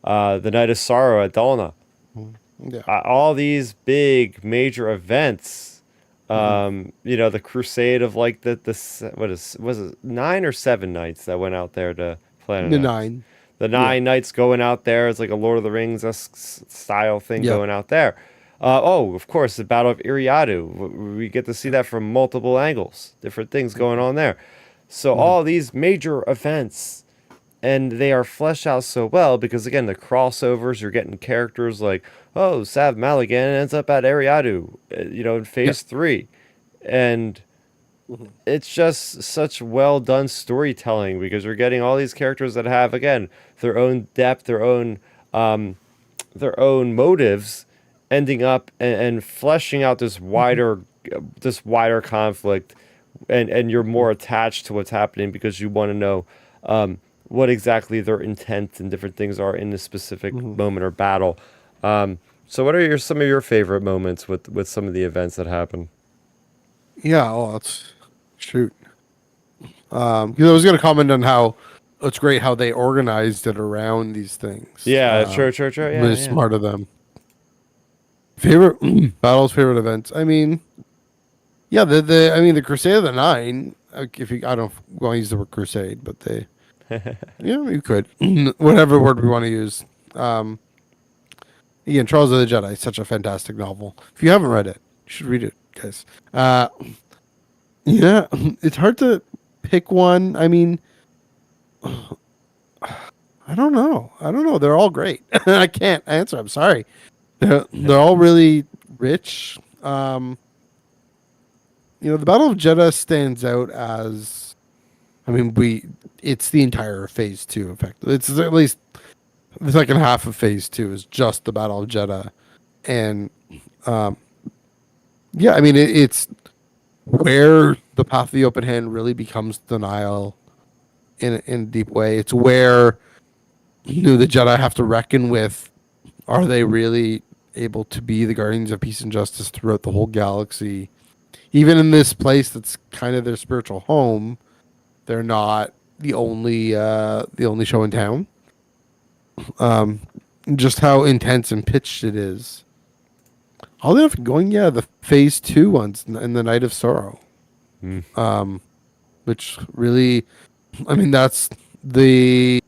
the Night of Sorrow at Dalna. Mhm. Yeah. All these big major events. Hmm. The crusade of like what is was it 9 or 7 nights that went out there to Planet The X. 9. The Yeah. 9 nights going out there is like a Lord of the Rings style thing Yep. going out there. Of course, the Battle of Iriadu. We get to see that from multiple angles, different things going on there. So Hmm. all these major events, and they are fleshed out so well because again, the crossovers, you're getting characters like, oh, Sav Maligan ends up at Ariadu, in Yeah. phase 3, and Hmm. it's just such well done storytelling because you're getting all these characters that have again their own depth, their own motives, ending up and fleshing out this wider conflict, and you're more attached to what's happening because you want to know what exactly their intent and different things are in this specific Hmm. moment or battle. So, what are some of your favorite moments with some of the events that happen? Yeah. Oh, that's shoot. 'Cause I was going to comment on how it's great how they organized it around these things. Yeah, true. Really Yeah, yeah. smart of them. Favorite battles, favorite events. I mean, yeah, the Crusade of the Nine. If you, I don't want to use the word crusade, but yeah, you could, whatever word we want to use. Um, Again, Trials of the Jedi is such a fantastic novel. If you haven't read it, you should read it, guys. Yeah, it's hard to pick one. I mean, I don't know. I don't know. They're all great. I can't answer. I'm sorry. They're all really rich. The Battle of Jeddah stands out as. I mean, it's the entire Phase 2. In fact, it's at least the second half of Phase 2 is just the Battle of Jeddah, and um, yeah, I mean it's where the Path of the Open Hand really becomes denial in a deep way. It's where the Jedi have to reckon with: are they really able to be the guardians of peace and justice throughout the whole galaxy? Even in this place that's kind of their spiritual home, they're not the only show in town. Um, just how intense and pitched it is. All the way from going, yeah, the phase 2 ones in the Night of Sorrow. Mm. Um, which really, I mean, that's the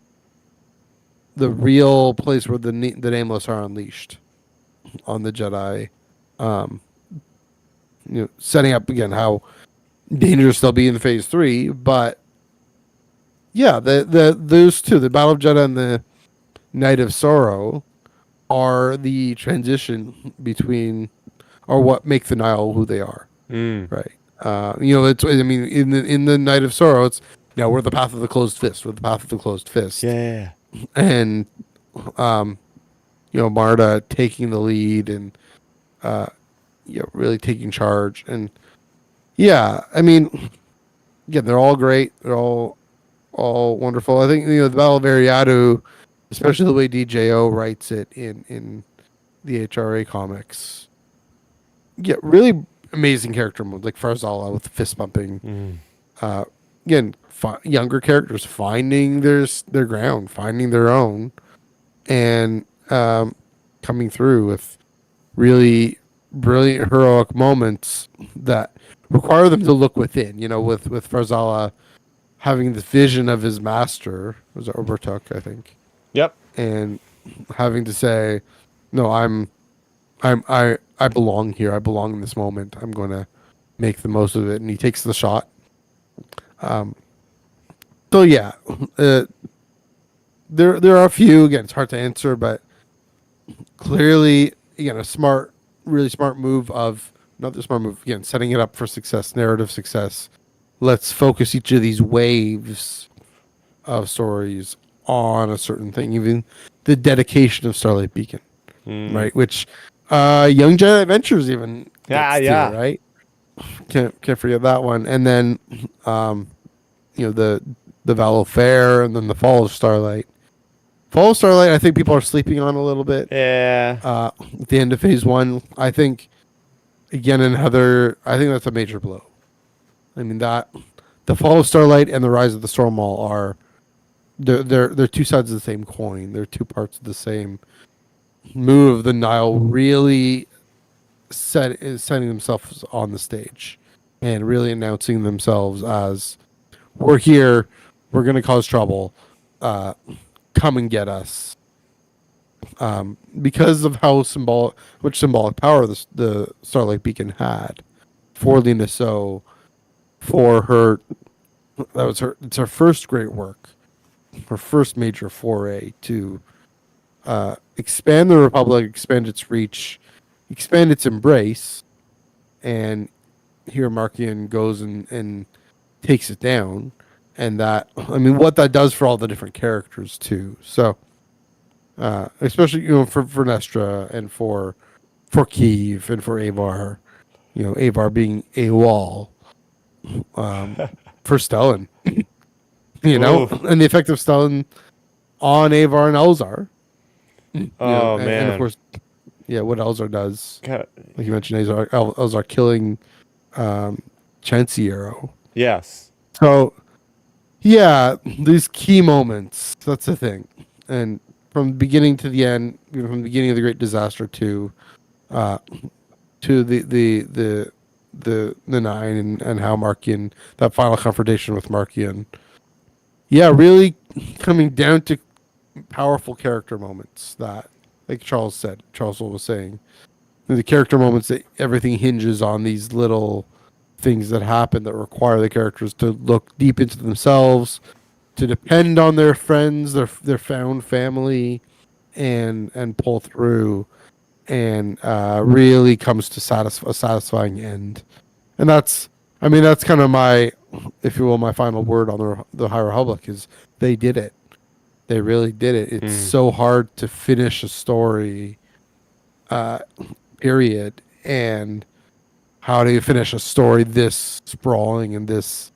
the real place where the Nameless are unleashed on the Jedi. Um, setting up again how dangerous they'll be in phase 3, but yeah, the those two, the Battle of Jeddah and the Night of Sorrow, are the transition between, or what make the Nile who they are, Mm. right? It's, I mean, in the Night of Sorrow, it's, we're the path of the closed fist. We're the path of the closed fist, Yeah. and um, Marta taking the lead and uh, really taking charge, and yeah, I mean, yeah, they're all great. They're all wonderful. I think the Battle of Ariadu, especially the way DJO writes it in the HRA comics, yeah, really amazing character mode, like Farzala with the fist bumping. Mm. Uh, Again, younger characters finding their ground, finding their own, and coming through with really brilliant heroic moments that require them to look within. With Farzala having this vision of his master, was it Obertuk, I think, Yep. and having to say, "No, I belong here. I belong in this moment. I'm going to make the most of it." And he takes the shot. Um, so yeah, uh, there are a few. Again, it's hard to answer, but clearly, again, really smart move of another smart move. Again, setting it up for success, narrative success. Let's focus each of these waves of stories on a certain thing. Even the dedication of Starlight Beacon, Mm. right? Which Young Jedi Adventures even Yeah, gets to, yeah. right? Can't forget that one. And then um, the Vallow Fair, and then the Fall of Starlight. Fall of Starlight, I think people are sleeping on a little bit. Yeah. At the end of phase 1, I think again another. I think that's a major blow. I mean, that the Fall of Starlight and the Rise of the Stormwall are they're two sides of the same coin. They're two parts of the same move of the Nile, really setting themselves on the stage and really announcing themselves as, we're here, we're going to cause trouble, uh, come and get us. Because of how which symbolic power the Starlight Beacon had for Lena So, for her, it's her first great work, her first major foray to expand the Republic, expand its reach, expand its embrace, and here Markian goes and takes it down. And that, I mean, what that does for all the different characters too. So, especially for Nestra and for Kiev and for Avar, Avar being AWOL, um, for Stellan, Oof. and the effect of Stellan on Avar and Elzar, Oh and of man. course, yeah, what Elzar does, God. like you mentioned, Elzar killing um, Chanciero. Yes. So yeah, these key moments. That's the thing, and from the beginning to the end, from the beginning of the Great Disaster uh, to the nine, and how Markian, that final confrontation with Markian. Yeah, really coming down to powerful character moments that, like Charles was saying, the character moments that everything hinges on these little things that happen that require the characters to look deep into themselves, to depend on their friends, their found family, and pull through, and really comes to a satisfying end. And I mean, that's kind of my, if you will, my final word on the High Republic is they did it. They really did it. It's Mm. so hard to finish a story, uh, period. And how do you finish a story this sprawling and this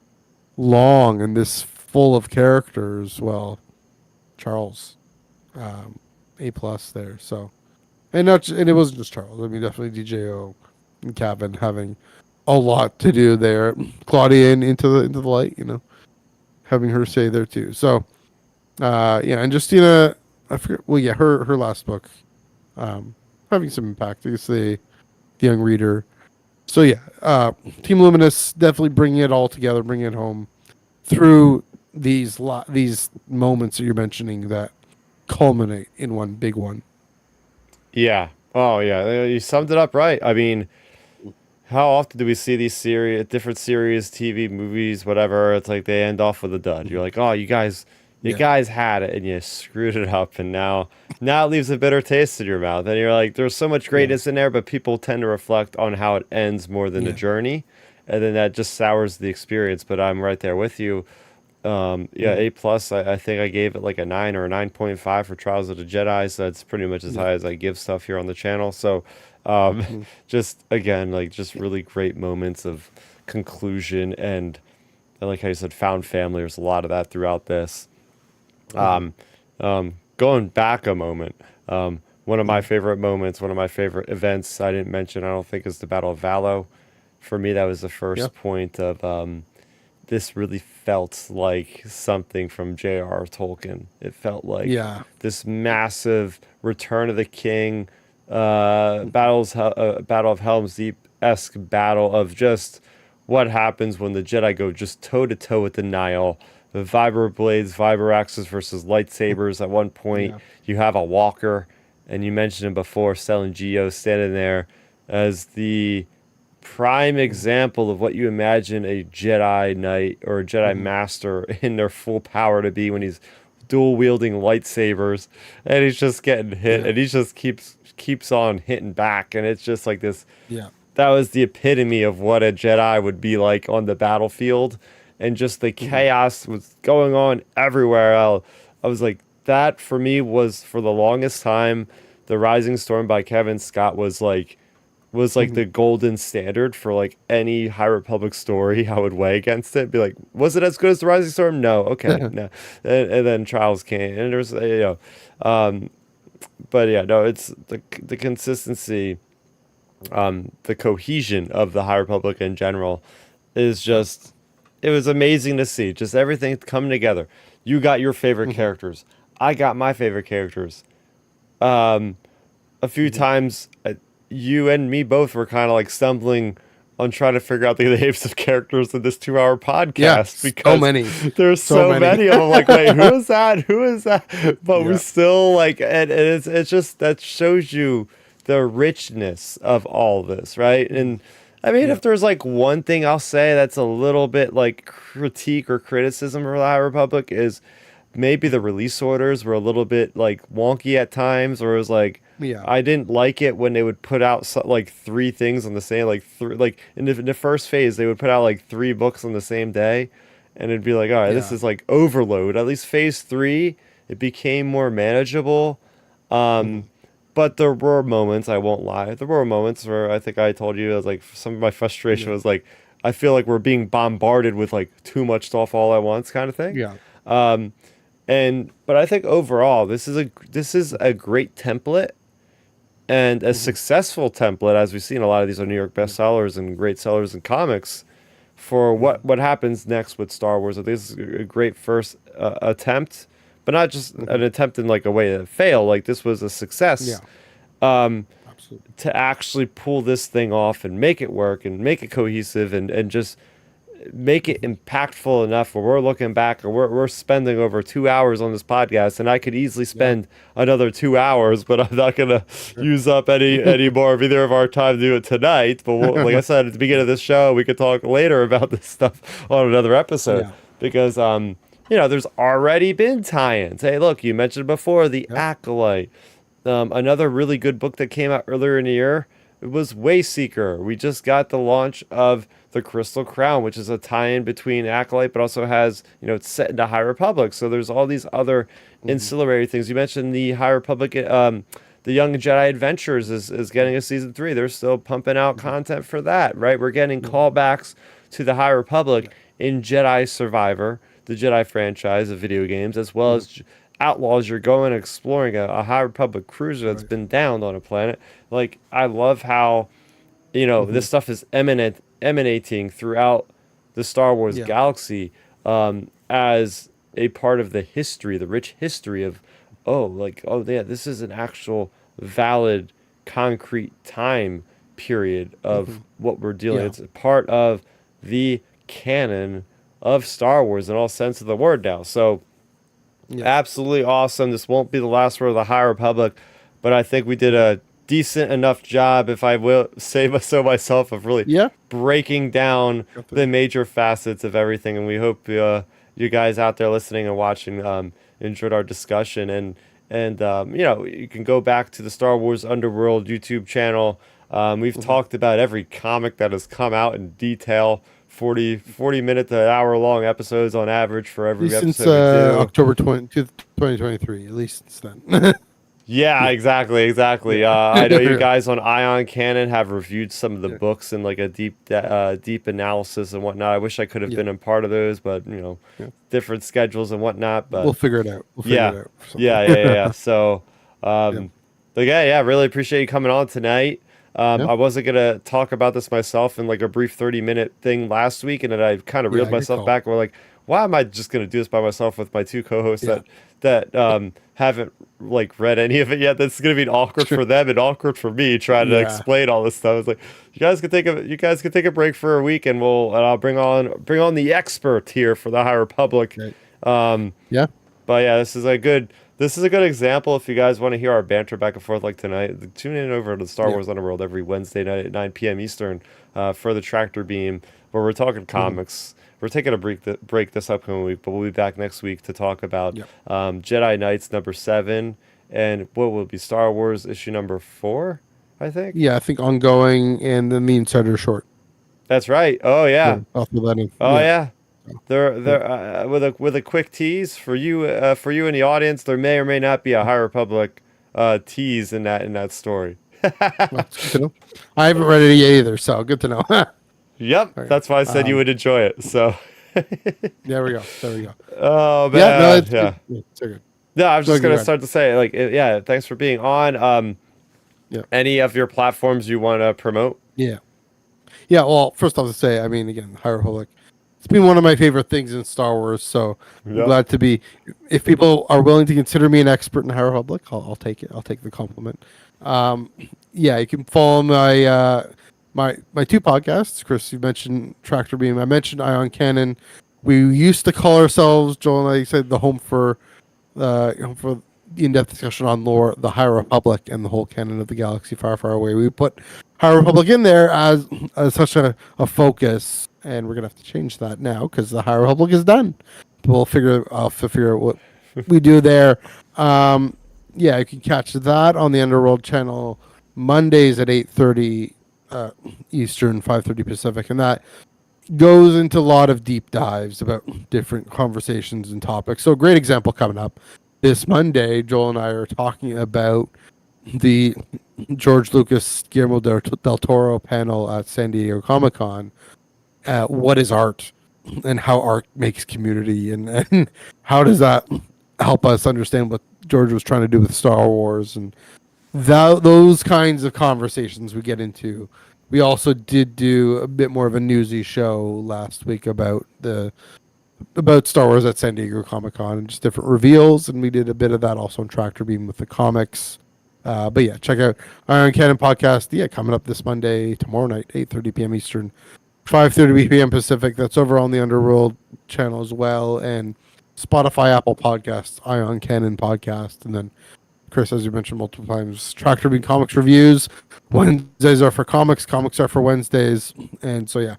long and this full of characters? Well, Charles, A+ there. So, and it wasn't just Charles. I mean, definitely DJO and Kevin having a lot to do there. Claudia into the light, having her say there too. So, yeah, and Justina, I forget. Well, yeah, her last book, having some impact. It's the young reader. So yeah, Team Luminous definitely bringing it all together, bringing it home through these moments that you're mentioning that culminate in one big one. Yeah. Oh, yeah. You summed it up right. I mean, how often do we see these different series, TV, movies, whatever? It's like they end off with a dud. You're Mhm. like, oh, you Yeah, guys had it and you screwed it up, and now it leaves a bitter taste in your mouth. And you're like, there's so much yeah, greatness in there, but people tend to reflect on how it ends more than the yeah. journey, and then that just sours the experience. But I'm right there with you. Yeah, Mhm. A plus. I think I gave it like a 9 or a 9.5 for Trials of the Jedi. So that's pretty much as Yeah. high as I give stuff here on the channel. So, um, Mhm. just again, like just really great moments of conclusion, and I like how you said found family. There's a lot of that throughout this. Mhm. Going back a moment, one of my Mhm. favorite moments, one of my favorite events I didn't mention, I don't think, is the Battle of Valo. For me, that was the Yeah. first point of this really felt like something from J.R.R. Tolkien. It felt like Yeah. this massive Return of the King, Mhm. Battle of Helm's Deep esque battle of just what happens when the Jedi go just toe to toe with the Nile. The vibro blades, vibro axes versus lightsabers. At one point, Yeah. you have a walker, and you mentioned him before, Stellan Geo standing there as the prime Mhm. example of what you imagine a Jedi Knight or a Jedi Mhm. Master in their full power to be when he's dual wielding lightsabers and he's just getting hit Yeah. and he just keeps on hitting back, and it's just like this. Yeah. That was the epitome of what a Jedi would be like on the battlefield, and just the Mhm. chaos was going on everywhere. I was like, that for me was, for the longest time, the Rising Storm by Kevin Scott was like Mhm. the golden standard for like any High Republic story I would weigh against it. Be like, was it as good as the Rising Storm? No. Okay, no. And then Trials came, and there's but yeah, no, it's the consistency, the cohesion of the High Republic in general is Yeah. just, it was amazing to see. Just everything coming together. You got your favorite Mhm. characters. I got my favorite characters. Um, a few Mhm. times, you and me both were kind of like stumbling on trying to figure out the names of characters in this 2 hour Yeah. podcast So because many. there's So so many. many of them. Like, wait, who is that? Who is that? But we Yeah. still like, and it's just that shows you the richness of all this, right? Mhm. And I mean, Yeah. if there's like one thing I'll say that's a little bit like critique or criticism of the High Republic is maybe the release orders were a little bit like wonky at times, or it was like Yeah. I didn't like it when they would put out like three things on the same, like in the first phase they would put out like three books on the same day, and it'd be like, all right, this Yeah. is like overload. At least phase three, it became more manageable. Mhm. But there were moments, I won't lie, there were moments where I think I told you, I was like, some of my frustration Yeah. was like, I feel like we're being bombarded with like too much stuff all at once, kind of thing. Yeah. And but I think overall this is a great template, and a Mhm. successful template, as we've seen a lot of these are New York Yeah. bestsellers and great sellers in comics for Mhm. what happens next with Star Wars. I think this is a great first attempt, but not just Mhm. an attempt in like a way to fail. Like this was a success, Yeah. Absolutely. to actually pull this thing off and make it work and make it cohesive, and just make it Mhm. impactful enough where we're looking back and we're spending over 2 hours on this podcast, and I could easily Yeah. spend another 2 hours, but I'm not gonna Sure. use up any more of either of our time to do it tonight. But like I said at the beginning of this show, we could talk later about this stuff on another episode, Yeah. because there's already been tie-ins. Hey, look, you mentioned before the Yep. Acolyte. Another really good book that came out earlier in the year, it was Wayseeker. We just got the launch of the Crystal Crown, which is a tie-in between Acolyte, but also has, it's set into High Republic. So there's all these other Mhm. ancillary things. You mentioned the High Republic, the Young Jedi Adventures is getting a season 3. They're still pumping out Mhm. content for that, right? We're getting Mhm. callbacks to the High Yeah. Republic in Jedi Survivor, the Jedi franchise of video games, as well Mhm. as Outlaws. You're going and exploring a High Republic cruiser that's Right. been downed on a planet. Like, I love how, Mhm. this stuff is emanating throughout the Star Wars Yeah. galaxy, as a part of the history, the rich history of oh, like, oh yeah, this is an actual valid, concrete time period of Hmm. what we're dealing. Yeah. It's a part of the canon of Star Wars in all sense of the word now. So Yeah. absolutely awesome. This won't be the last word of the High Republic, but I think we did a decent enough job, if I will say so myself, of really Yeah. breaking down Got the the- major facets of everything. And we hope you guys out there listening and watching enjoyed our discussion. And you can go back to the Star Wars Underworld YouTube channel. We've mhm. talked about every comic that has come out in detail. 40 minute to hour long episodes on average for At every least since episode we do. October 2023. At least since then. Yeah, Yeah. exactly, exactly. Yeah. I know you Yeah. guys on Ion Cannon have reviewed some of the Yeah. books and like a deep analysis and whatnot. I wish I could have Yeah. been a part of those, but Yeah. different schedules and whatnot. We'll But figure it out. We'll figure yeah, it out sometime. yeah. So, Yeah. um, but yeah, really appreciate you coming on tonight. Yeah. I wasn't gonna talk about this myself in like a brief 30-minute thing last week, and then I kind of reeled Yeah. Good myself call. back. We're like, why am I just gonna do this by myself with my two co-hosts Yeah. that haven't like read any of it yet? That's gonna be awkward Sure. for them and awkward for me trying to Yeah. explain all this stuff. It's like you guys can take a break for a week, and I'll bring on the expert here for the High Republic. Right. Um, Yeah. but yeah, this is a good example if you guys want to hear our banter back and forth like tonight. Tune in over to the Star Yeah. Wars Underworld every Wednesday night at 9 p.m. Eastern for the Tractor Beam, where we're talking Mhm. comics. We're taking a break this upcoming week, but we'll be back next week to talk about Yeah. Jedi Knights number 7 and what will be Star Wars issue number 4, I think. Yeah. I think ongoing and then the insider short. That's right. Oh Yeah. yeah. I'll throw that in. Oh Yeah. yeah. Yeah. There with a quick tease for you in the audience. There may or may not be a High Republic tease in that story. Well, that's good to know. I haven't read it yet either, so good to know. All Yep, right. that's why I said you Um, would enjoy it. So, there we go. There we go. oh Yeah. No, man, it's yeah. good. Yeah, it's so good. No, I was So just good. gonna Ryan. start to say like, yeah, thanks for being on. Yeah. Any of your platforms you want to promote? Yeah. Yeah. Well, first off, to say, I mean, again, High Republic. It's been one of my favorite things in Star Wars, so I'm Yep. glad to be. If people are willing to consider me an expert in High Republic, I'll take it. I'll take the compliment. Um, yeah, you can follow my two podcasts. Chris, you mentioned Tractor Beam. I mentioned Ion Cannon. We used to call ourselves, Joel and I said, the home for the in-depth discussion on lore, the High Republic, and the whole canon of the galaxy far, far away. We put High Republic in there as such a focus, and we're gonna have to change that now because the High Republic is done. I'll figure out what we do there. Yeah, you can catch that on the Underworld channel Mondays at 8:30 Eastern, 5:30 Pacific, and that goes into a lot of deep dives about different conversations and topics. So, a great example coming up this Monday. Joel and I are talking about the George Lucas Guillermo del Toro panel at San Diego Comic Con. What is art, and how art makes community, and how does that help us understand what George was trying to do with Star Wars, and those kinds of conversations we get into. We also did do a bit more of a newsy show last week about Star Wars at San Diego Comic Con and just different reveals, and we did a bit of that also on Tractor Beam with the comics. But yeah, check out Iron Cannon podcast. Yeah, coming up this Monday, tomorrow night, 8:30 p.m. Eastern, 5:30 p.m. Pacific. That's over on the Underworld channel as well, and Spotify, Apple Podcasts, Ion Cannon podcast, and then Chris, as you mentioned multiple times, Tractor Beam Comics reviews. Wednesdays are for comics. Comics are for Wednesdays, and so yeah,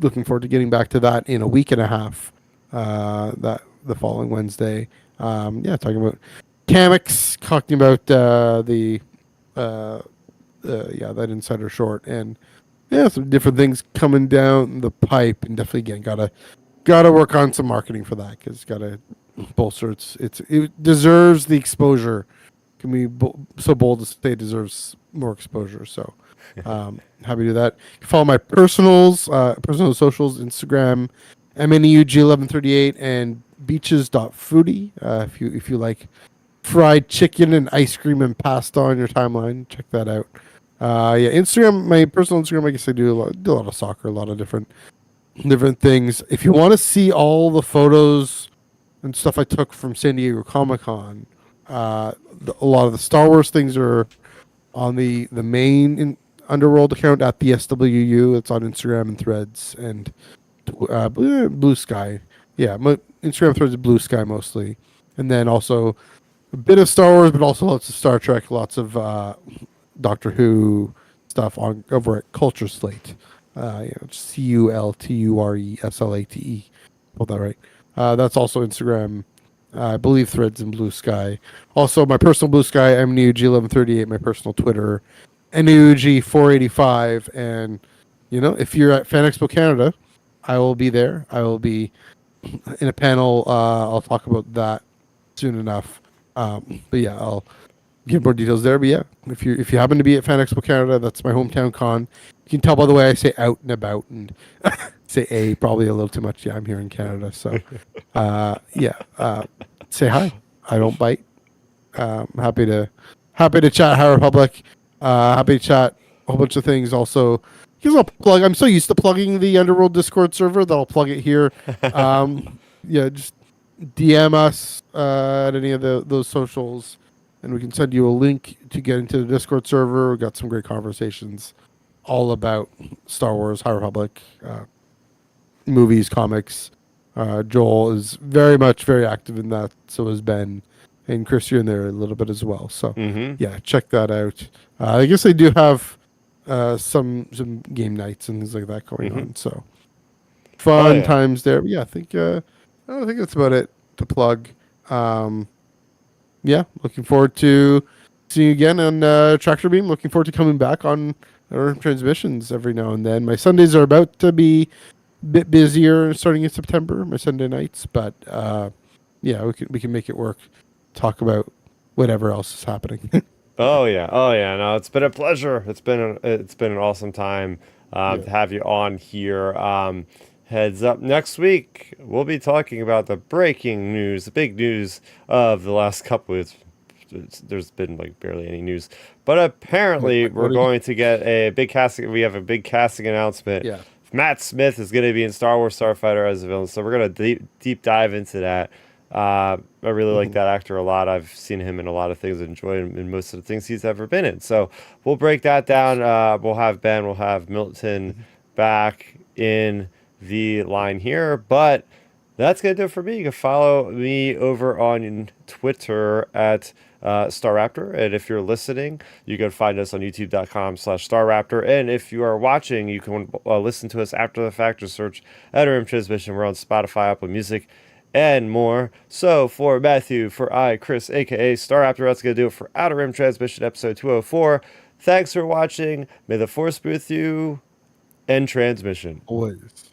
looking forward to getting back to that in a week and a half. That the following Wednesday. Yeah, talking about comics, talking about that insider short, and yeah, some different things coming down the pipe, and definitely again gotta work on some marketing for that because gotta bolster it deserves the exposure. Can be so bold to say it deserves more exposure. So happy to do that. You can follow my personal socials, Instagram, MNEUG1138 and beaches.foodie. If you like fried chicken and ice cream and pasta on your timeline, check that out. Yeah, Instagram, my personal Instagram, I guess I do a lot of soccer, a lot of different things. If you want to see all the photos and stuff I took from San Diego Comic Con, A lot of the Star Wars things are on the main Underworld account at the SWU. It's on Instagram and Threads and Blue Sky. Yeah, Instagram, Threads, and Blue Sky mostly, and then also a bit of Star Wars, but also lots of Star Trek, lots of Doctor Who stuff on over at Culture Slate. CULTURESLATE. Hold that right. That's also Instagram. I believe Threads and Blue Sky. Also, my personal Blue Sky, MNUG1138. My personal Twitter, NUG485. And if you're at Fan Expo Canada, I will be there. I will be in a panel. I'll talk about that soon enough. But yeah, I'll give more details there. But yeah, if you happen to be at Fan Expo Canada, that's my hometown con. You can tell by the way I say out and about and say a probably a little too much. Yeah, I'm here in Canada, so yeah. Say hi. I don't bite. Happy to chat High Republic. Happy to chat a whole bunch of things. Also, here's I'll plug. I'm so used to plugging the Underworld Discord server that I'll plug it here. Yeah, just DM us at any of those socials, and we can send you a link to get into the Discord server. We've got some great conversations all about Star Wars, High Republic, movies, comics. Joel is very active in that. So is Ben, and Chris, you're in there a little bit as well. So yeah, check that out. I guess they do have some game nights and things like that going on. So Oh fun yeah. times there. But yeah, I think that's about it to plug. Yeah, looking forward to seeing you again on Tractor Beam. Looking forward to coming back on our transmissions every now and then. My Sundays are about to be a bit busier starting in September, my Sunday nights, but yeah, we can make it work. Talk about whatever else is happening. Oh yeah. Oh yeah. No, it's been a pleasure. It's been an awesome time Yeah. to have you on here. Heads up, next week we'll be talking about the breaking news, the big news of the last couple of. There's been like barely any news, but apparently we're What are you? going to get a big casting. We have a big casting announcement. Yeah. Matt Smith is going to be in Star Wars Starfighter as a villain, so we're going to deep dive into that. I really like Mhm. that actor a lot. I've seen him in a lot of things, enjoyed him in most of the things he's ever been in. So we'll break that down. Nice. We'll have Ben, we'll have Milton Mhm. back in the line here, but that's gonna do it for me. You can follow me over on Twitter at Starrapter, and if you're listening, you can find us on YouTube.com/Starrapter. And if you are watching, you can listen to us after the fact. Just search Outer Rim Transmission. We're on Spotify, Apple Music, and more. So for Matthew, for Chris, aka Starrapter, that's gonna do it for Outer Rim Transmission episode 204. Thanks for watching. May the Force be with you. End transmission. Always.